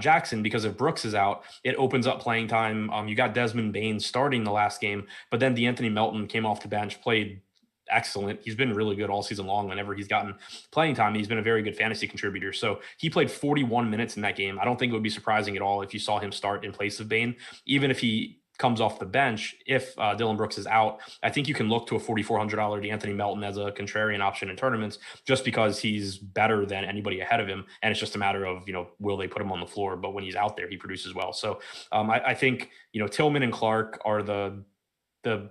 Jackson, because if Brooks is out, it opens up playing time. You got Desmond Bane starting the last game, but then DeAnthony Melton came off the bench, played excellent. He's been really good all season long. Whenever he's gotten playing time, he's been a very good fantasy contributor. So he played 41 minutes in that game. I don't think it would be surprising at all if you saw him start in place of Bane, even if he comes off the bench. If Dylan Brooks is out, I think you can look to a $4,400 DeAnthony Melton as a contrarian option in tournaments, just because he's better than anybody ahead of him. And it's just a matter of, will they put him on the floor? But when he's out there, he produces well. So I think, Tillman and Clark are the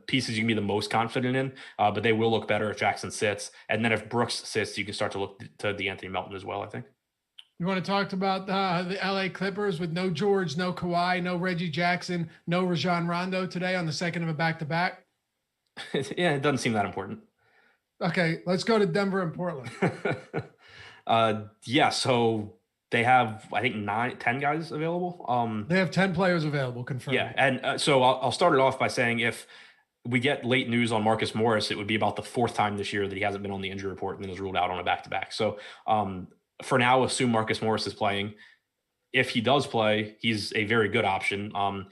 pieces you can be the most confident in, but they will look better if Jackson sits. And then if Brooks sits, you can start to look to DeAnthony Melton as well, I think. You want to talk about the LA Clippers with no George, no Kawhi, no Reggie Jackson, no Rajon Rondo today on the second of a back-to-back? Yeah, it doesn't seem that important. Okay, let's go to Denver and Portland. So they have, I think, 10 guys available. They have 10 players available, confirmed. Yeah, and so I'll start it off by saying if we get late news on Marcus Morris, it would be about the 4th time this year that he hasn't been on the injury report and then is ruled out on a back-to-back. So for now, assume Marcus Morris is playing. If he does play, he's a very good option. A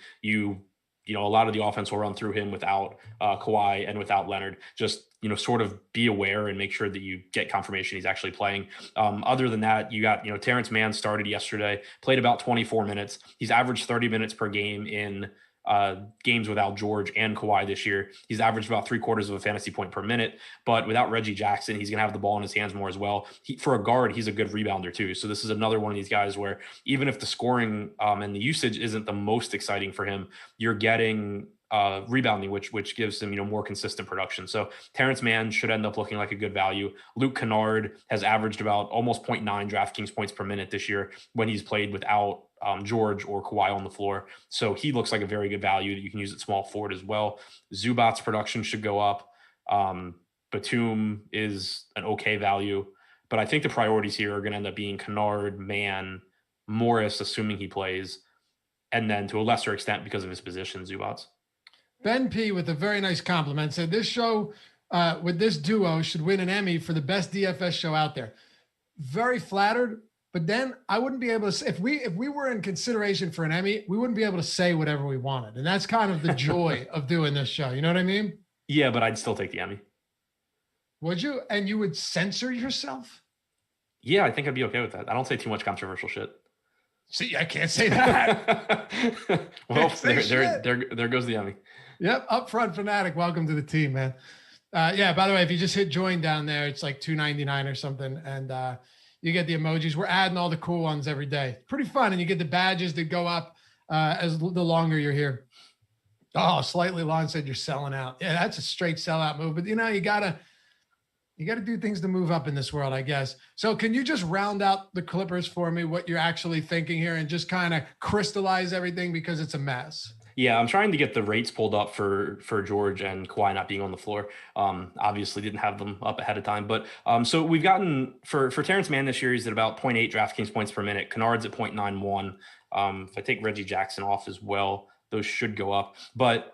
lot of the offense will run through him without Kawhi and without Leonard. Just, sort of be aware and make sure that you get confirmation he's actually playing. Other than that, you got, Terrence Mann started yesterday, played about 24 minutes. He's averaged 30 minutes per game in games without George and Kawhi this year. He's averaged about 3/4 of a fantasy point per minute, but without Reggie Jackson, he's going to have the ball in his hands more as well. For a guard, he's a good rebounder too. So this is another one of these guys where even if the scoring and the usage isn't the most exciting for him, you're getting rebounding, which gives him, more consistent production. So Terrence Mann should end up looking like a good value. Luke Kennard has averaged about almost 0.9 DraftKings points per minute this year when he's played without George or Kawhi on the floor. So he looks like a very good value that you can use at small forward as well. Zubac's production should go up. Batum is an okay value, but I think the priorities here are going to end up being Kennard, Mann, Morris, assuming he plays, and then to a lesser extent because of his position, Zubac's. Ben P with a very nice compliment said this show with this duo should win an Emmy for the best DFS show out there. Very flattered, but then I wouldn't be able to, if we were in consideration for an Emmy, we wouldn't be able to say whatever we wanted. And that's kind of the joy of doing this show. You know what I mean? Yeah, but I'd still take the Emmy. Would you? And you would censor yourself? Yeah, I think I'd be okay with that. I don't say too much controversial shit. See, I can't say that. Well, there goes the Emmy. Yep, upfront fanatic. Welcome to the team, man. Yeah, by the way, if you just hit join down there, it's like $2.99 or something, and you get the emojis. We're adding all the cool ones every day. Pretty fun, and you get the badges that go up as the longer you're here. Oh, Slightly Long said you're selling out. Yeah, that's a straight sellout move. But you gotta do things to move up in this world, I guess. So can you just round out the Clippers for me, what you're actually thinking here, and just kind of crystallize everything because it's a mess? Yeah, I'm trying to get the rates pulled up for George and Kawhi not being on the floor. Obviously didn't have them up ahead of time, but so we've gotten for Terrence Mann this year, he's at about 0.8 DraftKings points per minute. Kennard's at 0.91. If I take Reggie Jackson off as well, those should go up. But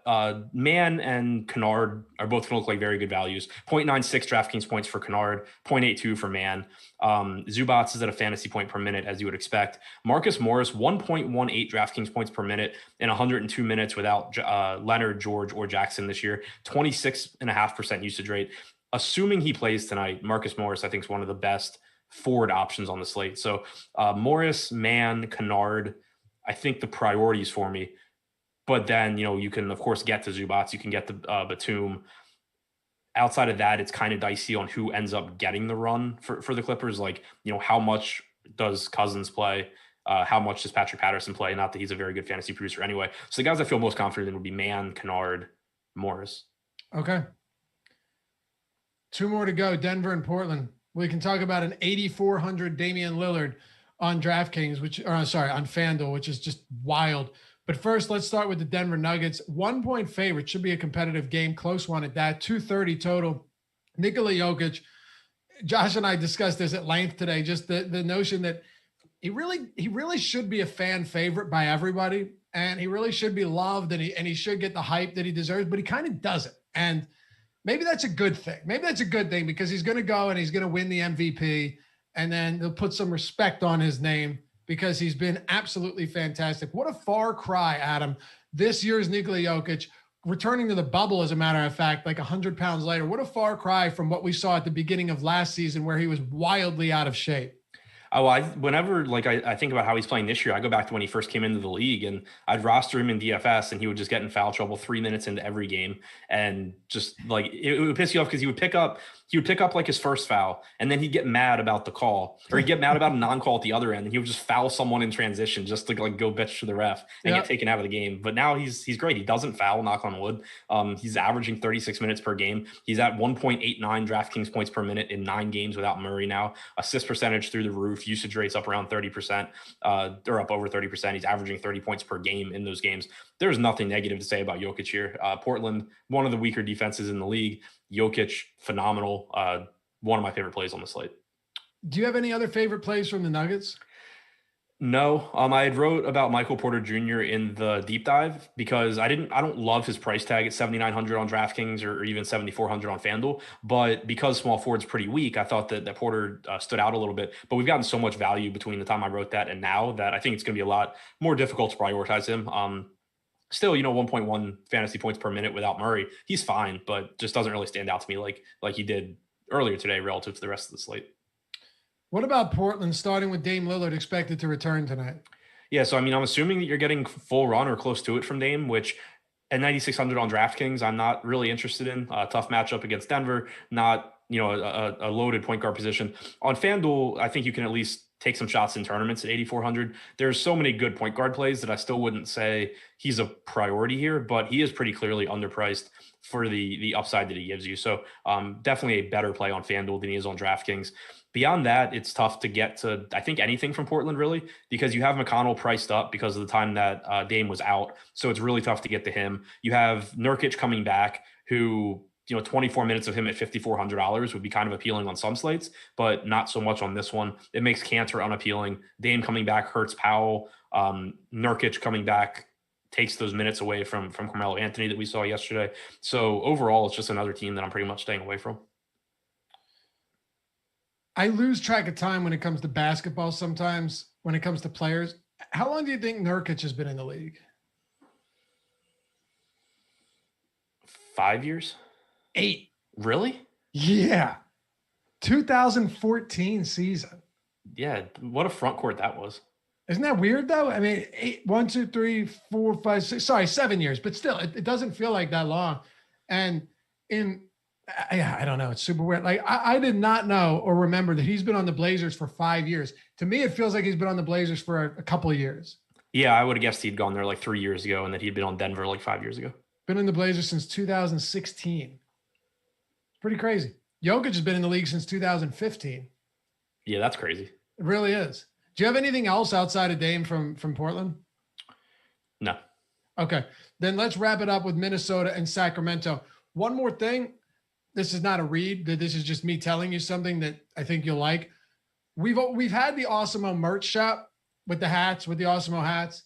Mann and Kennard are both going to look like very good values. 0.96 DraftKings points for Kennard, 0.82 for Mann. Zubats is at a fantasy point per minute, as you would expect. Marcus Morris, 1.18 DraftKings points per minute in 102 minutes without Leonard, George, or Jackson this year. 26.5% usage rate. Assuming he plays tonight, Marcus Morris, I think, is one of the best forward options on the slate. So Morris, Mann, Kennard, I think the priorities for me. But then, you can, of course, get to Zubats. You can get to Batum. Outside of that, it's kind of dicey on who ends up getting the run for the Clippers. Like, how much does Cousins play? How much does Patrick Patterson play? Not that he's a very good fantasy producer anyway. So the guys I feel most confident in would be Mann, Kennard, Morris. Okay. 2 more to go, Denver and Portland. We can talk about an 8,400 Damian Lillard on DraftKings, on FanDuel, which is just wild. But first, let's start with the Denver Nuggets. 1 point favorite, should be a competitive game, close one at that, 230 total. Nikola Jokic, Josh and I discussed this at length today, just the notion that he really should be a fan favorite by everybody, and he really should be loved, and he should get the hype that he deserves, but he kind of doesn't. And maybe that's a good thing. Maybe that's a good thing because he's going to go and he's going to win the MVP, and then they'll put some respect on his name, because he's been absolutely fantastic. What a far cry, Adam. This year's Nikola Jokic, returning to the bubble, as a matter of fact, like 100 pounds later. What a far cry from what we saw at the beginning of last season, where he was wildly out of shape. Oh, whenever I think about how he's playing this year, I go back to when he first came into the league, and I'd roster him in DFS, and he would just get in foul trouble 3 minutes into every game, and just like it would piss you off because he would pick up like his first foul, and then he'd get mad about the call, or he'd get mad about a non-call at the other end, and he would just foul someone in transition just to like go bitch to the ref and get taken out of the game. But now he's great. He doesn't foul, knock on wood. He's averaging 36 minutes per game. He's at 1.89 DraftKings points per minute in 9 games without Murray now. Assist percentage through the roof. Usage rates up around 30%, or up over 30%. He's averaging 30 points per game in those games. There's nothing negative to say about Jokic here. Portland, one of the weaker defenses in the league. Jokic, phenomenal. One of my favorite plays on the slate. Do you have any other favorite plays from the Nuggets? No, I had wrote about Michael Porter Jr. in the deep dive because I don't love his price tag at 7,900 on DraftKings or even 7,400 on FanDuel, but because small forward's pretty weak, I thought that Porter stood out a little bit. But we've gotten so much value between the time I wrote that and now that I think it's going to be a lot more difficult to prioritize him. Still, 1.1 fantasy points per minute without Murray, he's fine, but just doesn't really stand out to me like he did earlier today relative to the rest of the slate. What about Portland, starting with Dame Lillard expected to return tonight? Yeah, so I'm assuming that you're getting full run or close to it from Dame, which at 9,600 on DraftKings, I'm not really interested in. Tough matchup against Denver, not a loaded point guard position. On FanDuel, I think you can at least take some shots in tournaments at 8,400. There's so many good point guard plays that I still wouldn't say he's a priority here, but he is pretty clearly underpriced for the upside that he gives you. So definitely a better play on FanDuel than he is on DraftKings. Beyond that, it's tough to get to, I think, anything from Portland, really, because you have McConnell priced up because of the time that Dame was out. So it's really tough to get to him. You have Nurkic coming back, who, 24 minutes of him at $5,400 would be kind of appealing on some slates, but not so much on this one. It makes Cantor unappealing. Dame coming back hurts Powell. Nurkic coming back takes those minutes away from Carmelo Anthony that we saw yesterday. So overall, it's just another team that I'm pretty much staying away from. I lose track of time when it comes to basketball sometimes, when it comes to players. How long do you think Nurkic has been in the league? 5 years? 8. Really? Yeah. 2014 season. Yeah, what a front court that was. Isn't that weird though? I mean, 1, 2, 3, 4, 5, 6. Sorry, 7 years, but still, it doesn't feel like that long. And I don't know. It's super weird. Like I did not know or remember that he's been on the Blazers for 5 years. To me, it feels like he's been on the Blazers for a couple of years. Yeah, I would have guessed he'd gone there like 3 years ago and that he'd been on Denver like 5 years ago. Been in the Blazers since 2016. Pretty crazy. Jokic has been in the league since 2015. Yeah, that's crazy. It really is. Do you have anything else outside of Dame from Portland? No. Okay. Then let's wrap it up with Minnesota and Sacramento. One more thing. This is not a read. This is just me telling you something that I think you'll like. We've had the Awesemo merch shop with the hats, with the Awesemo hats,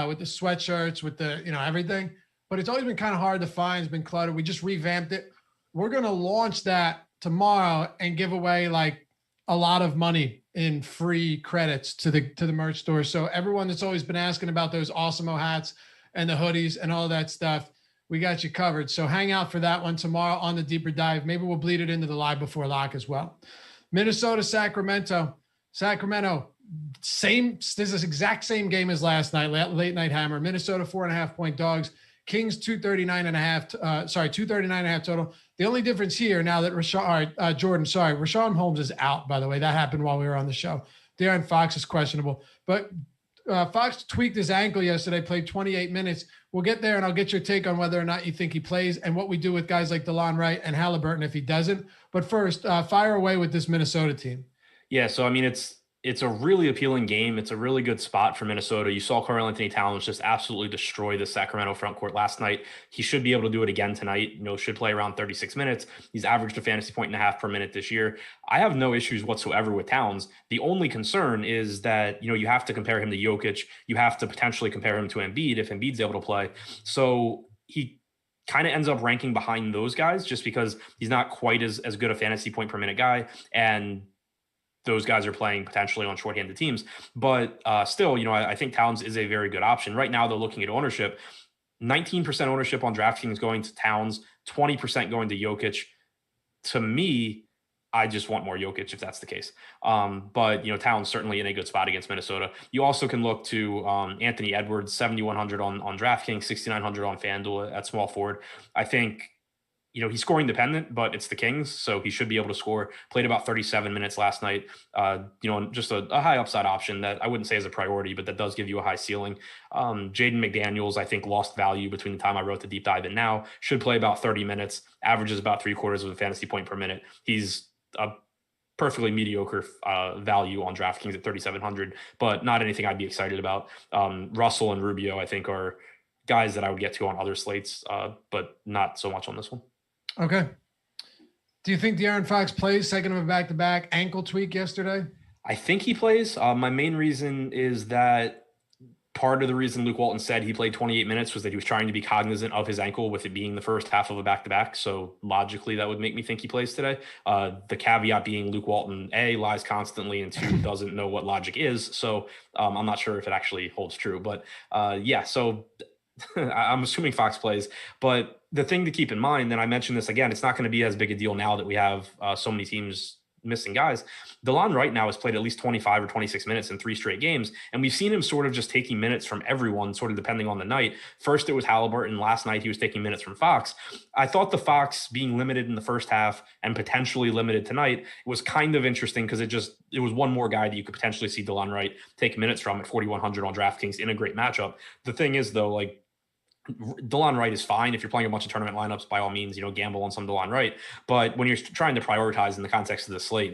with the sweatshirts, with the, everything. But it's always been kind of hard to find. It's been cluttered. We just revamped it. We're going to launch that tomorrow and give away like a lot of money in free credits to the merch store. So everyone that's always been asking about those Awesemo hats and the hoodies and all that stuff, we got you covered. So hang out for that one tomorrow on the Deeper Dive. Maybe we'll bleed it into the live before lock as well. Minnesota, Sacramento, this is exact same game as last night, late night hammer. Minnesota 4.5-point dogs. Kings 239.5 total. The only difference here now that Rashawn Holmes is out, by the way. That happened while we were on the show. De'Aaron Fox is questionable. But Fox tweaked his ankle yesterday, played 28 minutes. We'll get there, and I'll get your take on whether or not you think he plays and what we do with guys like DeLon Wright and Halliburton if he doesn't. But first, fire away with this Minnesota team. Yeah, so, I mean, it's a really appealing game. It's a really good spot for Minnesota. You saw Karl-Anthony Towns just absolutely destroy the Sacramento front court last night. He should be able to do it again tonight. Should play around 36 minutes. He's averaged a fantasy point and a half per minute this year. I have no issues whatsoever with Towns. The only concern is that, you have to compare him to Jokic. You have to potentially compare him to Embiid if Embiid's able to play. So he kind of ends up ranking behind those guys just because he's not quite as good a fantasy point per minute guy. And those guys are playing potentially on shorthanded teams. But still, I think Towns is a very good option. Right now, they're looking at ownership. 19% ownership on DraftKings going to Towns, 20% going to Jokic. To me, I just want more Jokic if that's the case. But Towns certainly in a good spot against Minnesota. You also can look to Anthony Edwards, 7,100 on DraftKings, 6,900 on FanDuel at small forward. I think he's scoring dependent, but it's the Kings, so he should be able to score. Played about 37 minutes last night. Just a high upside option that I wouldn't say is a priority, but that does give you a high ceiling. Jaden McDaniels, I think, lost value between the time I wrote the deep dive and now. Should play about 30 minutes, averages about 3/4 of a fantasy point per minute. He's a perfectly mediocre value on DraftKings at 3,700, but not anything I'd be excited about. Russell and Rubio, I think, are guys that I would get to on other slates, but not so much on this one. Okay. Do you think De'Aaron Fox plays second of a back-to-back ankle tweak yesterday? I think he plays. My main reason is that part of the reason Luke Walton said he played 28 minutes was that he was trying to be cognizant of his ankle with it being the first half of a back-to-back. So logically, that would make me think he plays today. The caveat being Luke Walton, A, lies constantly, and 2, doesn't know what logic is. So I'm not sure if it actually holds true. But so I'm assuming Fox plays. But the thing to keep in mind, and I mentioned this again, it's not going to be as big a deal now that we have so many teams missing guys. DeLon Wright now has played at least 25 or 26 minutes in 3 straight games, and we've seen him sort of just taking minutes from everyone, sort of depending on the night. First, it was Halliburton. Last night, he was taking minutes from Fox. I thought the Fox being limited in the first half and potentially limited tonight was kind of interesting because it was one more guy that you could potentially see DeLon Wright take minutes from at 4,100 on DraftKings in a great matchup. The thing is, though, DeLon Wright is fine. If you're playing a bunch of tournament lineups, by all means, gamble on some DeLon Wright. But when you're trying to prioritize in the context of the slate,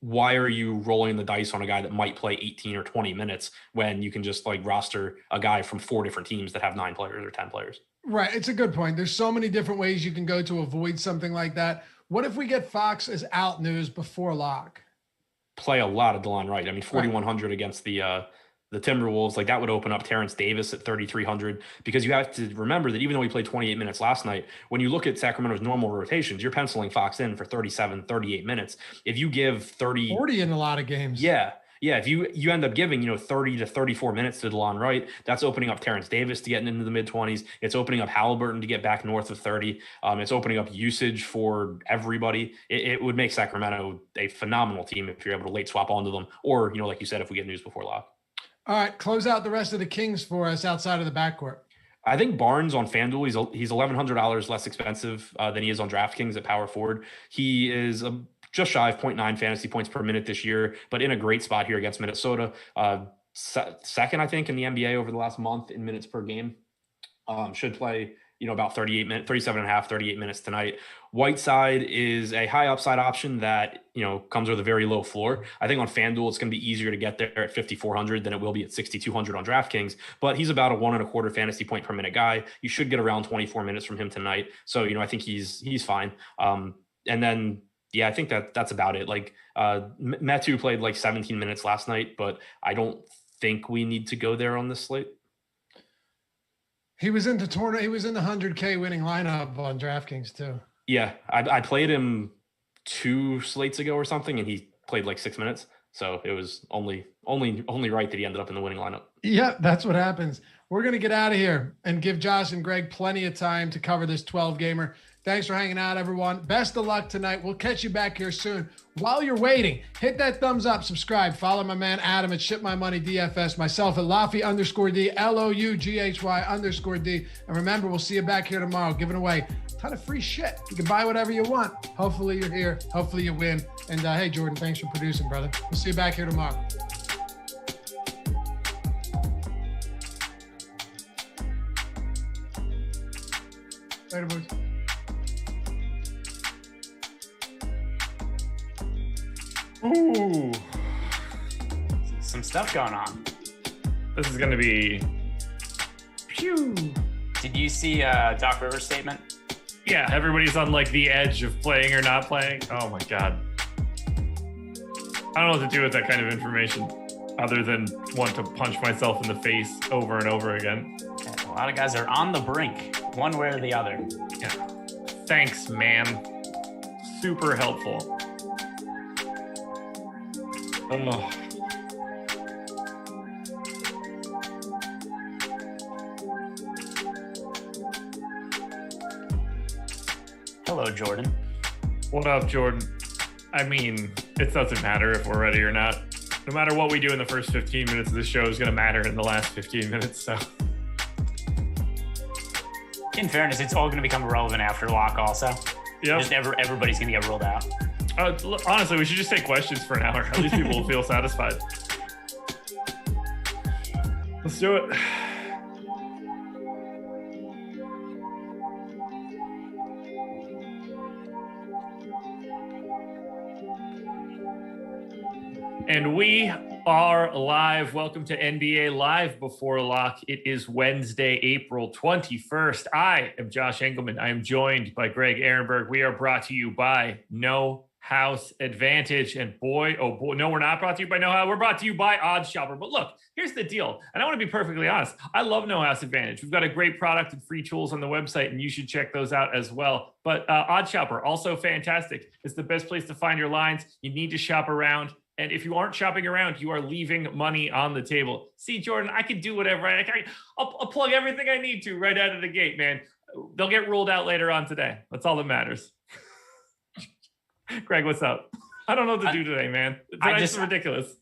why are you rolling the dice on a guy that might play 18 or 20 minutes when you can just roster a guy from 4 different teams that have 9 players or 10 players? Right. It's a good point. There's so many different ways you can go to avoid something like that. What if we get Fox as out news before lock? Play a lot of DeLon Wright. I mean, 4,100 against the Timberwolves, that would open up Terrence Davis at 3,300, because you have to remember that even though he played 28 minutes last night, when you look at Sacramento's normal rotations, you're penciling Fox in for 37, 38 minutes. If you give 40 in a lot of games. Yeah. Yeah, if you end up giving, 30 to 34 minutes to DeLon Wright, that's opening up Terrence Davis to getting into the mid-20s. It's opening up Halliburton to get back north of 30. It's opening up usage for everybody. It would make Sacramento a phenomenal team if you're able to late swap onto them, or, like you said, if we get news before lock. All right, close out the rest of the Kings for us outside of the backcourt. I think Barnes on FanDuel, he's $1,100 less expensive than he is on DraftKings at power forward. He is just shy of 0.9 fantasy points per minute this year, but in a great spot here against Minnesota. Second, I think, in the NBA over the last month in minutes per game. Should play, about 37 and a half, 38 minutes tonight. Whiteside is a high upside option that, comes with a very low floor. I think on FanDuel, it's going to be easier to get there at 5,400 than it will be at 6,200 on DraftKings, but he's about a 1.25 fantasy point per minute guy. You should get around 24 minutes from him tonight. So, I think he's fine. And then, yeah, I think that's about it. Like Metu played like 17 minutes last night, but I don't think we need to go there on this slate. He was in the tournament. He was in the 100K winning lineup on DraftKings too. Yeah, I played him 2 slates ago or something, and he played like 6 minutes. So it was only right that he ended up in the winning lineup. Yeah, that's what happens. We're going to get out of here and give Josh and Greg plenty of time to cover this 12-gamer. Thanks for hanging out, everyone. Best of luck tonight. We'll catch you back here soon. While you're waiting, hit that thumbs up, subscribe, follow my man Adam at ShipMyMoney DFS, myself at Loughy_D, LOUGHY_D. And remember, we'll see you back here tomorrow, giving away a ton of free shit. You can buy whatever you want. Hopefully you're here. Hopefully you win. And hey, Jordan, thanks for producing, brother. We'll see you back here tomorrow. Later, boys. Ooh. Some stuff going on. This is going to be... Phew. Did you see Doc Rivers' statement? Yeah, everybody's on like the edge of playing or not playing. Oh my God. I don't know what to do with that kind of information other than want to punch myself in the face over and over again. Yeah, a lot of guys are on the brink, one way or the other. Yeah. Thanks, man. Super helpful. Oh. Hello, Jordan. What up, Jordan? I mean, it doesn't matter if we're ready or not. No matter what we do in the first 15 minutes of the show is going to matter in the last 15 minutes, so. In fairness, it's all going to become irrelevant after lock also. Yep. Just everybody's going to get ruled out. Honestly, we should just take questions for an hour. At least people will feel satisfied. Let's do it. And we are live. Welcome to NBA Live Before Lock. It is Wednesday, April 21st. I am Josh Engleman. I am joined by Greg Ehrenberg. We are brought to you by No House Advantage. And boy, oh boy, no, we're not brought to you by No House. We're brought to you by OddsShopper. But look, here's the deal. And I want to be perfectly honest. I love No House Advantage. We've got a great product and free tools on the website, and you should check those out as well. But OddsShopper, also fantastic. It's the best place to find your lines. You need to shop around. And if you aren't shopping around, you are leaving money on the table. See, Jordan, I can do whatever. I'll plug everything I need to right out of the gate, man. They'll get ruled out later on today. That's all that matters. Greg, what's up? I don't know what to do today, man. Tonight's ridiculous.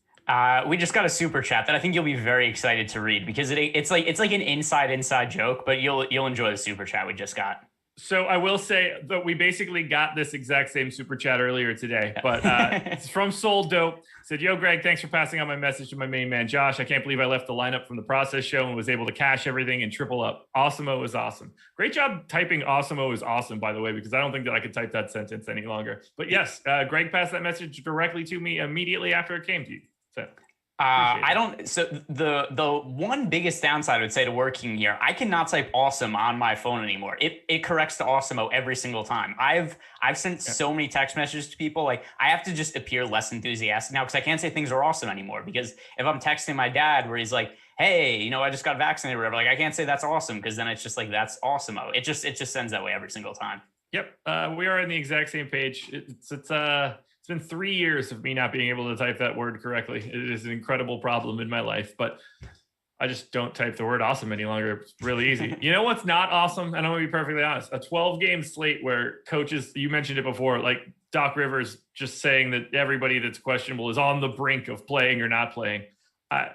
We just got a super chat that I think you'll be very excited to read because it's like an inside joke, but you'll enjoy the super chat we just got. So I will say that we basically got this exact same super chat earlier today, but it's from Soul Dope. Said, yo, Greg, thanks for passing on my message to my main man, Josh. I can't believe I left the lineup from the process show and was able to cash everything and triple up. Awesemo is awesome. Great job typing Awesemo is awesome, by the way, because I don't think that I could type that sentence any longer. But yes, Greg passed that message directly to me immediately after it came to you. So the one biggest downside I would say to working here, I cannot type awesome on my phone anymore. It corrects to Awesemo every single time. I've sent so many text messages to people, like I have to just appear less enthusiastic now because I can't say things are awesome anymore. Because if I'm texting my dad where he's like, hey, I just got vaccinated or whatever, like I can't say that's awesome because then it's just like that's Awesemo. It just sends that way every single time. Yep. We are on the exact same page. It's been 3 years of me not being able to type that word correctly. It is an incredible problem in my life, but I just don't type the word awesome any longer. It's really easy. You know what's not awesome? And I'm going to be perfectly honest. A 12-game slate where coaches, you mentioned it before, like Doc Rivers just saying that everybody that's questionable is on the brink of playing or not playing. I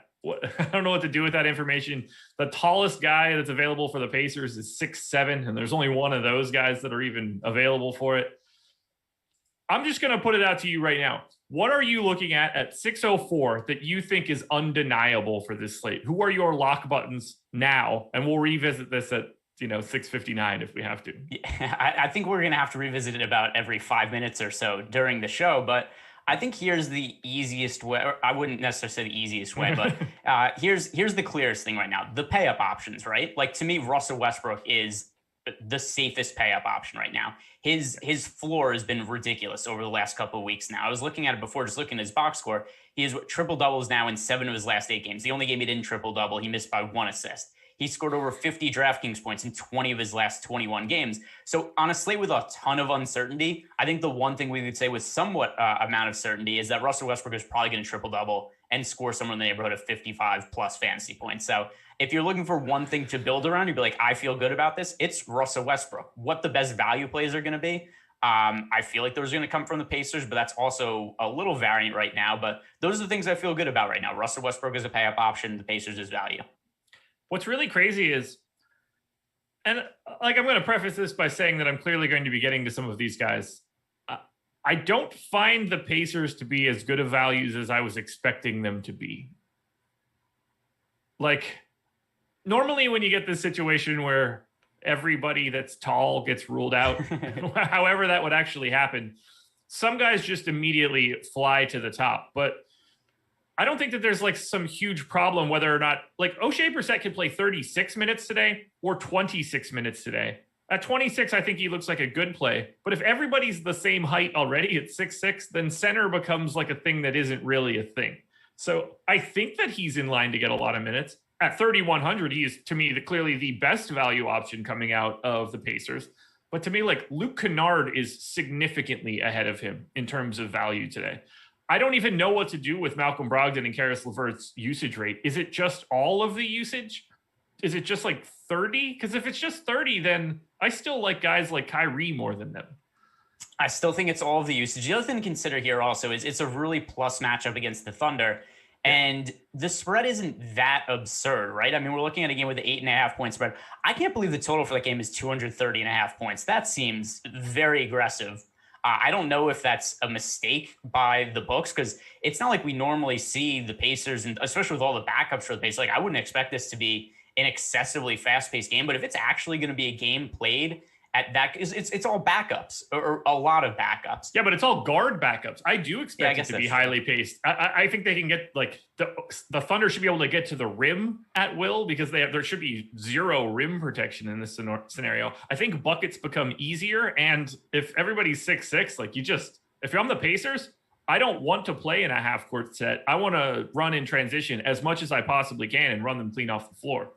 don't know what to do with that information. The tallest guy that's available for the Pacers is 6'7", and there's only one of those guys that are even available for it. I'm just going to put it out to you right now. What are you looking at 6:04 that you think is undeniable for this slate? Who are your lock buttons now? And we'll revisit this at 6:59 if we have to. Yeah, I think we're going to have to revisit it about every 5 minutes or so during the show. But I think here's the easiest way, or I wouldn't necessarily say the easiest way, but here's the clearest thing right now. The pay up options, right? Like to me, Russell Westbrook is the safest pay up option right now. His floor has been ridiculous over the last couple of weeks now. I was looking at it before, just looking at his box score. He has triple doubles now in 7 of his last 8 games. The only game he didn't triple double, he missed by 1 assist. He scored over 50 DraftKings points in 20 of his last 21 games. So on a slate with a ton of uncertainty, I think the one thing we would say with somewhat amount of certainty is that Russell Westbrook is probably going to triple double and score somewhere in the neighborhood of 55 plus fantasy points. So if you're looking for one thing to build around, you'd be like, I feel good about this. It's Russell Westbrook. What the best value plays are going to be. I feel like those are going to come from the Pacers, but that's also a little variant right now. But those are the things I feel good about right now. Russell Westbrook is a pay up option. The Pacers is value. What's really crazy is, and like I'm going to preface this by saying that I'm clearly going to be getting to some of these guys. I don't find the Pacers to be as good of values as I was expecting them to be. Like, normally when you get this situation where everybody that's tall gets ruled out, however that would actually happen, some guys just immediately fly to the top. But I don't think that there's like some huge problem whether or not, like, O'Shea Brissett can play 36 minutes today or 26 minutes today. At 26, I think he looks like a good play. But if everybody's the same height already at 6'6", then center becomes like a thing that isn't really a thing. So I think that he's in line to get a lot of minutes. At 3,100, he is, to me, clearly the best value option coming out of the Pacers. But to me, like, Luke Kennard is significantly ahead of him in terms of value today. I don't even know what to do with Malcolm Brogdon and Karis LeVert's usage rate. Is it just all of the usage? Is it just like 30? Because if it's just 30, then I still like guys like Kyrie more than them. I still think it's all of the usage. The other thing to consider here also is it's a really plus matchup against the Thunder. And the spread isn't that absurd, right? I mean, we're looking at a game with an 8.5 point spread. I can't believe the total for that game is 230.5 points. That seems very aggressive. I don't know if that's a mistake by the books, because it's not like we normally see the Pacers, and especially with all the backups for the Pacers. Like, I wouldn't expect this to be an excessively fast-paced game, but if it's actually going to be a game played at that, it's all backups, or a lot of backups. Yeah, but it's all guard backups. I do expect it to be highly paced. I think they can get, like, the Thunder should be able to get to the rim at will, because there should be zero rim protection in this scenario. I think buckets become easier, and if everybody's 6'6", like, if you're on the Pacers, I don't want to play in a half court set. I want to run in transition as much as I possibly can and run them clean off the floor.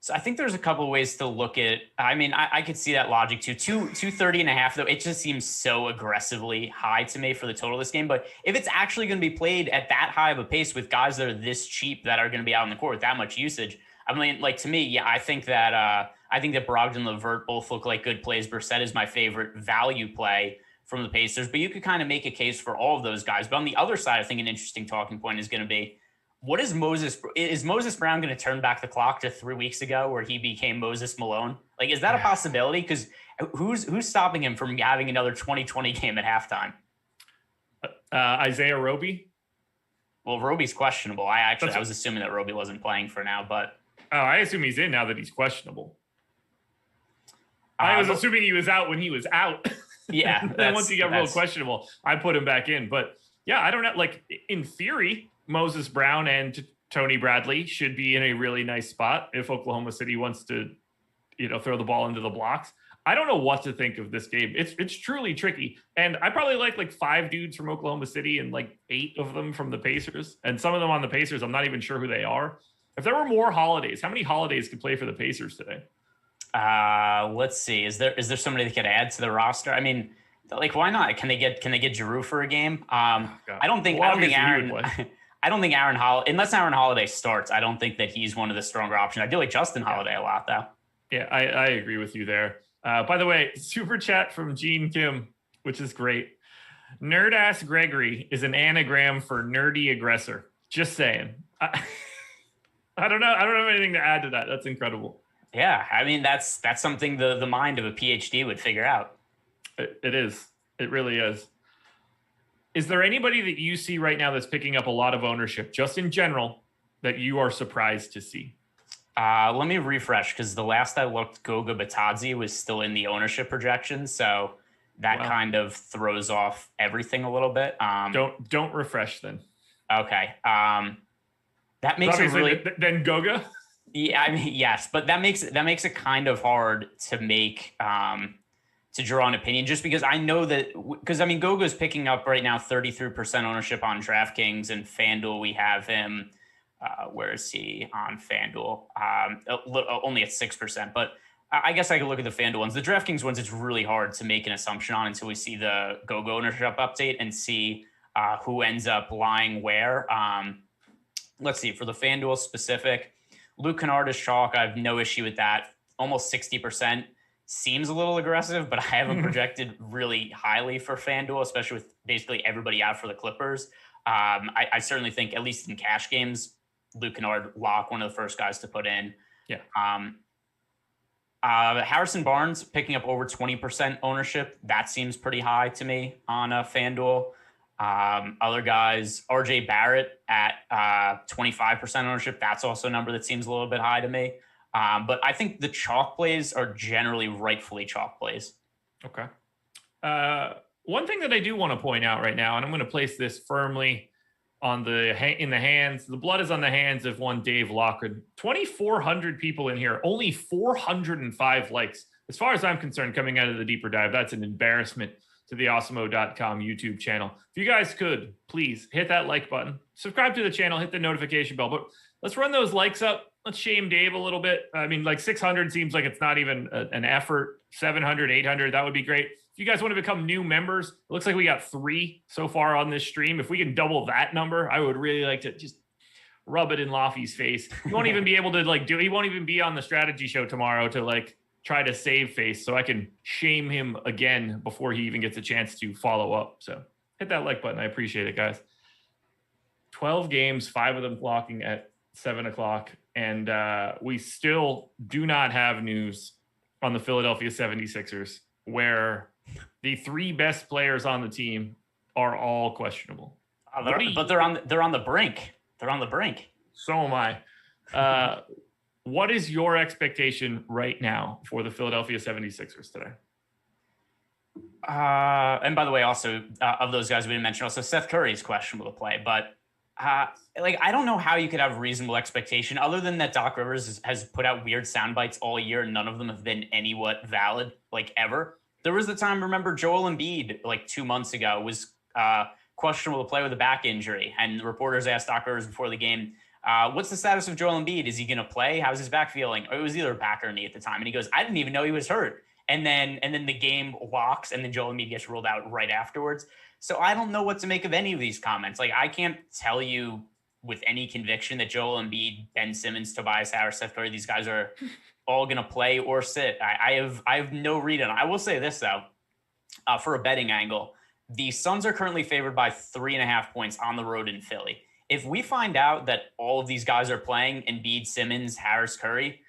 So I think there's a couple of ways to look at it. I mean, I could see that logic too. 230.5, though, it just seems so aggressively high to me for the total of this game. But if it's actually going to be played at that high of a pace with guys that are this cheap that are going to be out on the court with that much usage, I mean, like, to me, yeah, I think that Brogdon and LeVert both look like good plays. Brissett is my favorite value play from the Pacers, but you could kind of make a case for all of those guys. But on the other side, I think an interesting talking point is going to be, what is Moses Brown going to turn back the clock to 3 weeks ago where he became Moses Malone? Like, is that a possibility? Because who's stopping him from having another 2020 game at halftime? Isaiah Roby. Well, Roby's questionable. I was assuming that Roby wasn't playing for now, but I assume he's in now that he's questionable. I was assuming he was out when he was out. Yeah. Then once he got real questionable, I put him back in. But yeah, I don't know. Like, in theory, Moses Brown and Tony Bradley should be in a really nice spot if Oklahoma City wants to, throw the ball into the blocks. I don't know what to think of this game. It's truly tricky. And I probably like 5 dudes from Oklahoma City and like 8 of them from the Pacers. And some of them on the Pacers, I'm not even sure who they are. If there were more holidays, how many holidays could play for the Pacers today? Let's see. Is there somebody that could add to the roster? I mean, Like, why not? Can they get Giroux for a game? I don't think Aaron. I don't think Aaron Holiday, unless Aaron Holiday starts, I don't think that he's one of the stronger options. I do like Justin Holiday a lot, though. Yeah, I agree with you there. By the way, super chat from Gene Kim, which is great. Nerd ass Gregory is an anagram for nerdy aggressor. Just saying. I don't know. I don't have anything to add to that. That's incredible. Yeah, I mean that's something the mind of a PhD would figure out. It is. It really is. Is there anybody that you see right now that's picking up a lot of ownership, just in general, that you are surprised to see? Let me refresh, because the last I looked, Goga Batadze was still in the ownership projections, so that kind of throws off everything a little bit. Don't refresh then. Okay. That makes it really then Goga. Yeah, I mean, yes, but that makes it kind of hard to make to draw an opinion, just because I know that, because I mean, Goga's picking up right now 33% ownership on DraftKings, and FanDuel we have him. Where is he on FanDuel? Only at 6%, but I guess I could look at the FanDuel ones. The DraftKings ones, it's really hard to make an assumption on until we see the Goga ownership update and see who ends up lying where. Let's see, for the FanDuel specific, Luke Kennard is chalk. I have no issue with that. Almost 60% seems a little aggressive, but I haven't projected really highly for FanDuel, especially with basically everybody out for the Clippers. I certainly think, at least in cash games, Luke Kennard, lock, one of the first guys to put in. Yeah. Harrison Barnes picking up over 20% ownership. That seems pretty high to me on FanDuel. Other guys, RJ Barrett at 25% ownership. That's also a number that seems a little bit high to me. But I think the chalk plays are generally rightfully chalk plays. Okay. One thing that I do want to point out right now, and I'm going to place this firmly on in the hands. The blood is on the hands of one Dave Loughran. 2,400 people in here, only 405 likes. As far as I'm concerned, coming out of the deeper dive, that's an embarrassment to the Awesemo.com YouTube channel. If you guys could, please hit that like button, subscribe to the channel, hit the notification bell. But let's run those likes up. Let's shame Dave a little bit. I mean, like 600 seems like it's not even an effort. 700, 800, that would be great. If you guys want to become new members, it looks like we got 3 so far on this stream. If we can double that number, I would really like to just rub it in Laffy's face. He won't even be able to he won't even be on the strategy show tomorrow to try to save face, so I can shame him again before he even gets a chance to follow up. So hit that like button. I appreciate it, guys. 12 games, 5 of them clocking at 7:00. And we still do not have news on the Philadelphia 76ers, where the 3 best players on the team are all questionable. But they're on the brink. They're on the brink. So am I. What is your expectation right now for the Philadelphia 76ers today? And by the way, also of those guys we didn't mention, also Seth Curry is questionable to play, but I don't know how you could have reasonable expectation other than that Doc Rivers has put out weird sound bites all year, and none of them have been anywhat valid, ever. There was the time, remember, Joel Embiid 2 months ago was questionable to play with a back injury, and the reporters asked Doc Rivers before the game, what's the status of Joel Embiid? Is he going to play? How's his back feeling? It was either back or knee at the time, and he goes, I didn't even know he was hurt. And then the game walks, and then Joel Embiid gets ruled out right afterwards. So I don't know what to make of any of these comments. I can't tell you with any conviction that Joel Embiid, Ben Simmons, Tobias Harris, Seth Curry, these guys are all going to play or sit. I have no read on it. I will say this, though, for a betting angle, the Suns are currently favored by 3.5 points on the road in Philly. If we find out that all of these guys are playing, Embiid, Simmons, Harris, Curry,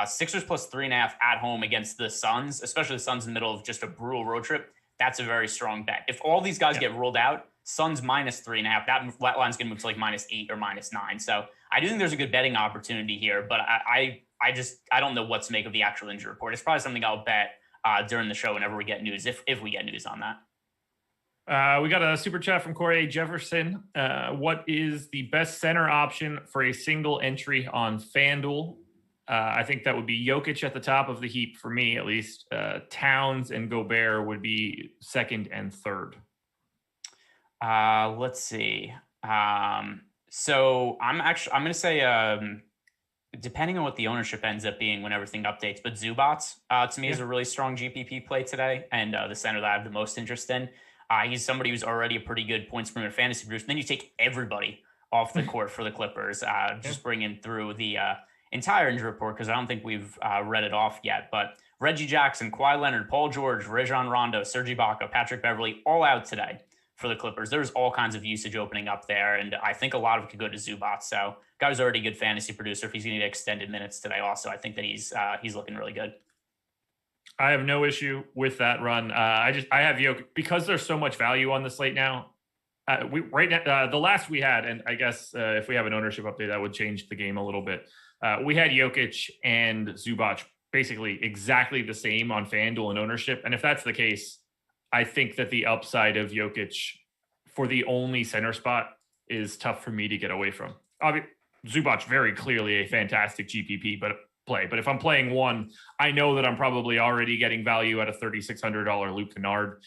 Sixers plus 3.5 at home against the Suns, especially the Suns in the middle of just a brutal road trip, that's a very strong bet. If all these guys get ruled out, Suns minus 3.5, that line's going to move to -8 or -9. So I do think there's a good betting opportunity here, but I don't know what to make of the actual injury report. It's probably something I'll bet during the show whenever we get news, if we get news on that. We got a super chat from Corey Jefferson. What is the best center option for a single entry on FanDuel? I think that would be Jokic at the top of the heap for me, at least. Towns and Gobert would be second and third. Let's see. So I'm going to say depending on what the ownership ends up being when everything updates. But Zubats, to me, is a really strong GPP play today, and the center that I have the most interest in. He's somebody who's already a pretty good points per minute fantasy producer. Then you take everybody off the court for the Clippers, just bringing through the entire injury report, because I don't think we've read it off yet. But Reggie Jackson, Kawhi Leonard, Paul George, Rajon Rondo, Serge Ibaka, Patrick Beverley, all out today for the Clippers. There's all kinds of usage opening up there, and I think a lot of it could go to Zubats. So guy's already a good fantasy producer. If he's going to get extended minutes today also, I think that he's looking really good. I have no issue with that run. I have Jokic because there's so much value on the slate now. Right now, the last we had, and I guess if we have an ownership update, that would change the game a little bit. We had Jokic and Zubac basically exactly the same on FanDuel and ownership. And if that's the case, I think that the upside of Jokic for the only center spot is tough for me to get away from. Zubac very clearly a fantastic GPP play, but if I'm playing one, I know that I'm probably already getting value at a $3,600 Luke Kennard.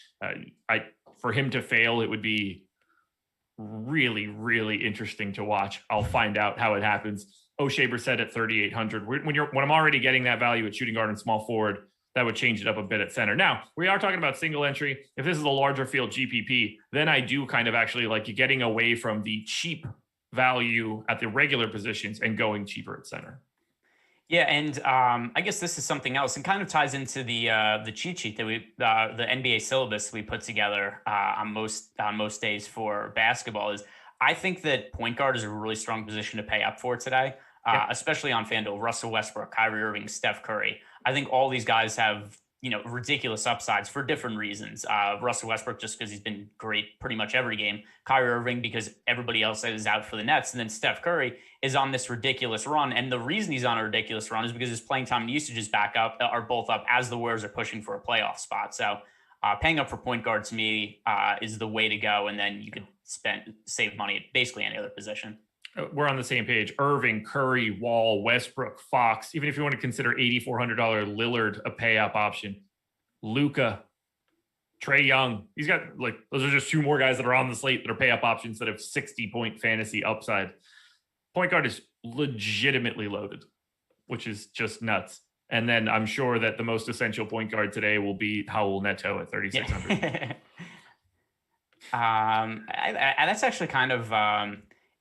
For him to fail, it would be really, really interesting to watch. I'll find out how it happens. O'Shea Brissett at 3,800. When I'm already getting that value at shooting guard and small forward, that would change it up a bit at center. Now, we are talking about single entry. If this is a larger field GPP, then I do kind of actually like you getting away from the cheap value at the regular positions and going cheaper at center. Yeah, and I guess this is something else, and kind of ties into the cheat sheet that the NBA syllabus we put together on most days for basketball. Is I think that point guard is a really strong position to pay up for today, especially on FanDuel. Russell Westbrook, Kyrie Irving, Steph Curry. I think all these guys have ridiculous upsides for different reasons. Russell Westbrook, just because he's been great pretty much every game. Kyrie Irving, because everybody else is out for the Nets. And then Steph Curry is on this ridiculous run. And the reason he's on a ridiculous run is because his playing time and usage is are both up as the Warriors are pushing for a playoff spot. So paying up for point guard to me is the way to go. And then you could save money at basically any other position. We're on the same page. Irving, Curry, Wall, Westbrook, Fox. Even if you want to consider $8,400 Lillard a pay up option, Luka, Trae Young. He's got those are just two more guys that are on the slate that are pay up options that have 60-point fantasy upside. Point guard is legitimately loaded, which is just nuts. And then I'm sure that the most essential point guard today will be Raul Neto at 3,600. That's actually kind of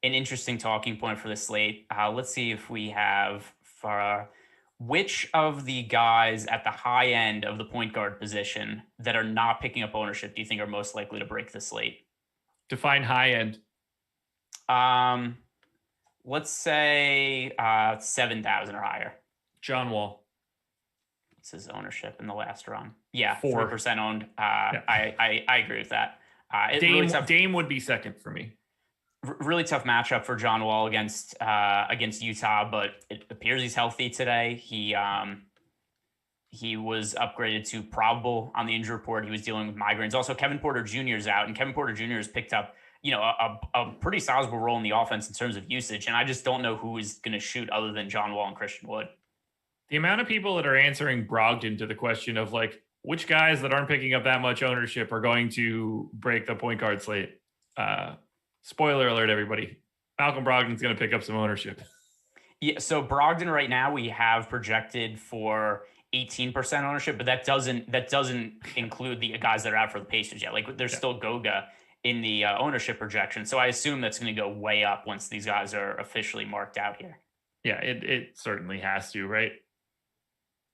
an interesting talking point for the slate. Let's see if we have which of the guys at the high end of the point guard position that are not picking up ownership do you think are most likely to break the slate? Define high end. Let's say 7,000 or higher. John Wall. What's his ownership in the last run? Yeah, 4%. 4% owned. I agree with that. Dame would be second for me. Really tough matchup for John Wall against Utah, but it appears he's healthy today. He was upgraded to probable on the injury report. He was dealing with migraines. Also, Kevin Porter Jr. is out, and Kevin Porter Jr. has picked up a pretty sizable role in the offense in terms of usage. And I just don't know who is going to shoot other than John Wall and Christian Wood. The amount of people that are answering Brogdon to the question of which guys that aren't picking up that much ownership are going to break the point guard slate. Spoiler alert, everybody. Malcolm Brogdon's going to pick up some ownership. Yeah, so Brogdon right now we have projected for 18% ownership, but that doesn't include the guys that are out for the Pacers yet. There's still Goga in the ownership projection. So I assume that's going to go way up once these guys are officially marked out here. Yeah, it certainly has to, right?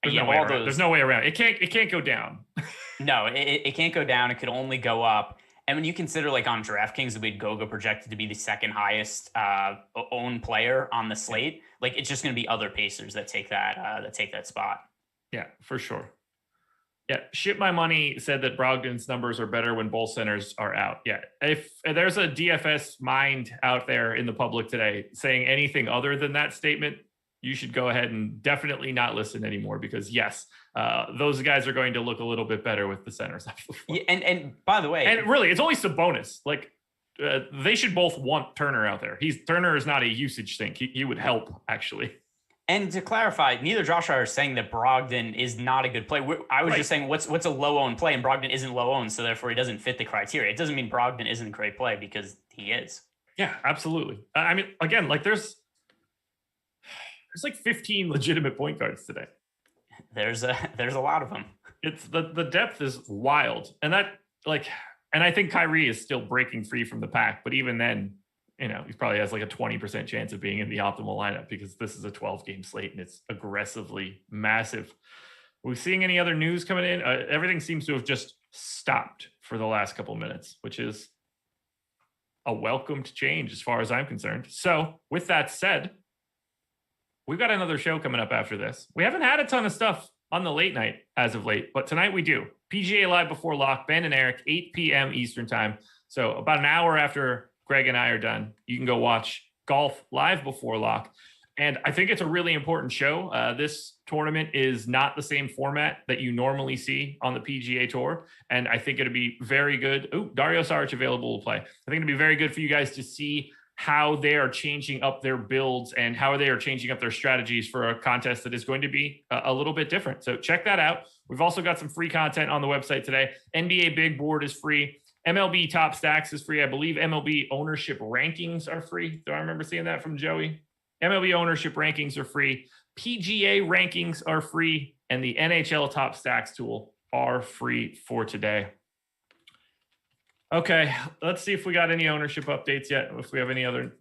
There's There's no way around. It can't go down. No, it can't go down. It could only go up. And when you consider on DraftKings, we had Goga projected to be the second highest owned player on the slate, it's just going to be other Pacers that take that spot. Yeah, for sure. Yeah, ShipMyMoney said that Brogdon's numbers are better when both centers are out. Yeah, if there's a DFS mind out there in the public today saying anything other than that statement, you should go ahead and definitely not listen anymore, because yes, those guys are going to look a little bit better with the centers. Yeah, and by the way, and really, it's only Sabonis. They should both want Turner out there. Turner is not a usage thing. He would help actually. And to clarify, neither Josh or I are saying that Brogdon is not a good play. I was just saying what's a low owned play, and Brogdon isn't low owned, so therefore he doesn't fit the criteria. It doesn't mean Brogdon isn't a great play, because he is. Yeah, absolutely. I mean, again, there's like 15 legitimate point guards today. There's a lot of them. It's the depth is wild. And I think Kyrie is still breaking free from the pack, but even then, he probably has like a 20% chance of being in the optimal lineup because this is a 12-game slate and it's aggressively massive. Are we seeing any other news coming in? Everything seems to have just stopped for the last couple of minutes, which is a welcomed change as far as I'm concerned. So with that said, we've got another show coming up after this. We haven't had a ton of stuff on the late night as of late, but tonight we do. PGA Live Before Lock, Ben and Eric, 8 p.m. Eastern time. So about an hour after Greg and I are done, you can go watch golf live before lock. And I think it's a really important show. This tournament is not the same format that you normally see on the PGA Tour. And I think it'd be very good. Oh, Dario Saric available to play. I think it'd be very good for you guys to see how they are changing up their builds and how they are changing up their strategies for a contest that is going to be a little bit different. So check that out. We've also got some free content on the website today. NBA Big Board is free. MLB Top Stacks is free. I believe MLB ownership rankings are free. Do I remember seeing that from Joey? MLB ownership rankings are free. PGA rankings are free. And the NHL Top Stacks tool are free for today. Okay, let's see if we got any ownership updates yet, if we have any other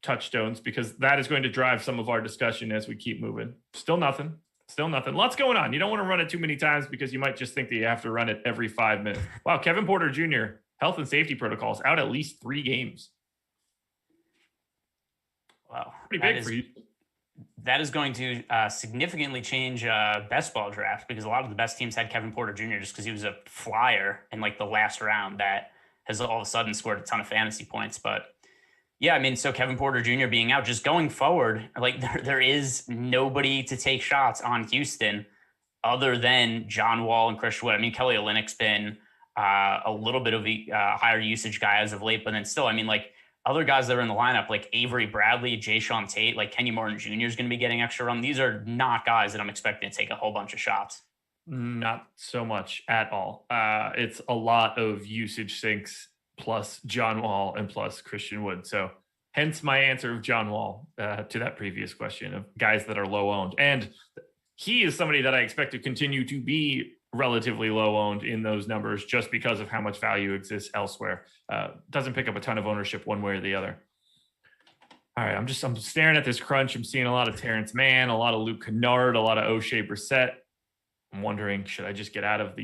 touchstones, because that is going to drive some of our discussion as we keep moving. Still nothing. Lots going on. You don't want to run it too many times because you might just think that you have to run it every 5 minutes. Wow, Kevin Porter Jr., health and safety protocols, out at least 3 games. Wow. Pretty big for you. That is going to significantly change best ball draft because a lot of the best teams had Kevin Porter Jr. just because he was a flyer in like the last round that has all of a sudden scored a ton of fantasy points. But yeah, I mean, so Kevin Porter Jr. being out, just going forward, like there is nobody to take shots on Houston other than John Wall and Christian Wood. I mean, Kelly Olynyk's been a little bit of a higher usage guy as of late, but then still, I mean, like, other guys that are in the lineup, like Avery Bradley, Jayshawn Tate, like Kenyon Martin Jr. is going to be getting extra run. These are not guys that I'm expecting to take a whole bunch of shots. Not so much at all. It's a lot of usage sinks plus John Wall and plus Christian Wood. So hence my answer of John Wall to that previous question of guys that are low owned. And he is somebody that I expect to continue to be relatively low owned in those numbers just because of how much value exists elsewhere. Doesn't pick up a ton of ownership one way or the other. All right, I'm staring at this crunch. I'm seeing a lot of Terrence Mann, a lot of Luke Kennard, a lot of O'Shea Brissett. I'm wondering, should I just get out of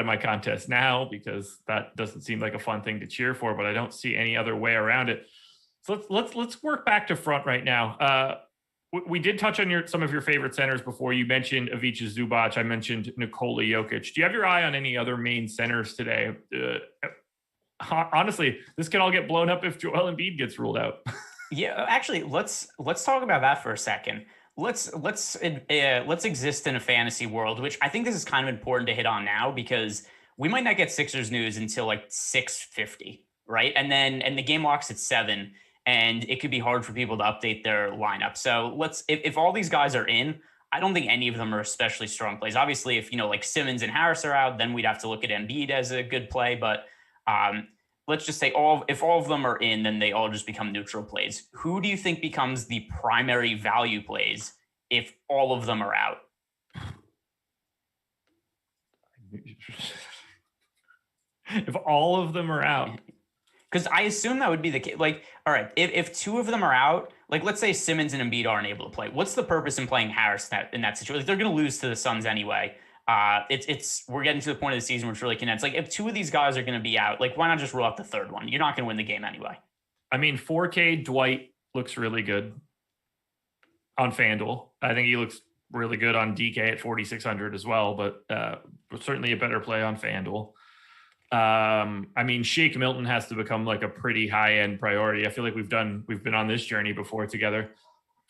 my contest now? Because that doesn't seem like a fun thing to cheer for, but I don't see any other way around it. So let's work back to front right now. We did touch on some of your favorite centers before. You mentioned Ivica Zubac. I mentioned Nikola Jokic. Do you have your eye on any other main centers today? Honestly, this can all get blown up if Joel Embiid gets ruled out. Yeah, actually, let's talk about that for a second. Let's exist in a fantasy world, which I think this is kind of important to hit on now because we might not get Sixers news until like 6:50, right? And the game locks at 7. And it could be hard for people to update their lineup. So if all these guys are in, I don't think any of them are especially strong plays. Obviously, if like Simmons and Harris are out, then we'd have to look at Embiid as a good play. But let's just say if all of them are in, then they all just become neutral plays. Who do you think becomes the primary value plays if all of them are out? If all of them are out. Because I assume that would be the case. Like, all right, if 2 of them are out, like let's say Simmons and Embiid aren't able to play, what's the purpose in playing Harris in that situation? Like, they're going to lose to the Suns anyway. We're getting to the point of the season where it's really condensed. Like, if 2 of these guys are going to be out, like, why not just rule out the third one? You're not going to win the game anyway. I mean, 4K Dwight looks really good on FanDuel. I think he looks really good on DK at 4,600 as well, but certainly a better play on FanDuel. I mean, Shake Milton has to become like a pretty high end priority. I feel like we've been on this journey before together.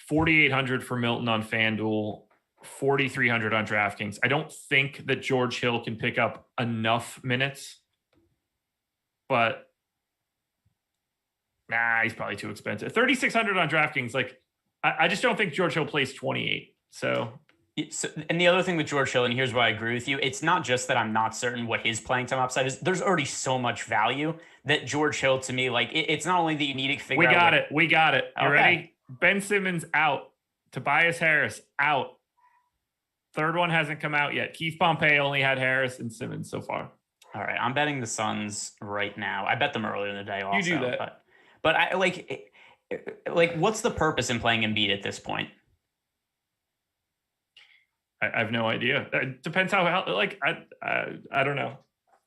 4,800 for Milton on FanDuel, 4,300 on DraftKings. I don't think that George Hill can pick up enough minutes, but he's probably too expensive. 3,600 on DraftKings. Like, I just don't think George Hill plays 28. So, and the other thing with George Hill, and here's where I agree with you, it's not just that I'm not certain what his playing time upside is. There's already so much value that George Hill, to me, like, it's not only that you need to figure out. We got it. You ready? Ben Simmons out. Tobias Harris out. Third one hasn't come out yet. Keith Pompey only had Harris and Simmons so far. All right, I'm betting the Suns right now. I bet them earlier in the day also. You do that. But I like what's the purpose in playing Embiid at this point? I have no idea. It depends how I don't know.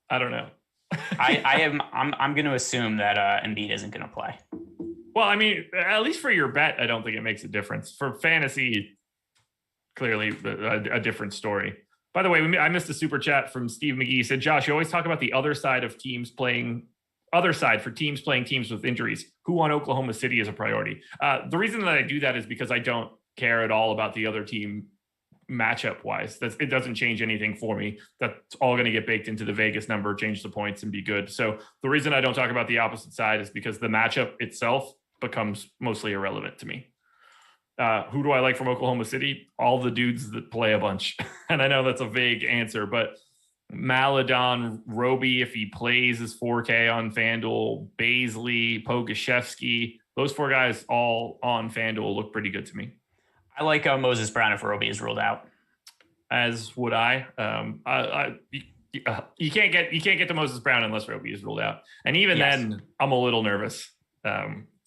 I'm going to assume that Embiid isn't going to play. Well, I mean, at least for your bet, I don't think it makes a difference. For fantasy, clearly a different story. By the way, I missed a super chat from Steve McGee. He said, Josh, you always talk about the other side for teams playing teams with injuries. Who on Oklahoma City is a priority? The reason that I do that is because I don't care at all about the other team matchup wise. It doesn't change anything for me. That's all going to get baked into the Vegas number, change the points and be good. So the reason I don't talk about the opposite side is because the matchup itself becomes mostly irrelevant to me. Who do I like from Oklahoma City? All the dudes that play a bunch. And I know that's a vague answer, but Maladon, Roby, if he plays, is 4K on FanDuel. Baisley, Pogaszewski, those four guys all on FanDuel look pretty good to me. I like Moses Brown if Roby is ruled out. As would I. You can't get to Moses Brown unless Roby is ruled out. And even then, I'm a little nervous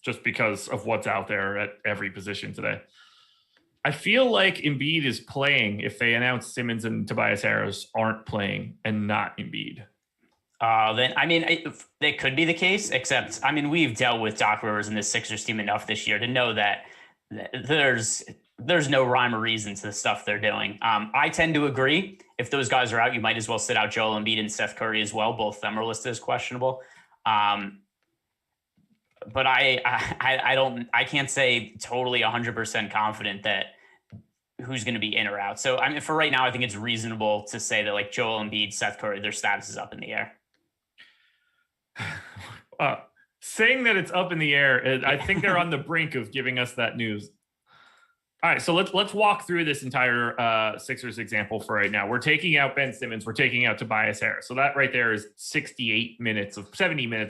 just because of what's out there at every position today. I feel like Embiid is playing if they announce Simmons and Tobias Harris aren't playing and not Embiid. Then, I mean, it could be the case, except, I mean, we've dealt with Doc Rivers and the Sixers team enough this year to know that there's no rhyme or reason to the stuff they're doing. I tend to agree. If those guys are out, you might as well sit out Joel Embiid and Seth Curry as well. Both of them are listed as questionable. But I can't say totally 100% confident that who's going to be in or out. So I mean, for right now, I think it's reasonable to say that like Joel Embiid, Seth Curry, their status is up in the air. Saying that it's up in the air, I think they're on the brink of giving us that news. All right, so let's walk through this entire Sixers example for right now. We're taking out Ben Simmons. We're taking out Tobias Harris. So that right there is 70 minutes,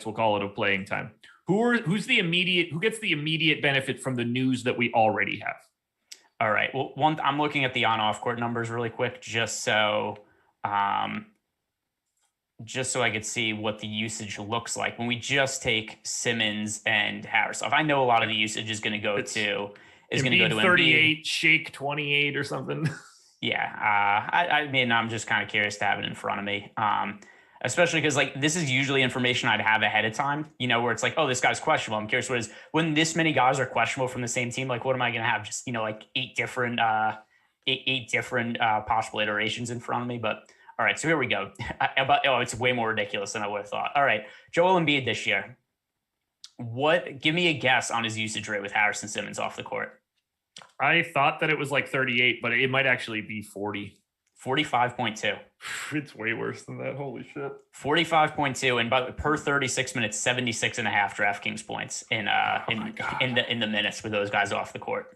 we'll call it, of playing time. Who gets the immediate benefit from the news that we already have? All right. Well, I'm looking at the on-off court numbers really quick, just so I could see what the usage looks like when we just take Simmons and Harris off. I know a lot of the usage is going to go to 38, Shake 28 or something. Yeah. I mean, I'm just kind of curious to have it in front of me. Especially because like this is usually information I'd have ahead of time, where it's like, oh, this guy's questionable. I'm curious when this many guys are questionable from the same team, like what am I going to have? Just, like eight different possible iterations in front of me. But all right, so here we go. It's way more ridiculous than I would have thought. All right. Joel Embiid this year. Give me a guess on his usage rate with Harris and Simmons off the court. I thought that it was like 38, but it might actually be 40. 45.2. It's way worse than that. Holy shit. 45.2 and per 36 minutes, 76.5 DraftKings points in the minutes with those guys off the court.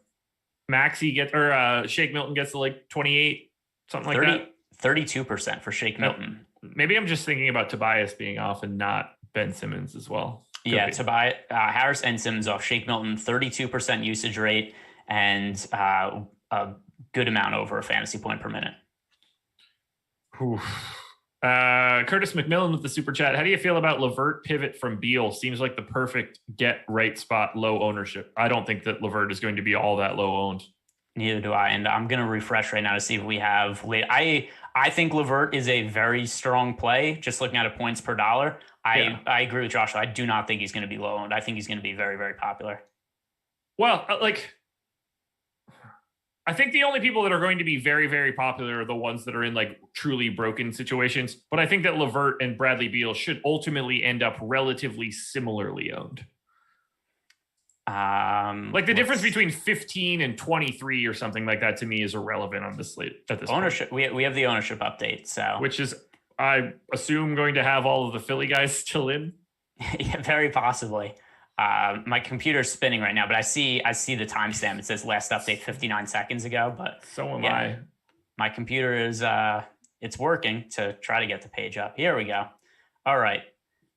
Shake Milton gets to like 28, something like that. 32% for Shake Milton. Maybe I'm just thinking about Tobias being off and not Ben Simmons as well. Tobias, Harris and Simmons off. Shake Milton, 32% usage rate and a good amount over a fantasy point per minute. Curtis McMillan with the super chat. How do you feel about LeVert pivot from Beal? Seems like the perfect get right spot, low ownership. I don't think that LeVert is going to be all that low owned. Neither do I. And I'm going to refresh right now to see if we have late. I think LeVert is a very strong play. Just looking at points per dollar. I agree with Josh. I do not think he's going to be low owned. I think he's going to be very, very popular. Well, I think the only people that are going to be very, very popular are the ones that are in like truly broken situations. But I think that LeVert and Bradley Beal should ultimately end up relatively similarly owned. The difference between 15 and 23 or something like that to me is irrelevant on this slate at this ownership. point. We have the ownership update, so which is, I assume, going to have all of the Philly guys still in. Yeah, very possibly. My computer's spinning right now, but I see the timestamp. It says last update 59 seconds ago, but so am I. My computer is it's working to try to get the page up. Here we go. All right.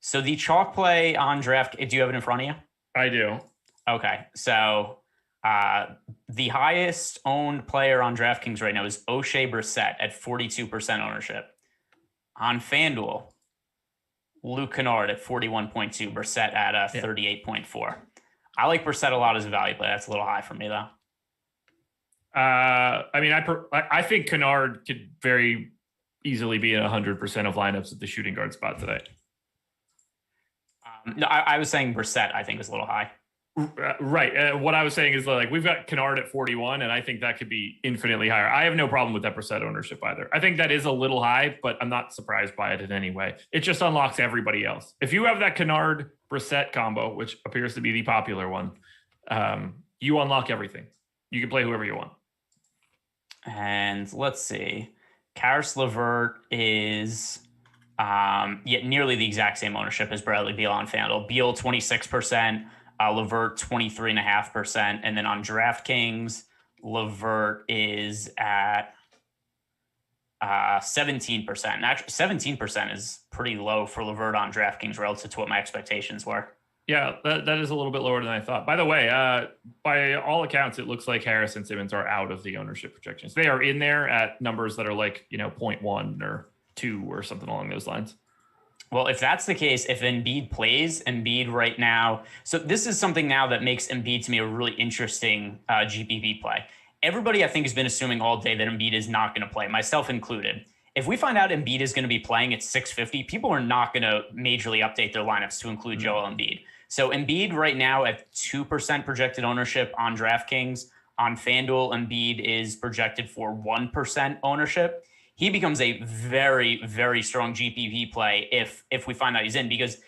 So the chalk play on draft, do you have it in front of you? I do. Okay. So The highest owned player on DraftKings right now is O'Shea Brissett at 42% ownership. On FanDuel, Luke Kennard at 41.2, Brissett at 38.4. I like Brissett a lot as a value play. That's a little high for me, though. I think Kennard could very easily be in 100% of lineups at the shooting guard spot today. No, I was saying Brissett, I think, is a little high. Right. What I was saying is like we've got Kennard at 41, and I think that could be infinitely higher. I have no problem with that Brissett ownership either. I think that is a little high, but I'm not surprised by it in any way. It just unlocks everybody else. If you have that Kennard Brissett combo, which appears to be the popular one, you unlock everything. You can play whoever you want. And let's see. Karis LeVert is nearly the exact same ownership as Bradley Beal on FanDuel. Beal 26%. LeVert 23.5%, and then on DraftKings, LeVert is at 17%. And actually, 17% is pretty low for LeVert on DraftKings relative to what my expectations were. Yeah, that is a little bit lower than I thought. By the way, by all accounts, it looks like Harris and Simmons are out of the ownership projections. They are in there at numbers that are like 0.1 or 2 or something along those lines. Well, if that's the case, if Embiid plays, Embiid right now, so this is something now that makes Embiid to me a really interesting GPP play. Everybody, I think, has been assuming all day that Embiid is not going to play, myself included. If we find out Embiid is going to be playing at 650, people are not going to majorly update their lineups to include Joel Embiid. So Embiid right now at 2% projected ownership on DraftKings. On FanDuel, Embiid is projected for 1% ownership. He becomes a very, very strong GPP play if we find out he's in, because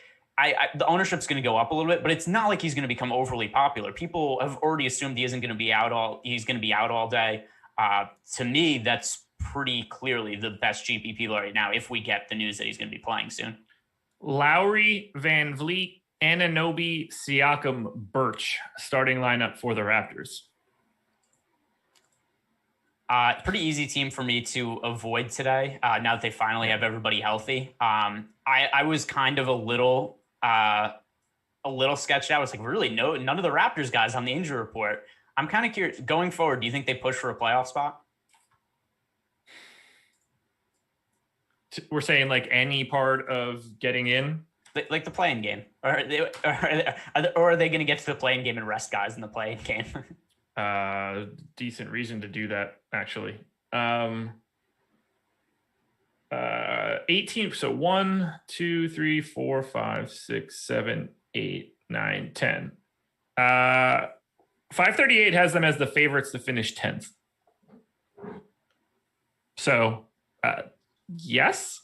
the ownership's going to go up a little bit, but it's not like he's going to become overly popular. People have already assumed he isn't going to be out he's going to be out all day. To me, that's pretty clearly the best GPP right now if we get the news that he's going to be playing soon. Lowry, Van Vliet, Anunoby, Siakam, Birch starting lineup for the Raptors. Pretty easy team for me to avoid today. Now that they finally have everybody healthy, I was kind of a little sketched out. I was like, really, none of the Raptors guys on the injury report. I'm kind of curious going forward. Do you think they push for a playoff spot? We're saying like any part of getting in, like the play-in game, or are they going to get to the play-in game and rest guys in the play-in game? Decent reason to do that, actually. 18. So 1, 2, 3, 4, 5, 6, 7, 8, 9, 10. 538 has them as the favorites to finish 10th. So, yes.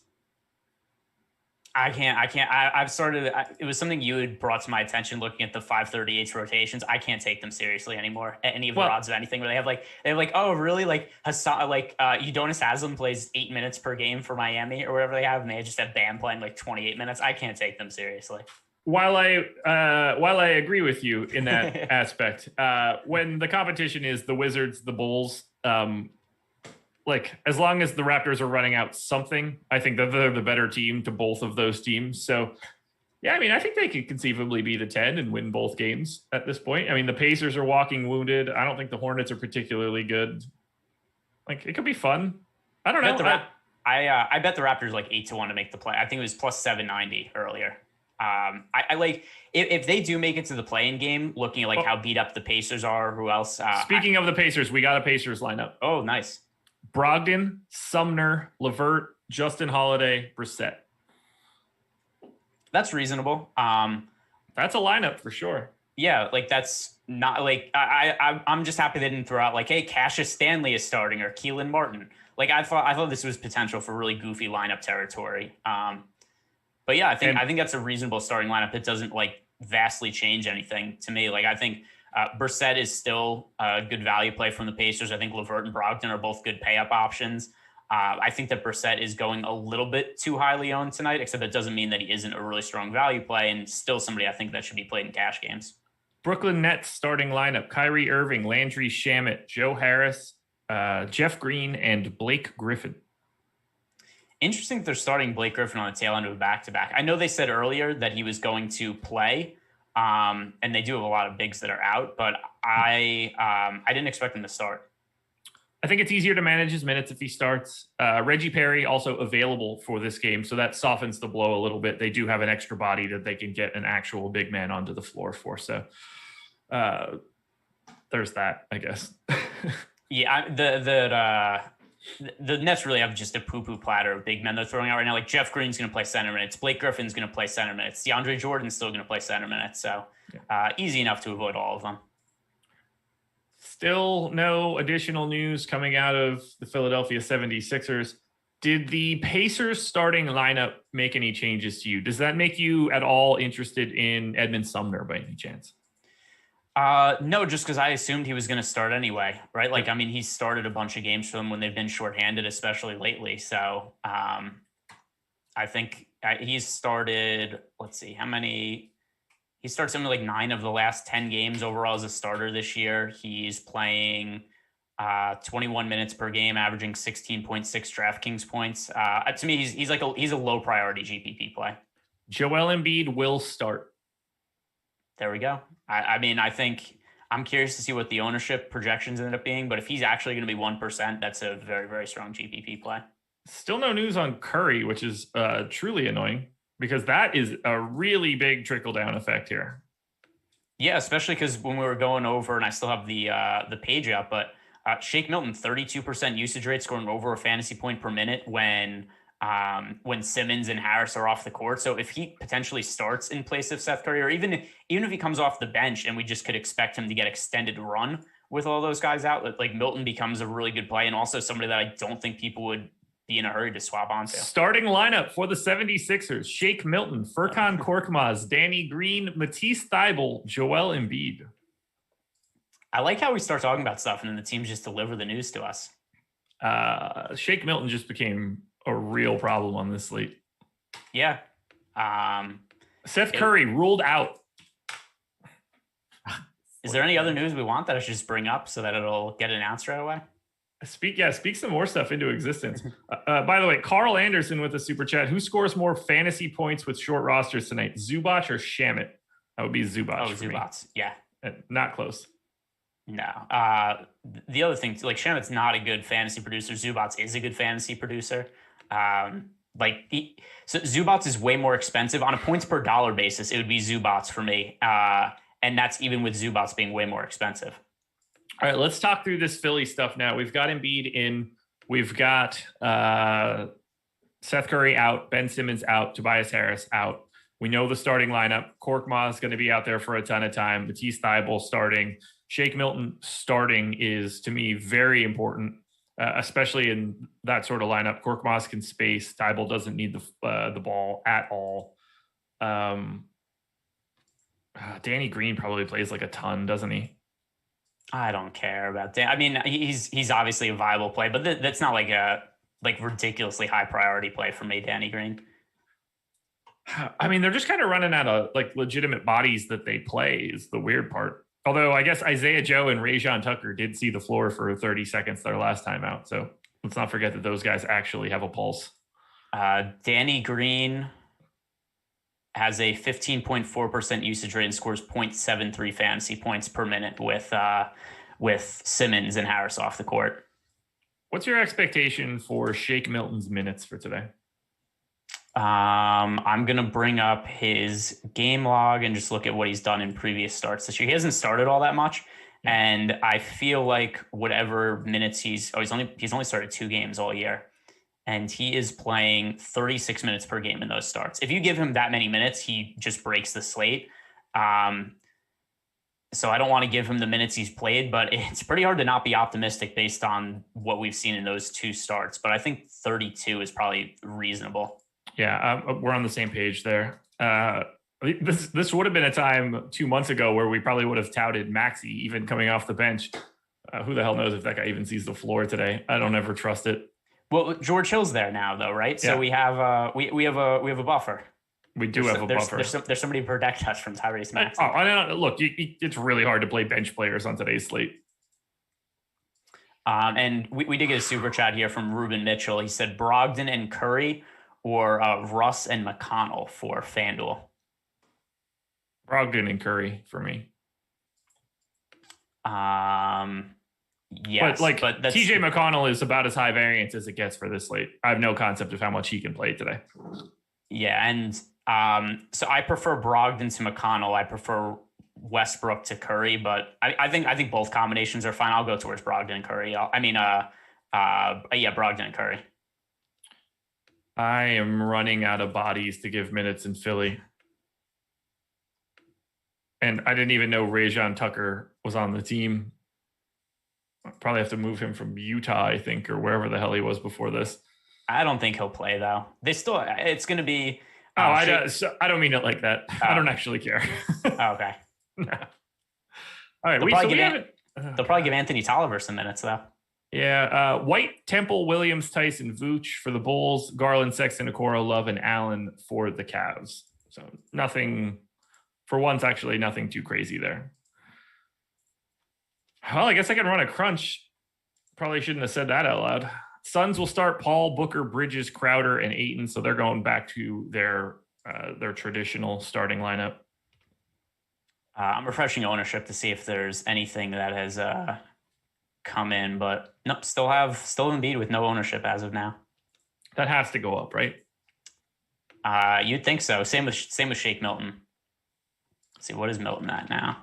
I can't. I've started. It was something you had brought to my attention looking at the 538 rotations. I can't take them seriously anymore. Any of the odds of anything where they have like, oh, really? Like Hassan, Udonis Haslem plays 8 minutes per game for Miami or whatever they have, and they just have Bam playing like 28 minutes. I can't take them seriously. While I agree with you in that aspect, when the competition is the Wizards, the Bulls, as long as the Raptors are running out something, I think that they're the better team to both of those teams. So, yeah, I mean, I think they could conceivably be the 10 and win both games at this point. I mean, the Pacers are walking wounded. I don't think the Hornets are particularly good. It could be fun. I don't know. I bet the Raptors 8-1 to make the play. I think it was plus 790 earlier. If they do make it to the play-in game, looking at how beat up the Pacers are, who else? Speaking of the Pacers, we got a Pacers lineup. Oh, nice. Brogdon, Sumner, LeVert, Justin Holiday, Brissett. That's reasonable. That's a lineup for sure. Yeah, that's not I'm just happy they didn't throw out hey, Cassius Stanley is starting or Keelan Martin. I thought this was potential for really goofy lineup territory. But yeah, I think that's a reasonable starting lineup. It doesn't vastly change anything to me. I think Brissett is still a good value play from the Pacers. I think LeVert and Brogdon are both good pay up options. I think that Brissett is going a little bit too highly owned tonight, except it doesn't mean that he isn't a really strong value play and still somebody I think that should be played in cash games. Brooklyn Nets starting lineup: Kyrie Irving, Landry Shamet, Joe Harris, Jeff Green, and Blake Griffin. Interesting that they're starting Blake Griffin on the tail end of a back-to-back. I know they said earlier that he was going to play, and they do have a lot of bigs that are out, but I didn't expect him to start. I think it's easier to manage his minutes if he starts. Reggie Perry also available for this game, so that softens the blow a little bit. They do have an extra body that they can get an actual big man onto the floor for. So there's that, I guess. Yeah, the Nets really have just a poo-poo platter of big men they're throwing out right now. Like Jeff Green's going to play center minutes. Blake Griffin's going to play center minutes. DeAndre Jordan's still going to play center minutes. So easy enough to avoid all of them. Still no additional news coming out of the Philadelphia 76ers. Did the Pacers starting lineup make any changes to you? Does that make you at all interested in Edmund Sumner by any chance? No, just because I assumed he was going to start anyway, right? Like, I mean, he's started a bunch of games for them when they've been shorthanded, especially lately. So I think he's started, let's see, how many? He started something like 9 of the last 10 games overall as a starter this year. He's playing 21 minutes per game, averaging 16.6 DraftKings points. To me, he's a low priority GPP play. Joel Embiid will start. There we go. I mean, I think I'm curious to see what the ownership projections end up being, but if he's actually going to be 1%, that's a very, very strong GPP play. Still no news on Curry, which is truly annoying because that is a really big trickle down effect here. Yeah, especially because when we were going over, and I still have the page up, but Shake Milton, 32% usage rate, scoring over a fantasy point per minute when Simmons and Harris are off the court. So if he potentially starts in place of Seth Curry, or even if he comes off the bench and we just could expect him to get extended run with all those guys out, like Milton becomes a really good play and also somebody that I don't think people would be in a hurry to swap onto. Starting lineup for the 76ers: Shake Milton, Furkan Korkmaz, Danny Green, Matisse Thybulle, Joel Embiid. I like how we start talking about stuff and then the teams just deliver the news to us. Shake Milton just became a real problem on this slate. Yeah. Seth Curry ruled out. Is there any other news we want that I should just bring up so that it'll get announced right away? Speak some more stuff into existence. By the way, Carl Anderson with a super chat. Who scores more fantasy points with short rosters tonight, Zubac or Shamet? That would be Zubac. Oh, Zubac. Yeah. Not close. No. The other thing, like Shamet's not a good fantasy producer. Zubac is a good fantasy producer. So Zubac is way more expensive on a points per dollar basis. It would be Zubac for me. And that's even with Zubac being way more expensive. All right, let's talk through this Philly stuff now. We've got Embiid in. We've got Seth Curry out, Ben Simmons out, Tobias Harris out. We know the starting lineup. Korkmaz is going to be out there for a ton of time. Matisse Thybulle starting. Shake Milton starting is, to me, very important, especially in that sort of lineup. Korkmaz can space. Thybulle doesn't need the ball at all. Danny Green probably plays like a ton, doesn't he? I don't care about that. I mean, he's obviously a viable play, but that's not like a ridiculously high priority play for me, Danny Green. I mean, they're just kind of running out of like legitimate bodies that they play is the weird part. Although I guess Isaiah Joe and Rajon Tucker did see the floor for 30 seconds their last time out. So let's not forget that those guys actually have a pulse. Danny Green has a 15.4% usage rate and scores 0.73 fantasy points per minute with Simmons and Harris off the court. What's your expectation for Shake Milton's minutes for today? I'm going to bring up his game log and just look at what he's done in previous starts this year. He hasn't started all that much. And I feel like whatever minutes he's only started 2 games all year. And he is playing 36 minutes per game in those starts. If you give him that many minutes, he just breaks the slate. So I don't want to give him the minutes he's played, but it's pretty hard to not be optimistic based on what we've seen in those 2 starts. But I think 32 is probably reasonable. Yeah, we're on the same page there. This would have been a time 2 months ago where we probably would have touted Maxey even coming off the bench. Who the hell knows if that guy even sees the floor today? I don't ever trust it. Well, George Hill's there now, though, right? Yeah. So we have we have a buffer. We do have a buffer. There's somebody to protect us from Tyrese Maxey. Look, it's really hard to play bench players on today's slate. And we did get a super chat here from Ruben Mitchell. He said Brogdon and Curry or Russ and McConnell for FanDuel. Brogdon and Curry for me. Yes, but TJ McConnell is about as high variance as it gets for this slate. I have no concept of how much he can play today. Yeah, and so I prefer Brogdon to McConnell. I prefer Westbrook to Curry, but I think both combinations are fine. I'll go towards Brogdon and Curry. Brogdon and Curry. I am running out of bodies to give minutes in Philly. And I didn't even know Rajon Tucker was on the team. I'll probably have to move him from Utah, I think, or wherever the hell he was before this. I don't think he'll play, though. It's going to be... I don't mean it like that. I don't actually care. Okay. All right. They'll probably give Anthony Tolliver some minutes, though. Yeah. White, Temple, Williams, Tyson, Vooch for the Bulls, Garland, Sexton, Okoro, Love, and Allen for the Cavs. So nothing, for once, actually nothing too crazy there. Well, I guess I can run a crunch. Probably shouldn't have said that out loud. Suns will start Paul, Booker, Bridges, Crowder, and Ayton. So they're going back to their traditional starting lineup. I'm refreshing ownership to see if there's anything that has come in, but nope, still Embiid with no ownership as of now. That has to go up, right? You'd think so. Same with Shake Milton. Let's see, what is Milton at now?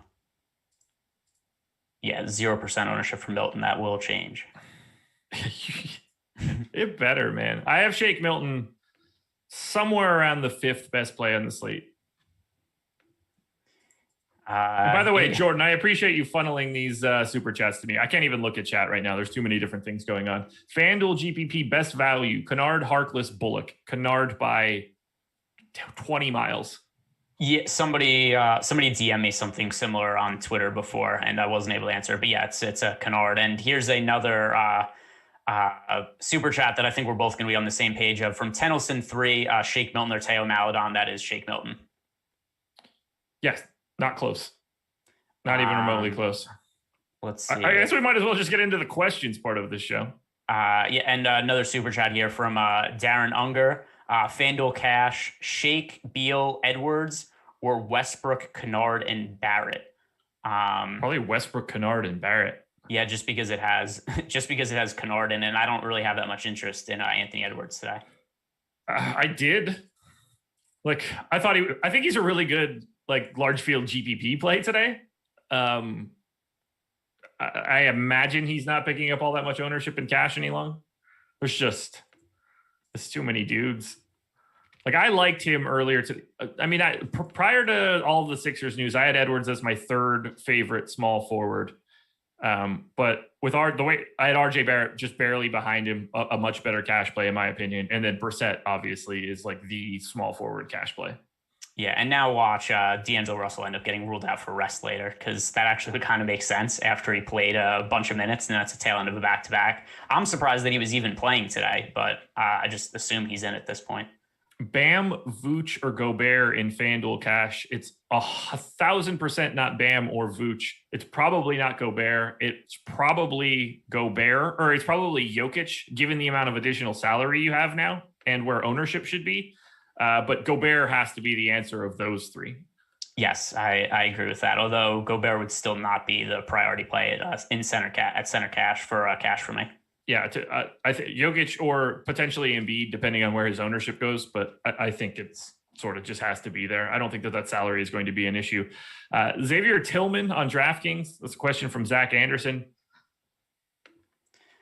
Yeah, 0% ownership for Milton. That will change. It better, man. I have Shake Milton somewhere around the 5th best play on the slate. By the way, Jordan, I appreciate you funneling these super chats to me. I can't even look at chat right now. There's too many different things going on. FanDuel GPP best value: Kennard, Harkless, Bullock. Kennard by 20 miles. Yeah, somebody DM me something similar on Twitter before, and I wasn't able to answer. But yeah, it's a Kennard. And here's another super chat that I think we're both going to be on the same page of from Tennyson 3. Shake Milton or Teo Maladon. That is Shake Milton. Yes. Not close. Not even remotely close. Let's see. I guess we might as well just get into the questions part of this show. And another super chat here from Darren Unger. FanDuel Cash, Shake, Beal, Edwards, or Westbrook, Kennard, and Barrett. Probably Westbrook, Kennard, and Barrett. Yeah, just because it has Kennard in it. And I don't really have that much interest in Anthony Edwards today. I did. I think he's a really good large field GPP play today. I imagine he's not picking up all that much ownership in cash any long. There's too many dudes. I liked him earlier prior to all of the Sixers news, I had Edwards as my 3rd favorite small forward. But with the way I had RJ Barrett just barely behind him, a much better cash play in my opinion. And then Brissett obviously is the small forward cash play. Yeah, and now watch D'Angelo Russell end up getting ruled out for rest later, because that actually would kind of make sense after he played a bunch of minutes, and that's a tail end of a back-to-back. I'm surprised that he was even playing today, but I just assume he's in at this point. Bam, Vooch, or Gobert in FanDuel Cash. It's 1,000% not Bam or Vooch. It's probably not Gobert. It's probably Gobert, or it's probably Jokic, given the amount of additional salary you have now and where ownership should be. But Gobert has to be the answer of those 3. Yes, I agree with that. Although Gobert would still not be the priority play at center cash for cash for me. Yeah, I think Jokic or potentially Embiid, depending on where his ownership goes. But I think it's sort of just has to be there. I don't think that salary is going to be an issue. Xavier Tillman on DraftKings. That's a question from Zach Anderson.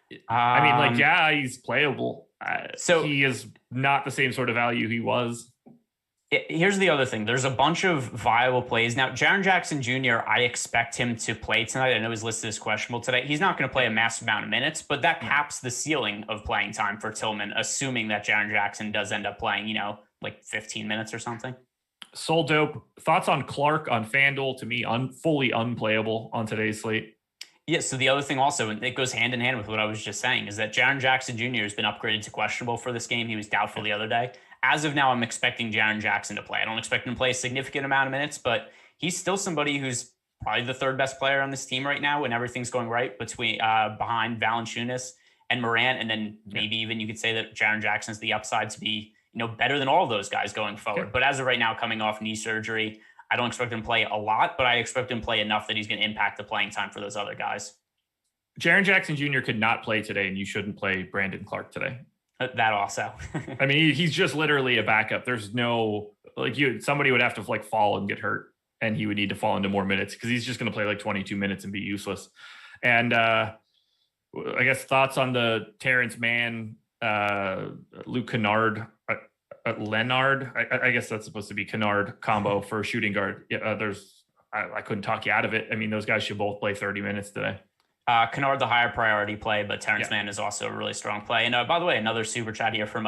He's playable. So he is not the same sort of value he was. Here's the other thing. There's a bunch of viable plays. Now, Jaren Jackson Jr., I expect him to play tonight. I know he's listed as questionable today. He's not going to play a massive amount of minutes, but that caps the ceiling of playing time for Tillman, assuming that Jaren Jackson does end up playing, 15 minutes or something. Soul Dope. Thoughts on Clark on FanDuel? To me, fully unplayable on today's slate. Yeah, so the other thing also, and it goes hand in hand with what I was just saying, is that Jaren Jackson Jr. has been upgraded to questionable for this game. He was doubtful the other day. As of now, I'm expecting Jaren Jackson to play. I don't expect him to play a significant amount of minutes, but he's still somebody who's probably the 3rd best player on this team right now when everything's going right behind Valanciunas and Morant. And then maybe even you could say that Jaren Jackson's the upside to be, better than all of those guys going forward. But as of right now, coming off knee surgery, I don't expect him to play a lot, but I expect him to play enough that he's going to impact the playing time for those other guys. Jaren Jackson Jr. could not play today, and you shouldn't play Brandon Clark today. That also. I mean, he's just literally a backup. There's no, like, somebody would have to like fall and get hurt, and he would need to fall into more minutes because he's just going to play like 22 minutes and be useless. And I guess thoughts on the Terrence Mann, Luke Kennard, Leonard. I guess that's supposed to be Kennard combo for a shooting guard. Yeah, I couldn't talk you out of it. I mean, those guys should both play 30 minutes today. Kennard, the higher priority play, but Terrence Mann is also a really strong play. And by the way, another super chat here from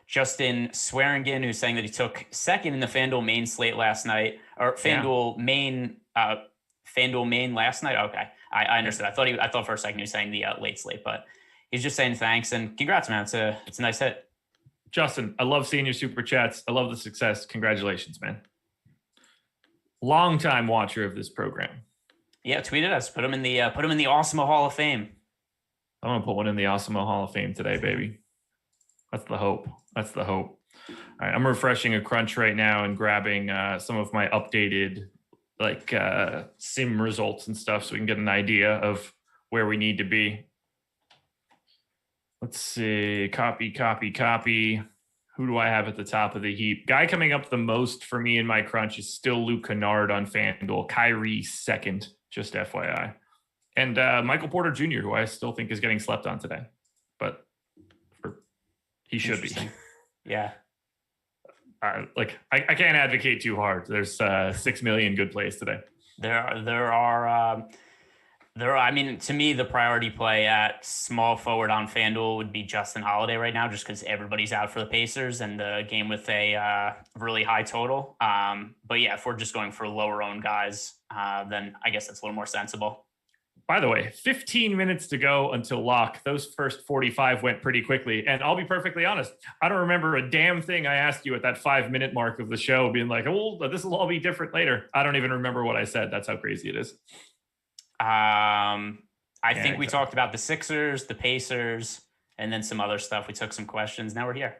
Justin Swearingen, who's saying that he took second in the FanDuel main slate last night, or FanDuel main last night. Okay, I understood. I thought for a second he was saying the late slate, but he's just saying thanks and congrats, man. It's a nice hit. Justin, I love seeing your super chats. I love the success. Congratulations, man. Long-time watcher of this program. Yeah, tweeted us. Put him in the Awesemo Hall of Fame. I'm gonna put one in the Awesemo Hall of Fame today, baby. That's the hope. All right, I'm refreshing a crunch right now and grabbing some of my updated sim results and stuff so we can get an idea of where we need to be. Let's see. Copy. Who do I have at the top of the heap? Guy coming up the most for me in my crunch is still Luke Kennard on FanDuel. Kyrie second, just FYI. And Michael Porter Jr., who I still think is getting slept on today. But he should be. Yeah. I can't advocate too hard. There's 6 million good plays today. There are. I mean, to me, the priority play at small forward on FanDuel would be Justin Holiday right now, just because everybody's out for the Pacers and the game with a really high total. But yeah, if we're just going for lower owned guys, then I guess that's a little more sensible. By the way, 15 minutes to go until lock. Those first 45 went pretty quickly. And I'll be perfectly honest, I don't remember a damn thing I asked you at that 5-minute mark of the show being like, oh, this will all be different later. I don't even remember what I said. That's how crazy it is. I think we talked about the Sixers, the Pacers, and then some other stuff. We took some questions. Now we're here.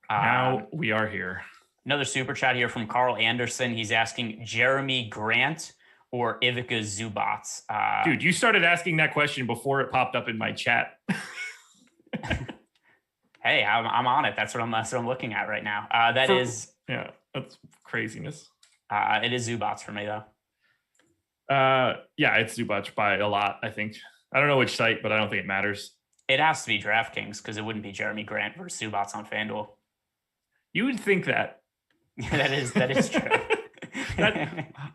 Now we are here. Another super chat here from Carl Anderson. He's asking Jeremy Grant or Ivica Zubats. Dude, you started asking that question before it popped up in my chat. Hey, I'm on it. That's what I'm looking at right now. That's craziness. It is Zubats for me though. Yeah, it's Zubac by a lot, I think. I don't know which site, but I don't think it matters. It has to be DraftKings because it wouldn't be Jeremy Grant versus Zubats on FanDuel. You would think that. that is true.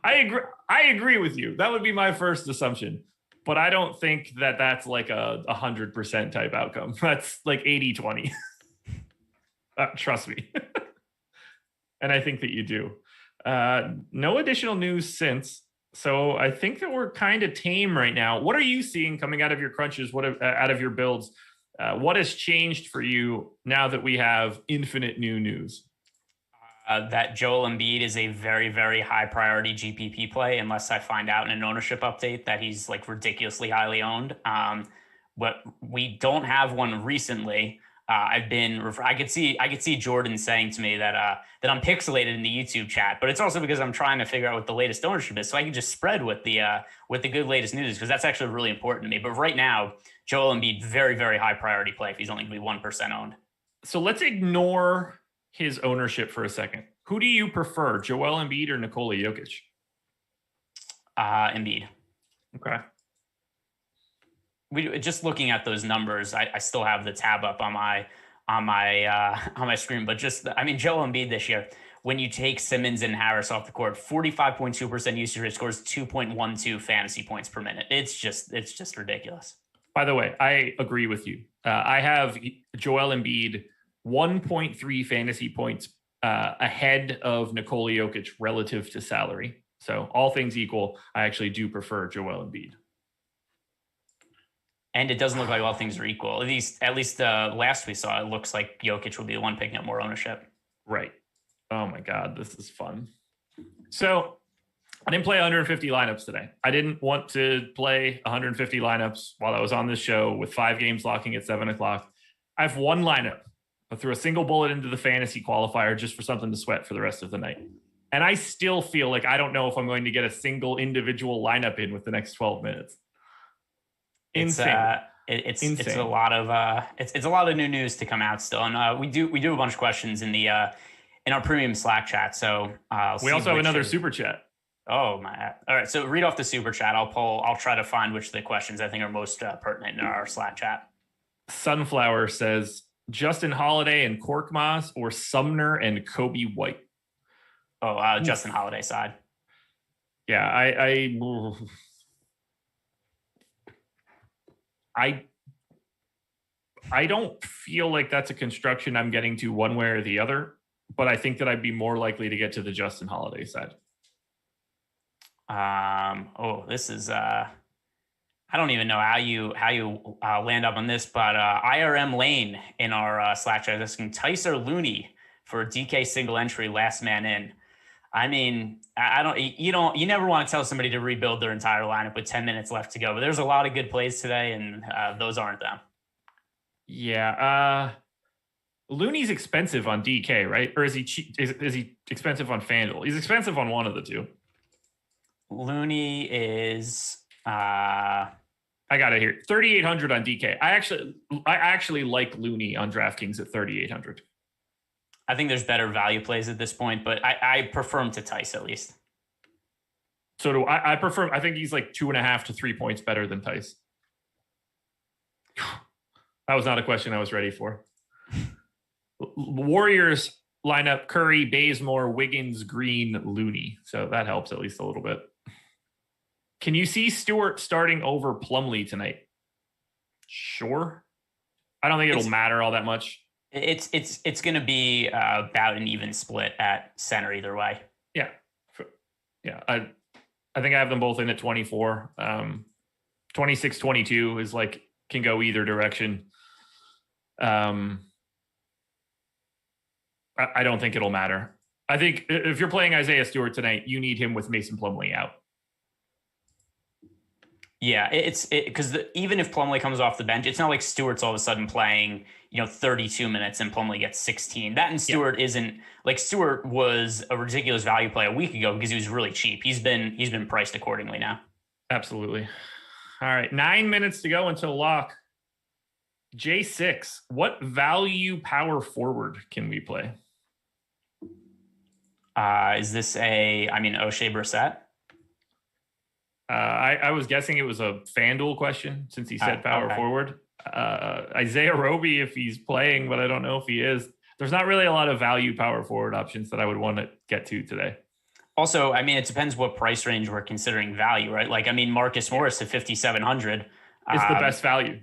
I agree with you. That would be my first assumption. But I don't think that that's like a 100% type outcome. That's like 80-20. Trust me. And I think that you do. No additional news since. So I think that we're kind of tame right now. What are you seeing coming out of your crunches? Out of your builds? What has changed for you now that we have infinite new news? That Joel Embiid is a very, very high priority GPP play, unless I find out in an ownership update that he's like ridiculously highly owned. But we don't have one recently. I could see Jordan saying to me that I'm pixelated in the YouTube chat, but it's also because I'm trying to figure out what the latest ownership is, so I can just spread with the good latest news, because that's actually really important to me. But right now, Joel Embiid, very, very high priority play if he's only going to be 1% owned. So let's ignore his ownership for a second. Who do you prefer, Joel Embiid or Nikola Jokic? Embiid. Okay. We just looking at those numbers. I still have the tab up on my screen, but Joel Embiid this year, when you take Simmons and Harris off the court, 45.2% usage rate, scores 2.12 fantasy points per minute. It's just ridiculous. By the way, I agree with you. I have Joel Embiid 1.3 fantasy points ahead of Nikola Jokic relative to salary. So all things equal, I actually do prefer Joel Embiid. And it doesn't look like all things are equal. At least last we saw, it looks like Jokic will be the one picking up more ownership. Right. Oh my God, this is fun. So I didn't play 150 lineups today. I didn't want to play 150 lineups while I was on this show with 5 games locking at 7:00. I have one lineup. I threw a single bullet into the fantasy qualifier just for something to sweat for the rest of the night. And I still feel like I don't know if I'm going to get a single individual lineup in with the next 12 minutes. Insane. It's a lot of it's a lot of new news to come out still, and we do a bunch of questions in the in our premium Slack chat. So we also have another super chat. Oh my! All right, so read off the super chat. I'll try to find which of the questions I think are most pertinent in our Slack chat. Sunflower says Justin Holiday and Korkmaz or Sumner and Kobe White. Oh, Justin Holiday side. Yeah, I don't feel like that's a construction I'm getting to one way or the other, but I think that I'd be more likely to get to the Justin Holiday side. This is I don't even know how you land up on this, but IRM Lane in our Slack chat is asking Tice or Looney for a DK single entry last man in. I mean, you never want to tell somebody to rebuild their entire lineup with 10 minutes left to go, but there's a lot of good plays today, and those aren't them. Yeah. Looney's expensive on DK, right? Or is he cheap? Is he expensive on FanDuel? He's expensive on one of the two. Looney is I got it here. 3,800 on DK. I actually like Looney on DraftKings at 3,800. I think there's better value plays at this point, but I prefer him to Tice at least. So do I prefer, I think he's like 2.5 to 3 points better than Tice. That was not a question I was ready for. Warriors lineup Curry, Bazemore, Wiggins, Green, Looney. So that helps at least a little bit. Can you see Stewart starting over Plumlee tonight? Sure. I don't think it'll matter all that much. It's going to be about an even split at center either way. Yeah. I think I have them both in at 24. 26, 22 is like, can go either direction. I don't think it'll matter. I think if you're playing Isaiah Stewart tonight, you need him with Mason Plumlee out. Yeah, it's because even if Plumlee comes off the bench, it's not like Stewart's all of a sudden playing, 32 minutes and Plumlee gets 16. That and Stewart isn't like Stewart was a ridiculous value play a week ago because he was really cheap. He's been priced accordingly now. Absolutely. All right, 9 minutes to go until lock. J6, what value power forward can we play? Is this O'Shea Brissett? I was guessing it was a FanDuel question since he said power forward. Isaiah Roby, if he's playing, but I don't know if he is. There's not really a lot of value power forward options that I would want to get to today. Also, it depends what price range we're considering value, right? Marcus Morris at 5,700 is the best value,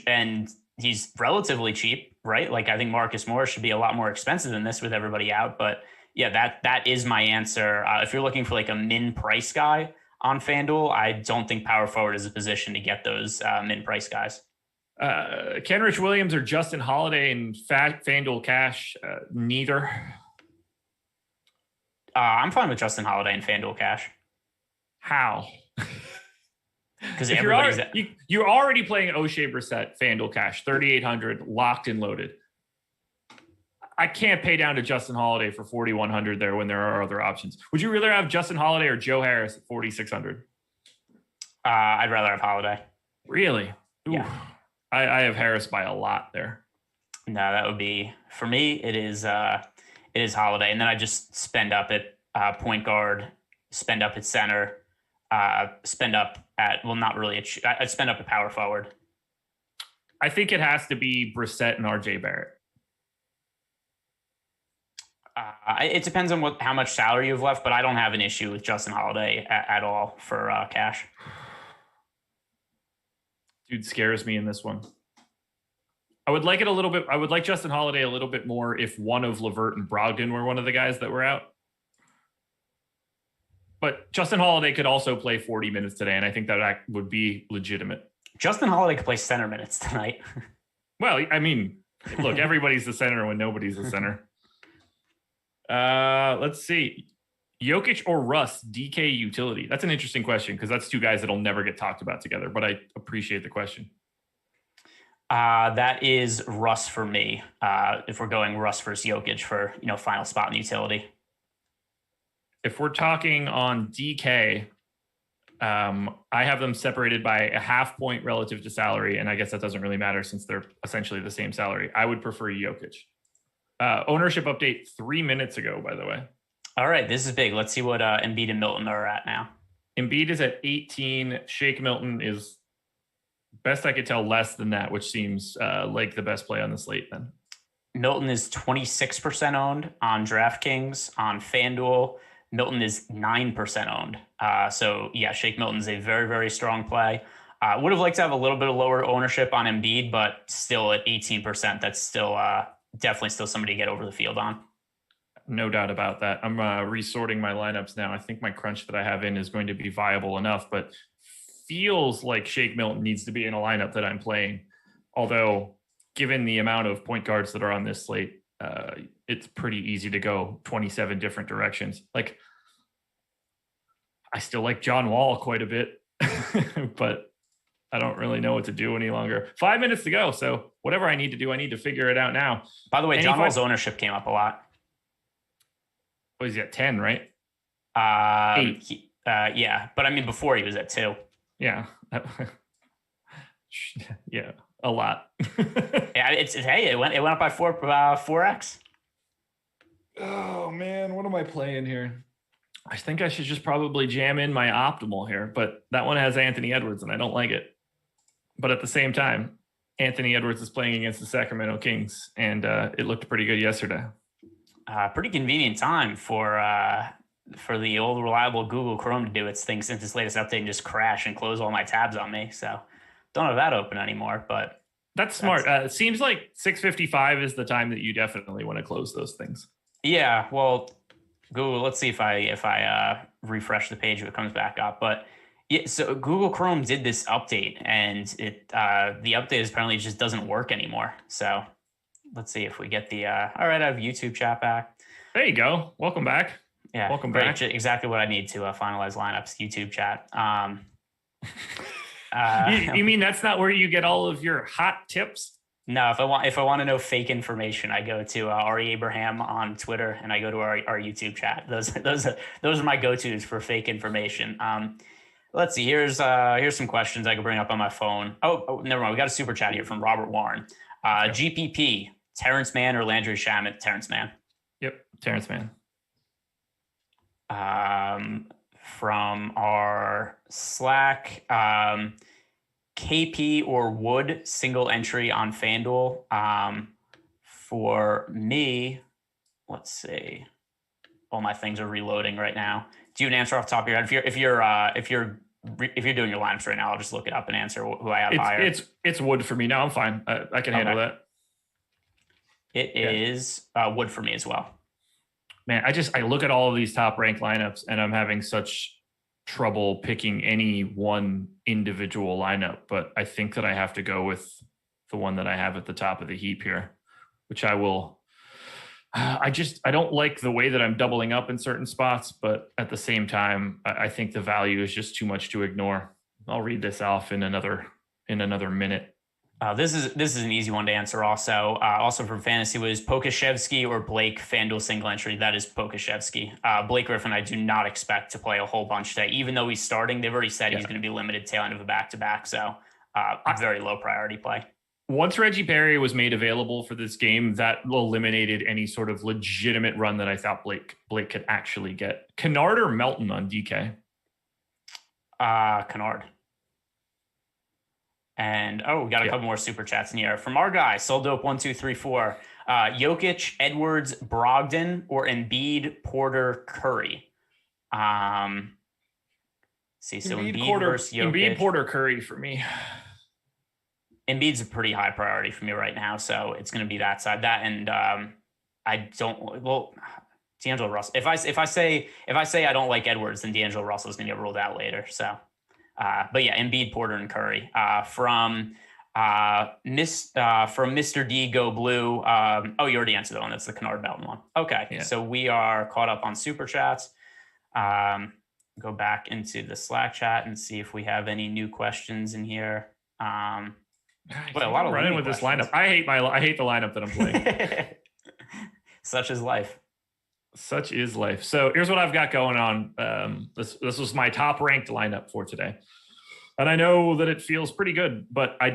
and he's relatively cheap, right? I think Marcus Morris should be a lot more expensive than this with everybody out. But yeah, that is my answer. If you're looking for a min price guy on FanDuel, I don't think power forward is a position to get those min price guys. Kenrich Williams or Justin Holiday in FanDuel cash? Neither. I'm fine with Justin Holiday in FanDuel cash. How? Because you're already playing O'Shea Brissett FanDuel cash, 3,800 locked and loaded. I can't pay down to Justin Holiday for 4,100 there when there are other options. Would you rather have Justin Holiday or Joe Harris at 4,600? I'd rather have Holiday. Really? Ooh. Yeah. I have Harris by a lot there. No, that would be, for me, it is Holiday. And then I just spend up at point guard, spend up at center, spend up at, I'd spend up at power forward. I think it has to be Brissett and RJ Barrett. It depends on how much salary you've left, but I don't have an issue with Justin Holiday at all for cash. Dude scares me in this one. I would like it a little bit. I would like Justin Holiday a little bit more if one of LeVert and Brogdon were one of the guys that were out. But Justin Holiday could also play 40 minutes today, and I think that would be legitimate. Justin Holiday could play center minutes tonight. Well, look, everybody's the center when nobody's the center. Let's see. Jokic or Russ, DK utility? That's an interesting question because that's two guys that'll never get talked about together, but I appreciate the question. That is Russ for me. If we're going Russ versus Jokic for, final spot in utility. if we're talking on DK, I have them separated by a half point relative to salary, and I guess that doesn't really matter since they're essentially the same salary. I would prefer Jokic. Ownership update 3 minutes ago, by the way. All right, this is big. Let's see what Embiid and Milton are at now. Embiid is at 18. Shake Milton is, best I could tell, less than that, which seems like the best play on the slate then. Milton is 26% owned on DraftKings. On FanDuel, Milton is 9% owned. So yeah, Shake Milton's a very, very strong play. Would have liked to have a little bit of lower ownership on Embiid, but still at 18%, that's still definitely still somebody to get over the field on. No doubt about that. I'm resorting my lineups now. I think my crunch that I have in is going to be viable enough, but feels like Shake Milton needs to be in a lineup that I'm playing. Although, given the amount of point guards that are on this slate, it's pretty easy to go 27 different directions. Like, I still like John Wall quite a bit, but I don't really know what to do any longer. 5 minutes to go. So whatever I need to do, I need to figure it out now. By the way, John Wall's ownership came up a lot. What is he at, 10, right? 8. Yeah, but I mean, before he was at 2. Yeah. Yeah, a lot. Yeah, it went up by 4x. Oh man, what am I playing here? I think I should just probably jam in my optimal here, but that one has Anthony Edwards and I don't like it. But at the same time, Anthony Edwards is playing against the Sacramento Kings, and it looked pretty good yesterday. Pretty convenient time for the old reliable Google Chrome to do its thing since its latest update and just crash and close all my tabs on me. So don't have that open anymore, but that's smart. It seems like 6:55 is the time that you definitely want to close those things. Yeah, well, Google, let's see if I refresh the page if it comes back up. But yeah, so Google Chrome did this update, and the update apparently just doesn't work anymore. So let's see if we get the all right, I have YouTube chat back. There you go. Welcome back. Yeah, welcome great. back. Exactly what I need to finalize lineups. YouTube chat. You mean that's not where you get all of your hot tips? No, if I want to know fake information, I go to Ari Abraham on Twitter, and I go to our YouTube chat. Those are my go-tos for fake information. Let's see. Here's some questions I can bring up on my phone. Oh, never mind. We got a super chat here from Robert Warren. GPP, Terrence Mann or Landry Shamet? Terrence Mann. Yep, Terrence Mann. From our Slack, KP or Wood single entry on FanDuel. For me, let's see. All my things are reloading right now. Do you have an answer off the top of your head? If you're doing your lineups right now, I'll just look it up and answer who I have higher. It's Wood for me. No, I'm fine. I can handle that. It is Wood for me as well. Man, I look at all of these top ranked lineups and I'm having such trouble picking any one individual lineup, but I think that I have to go with the one that I have at the top of the heap here, which I will. I don't like the way that I'm doubling up in certain spots, but at the same time, I think the value is just too much to ignore. I'll read this off in another minute. This is an easy one to answer also. Also from fantasy was Pokashevsky or Blake FanDuel single entry. That is Pokashevsky. Blake Griffin, I do not expect to play a whole bunch today. Even though he's starting, they've already said he's going to be limited tail end of a back-to-back. So very low priority play. Once Reggie Perry was made available for this game, that eliminated any sort of legitimate run that I thought Blake could actually get. Kennard or Melton on DK? Kennard. And we got a couple more super chats in here from our guy Soldope1234. Jokic, Edwards, Brogdon, or Embiid, Porter, Curry. See, so Embiid versus Jokic. Embiid, Porter, Curry for me. Embiid's a pretty high priority for me right now, so it's going to be that side. That and D'Angelo Russell. If I say I don't like Edwards, then D'Angelo Russell is going to get ruled out later. So. But yeah, Embiid, Porter, and Curry. From Mr. D Go Blue. You already answered that one. That's the Kennard Melton one. Okay, yeah. So we are caught up on super chats. Go back into the Slack chat and see if we have any new questions in here. A lot of running with questions. This lineup. I hate the lineup that I'm playing. Such is life. Such is life. So here's what I've got going on. This was my top ranked lineup for today. And I know that it feels pretty good, but I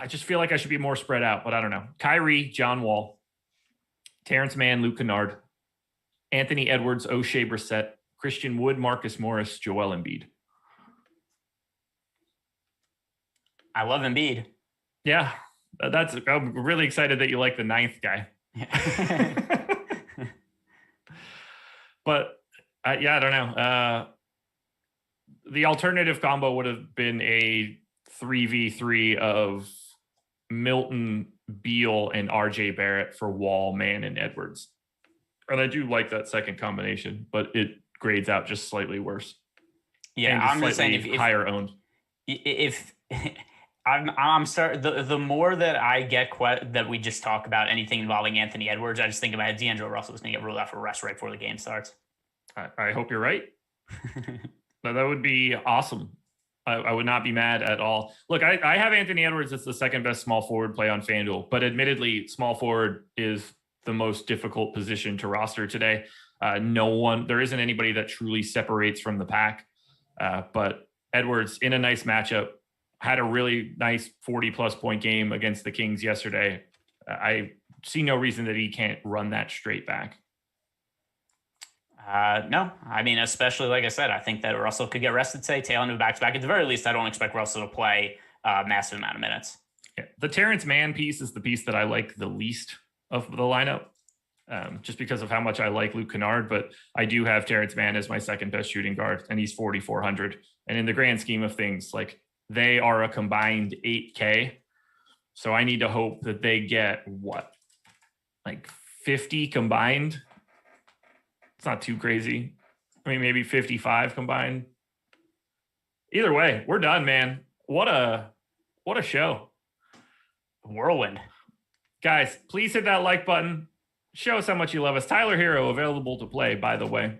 just feel like I should be more spread out, but I don't know. Kyrie, John Wall, Terrence Mann, Luke Kennard, Anthony Edwards, O'Shea Brissett, Christian Wood, Marcus Morris, Joel Embiid. I love Embiid. Yeah, I'm really excited that you like the 9th guy. But I don't know. The alternative combo would have been a 3v3 of Milton, Beal, and RJ Barrett for Wall, Mann, and Edwards. And I do like that second combination, but it grades out just slightly worse. Yeah, I'm just saying if higher owned. If I'm sorry, the more that I get that we just talk about anything involving Anthony Edwards, I just think about D'Angelo Russell is going to get ruled out for rest right before the game starts. I hope you're right. That would be awesome. I would not be mad at all. Look, I have Anthony Edwards as the second best small forward play on FanDuel, but admittedly, small forward is the most difficult position to roster today. There isn't anybody that truly separates from the pack. But Edwards, in a nice matchup, had a really nice 40-plus point game against the Kings yesterday. I see no reason that he can't run that straight back. No, I mean, especially like I said, I think that Russell could get rested today, tail into back-to-back. At the very least, I don't expect Russell to play a massive amount of minutes. Yeah. The Terrence Mann piece is the piece that I like the least of the lineup, just because of how much I like Luke Kennard. But I do have Terrence Mann as my second best shooting guard, and he's 4,400. And in the grand scheme of things, like, they are a combined 8K. So I need to hope that they get like 50 combined. It's not too crazy. I mean, maybe 55 combined. Either way, we're done, man. What a show. Whirlwind. Guys, please hit that like button. Show us how much you love us. Tyler Hero available to play, by the way.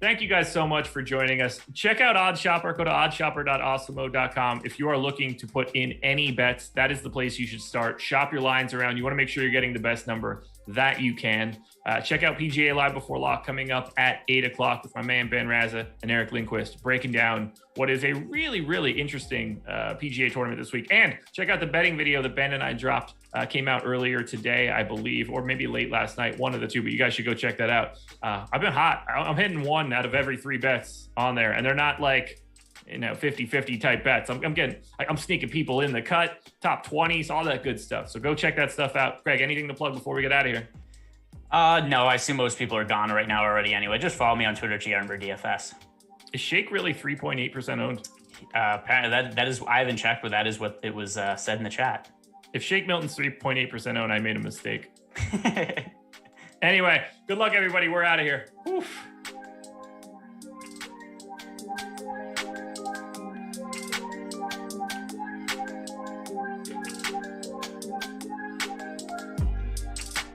Thank you guys so much for joining us. Check out OddsShopper. Go to oddshopper.awesemo.com. If you are looking to put in any bets, that is the place you should start. Shop your lines around. You want to make sure you're getting the best number that you can. Check out PGA Live Before Lock coming up at 8 o'clock with my man Ben Raza and Eric Lindquist breaking down what is a really, really interesting PGA tournament this week. And check out the betting video that Ben and I dropped. Came out earlier today, I believe, or maybe late last night, one of the two, but you guys should go check that out. I've been hot. I'm hitting 1 out of every 3 bets on there, and they're not like, 50-50 type bets. I'm sneaking people in the cut, top 20s, all that good stuff. So go check that stuff out. Greg, anything to plug before we get out of here? No, I assume most people are gone right now already anyway. Just follow me on Twitter, Ehrenberg DFS. Is Shake really 3.8% owned? Apparently that is, I haven't checked, but that is what it was said in the chat. If Shake Milton's 3.8% owned, I made a mistake. Anyway, good luck, everybody. We're out of here. Oof.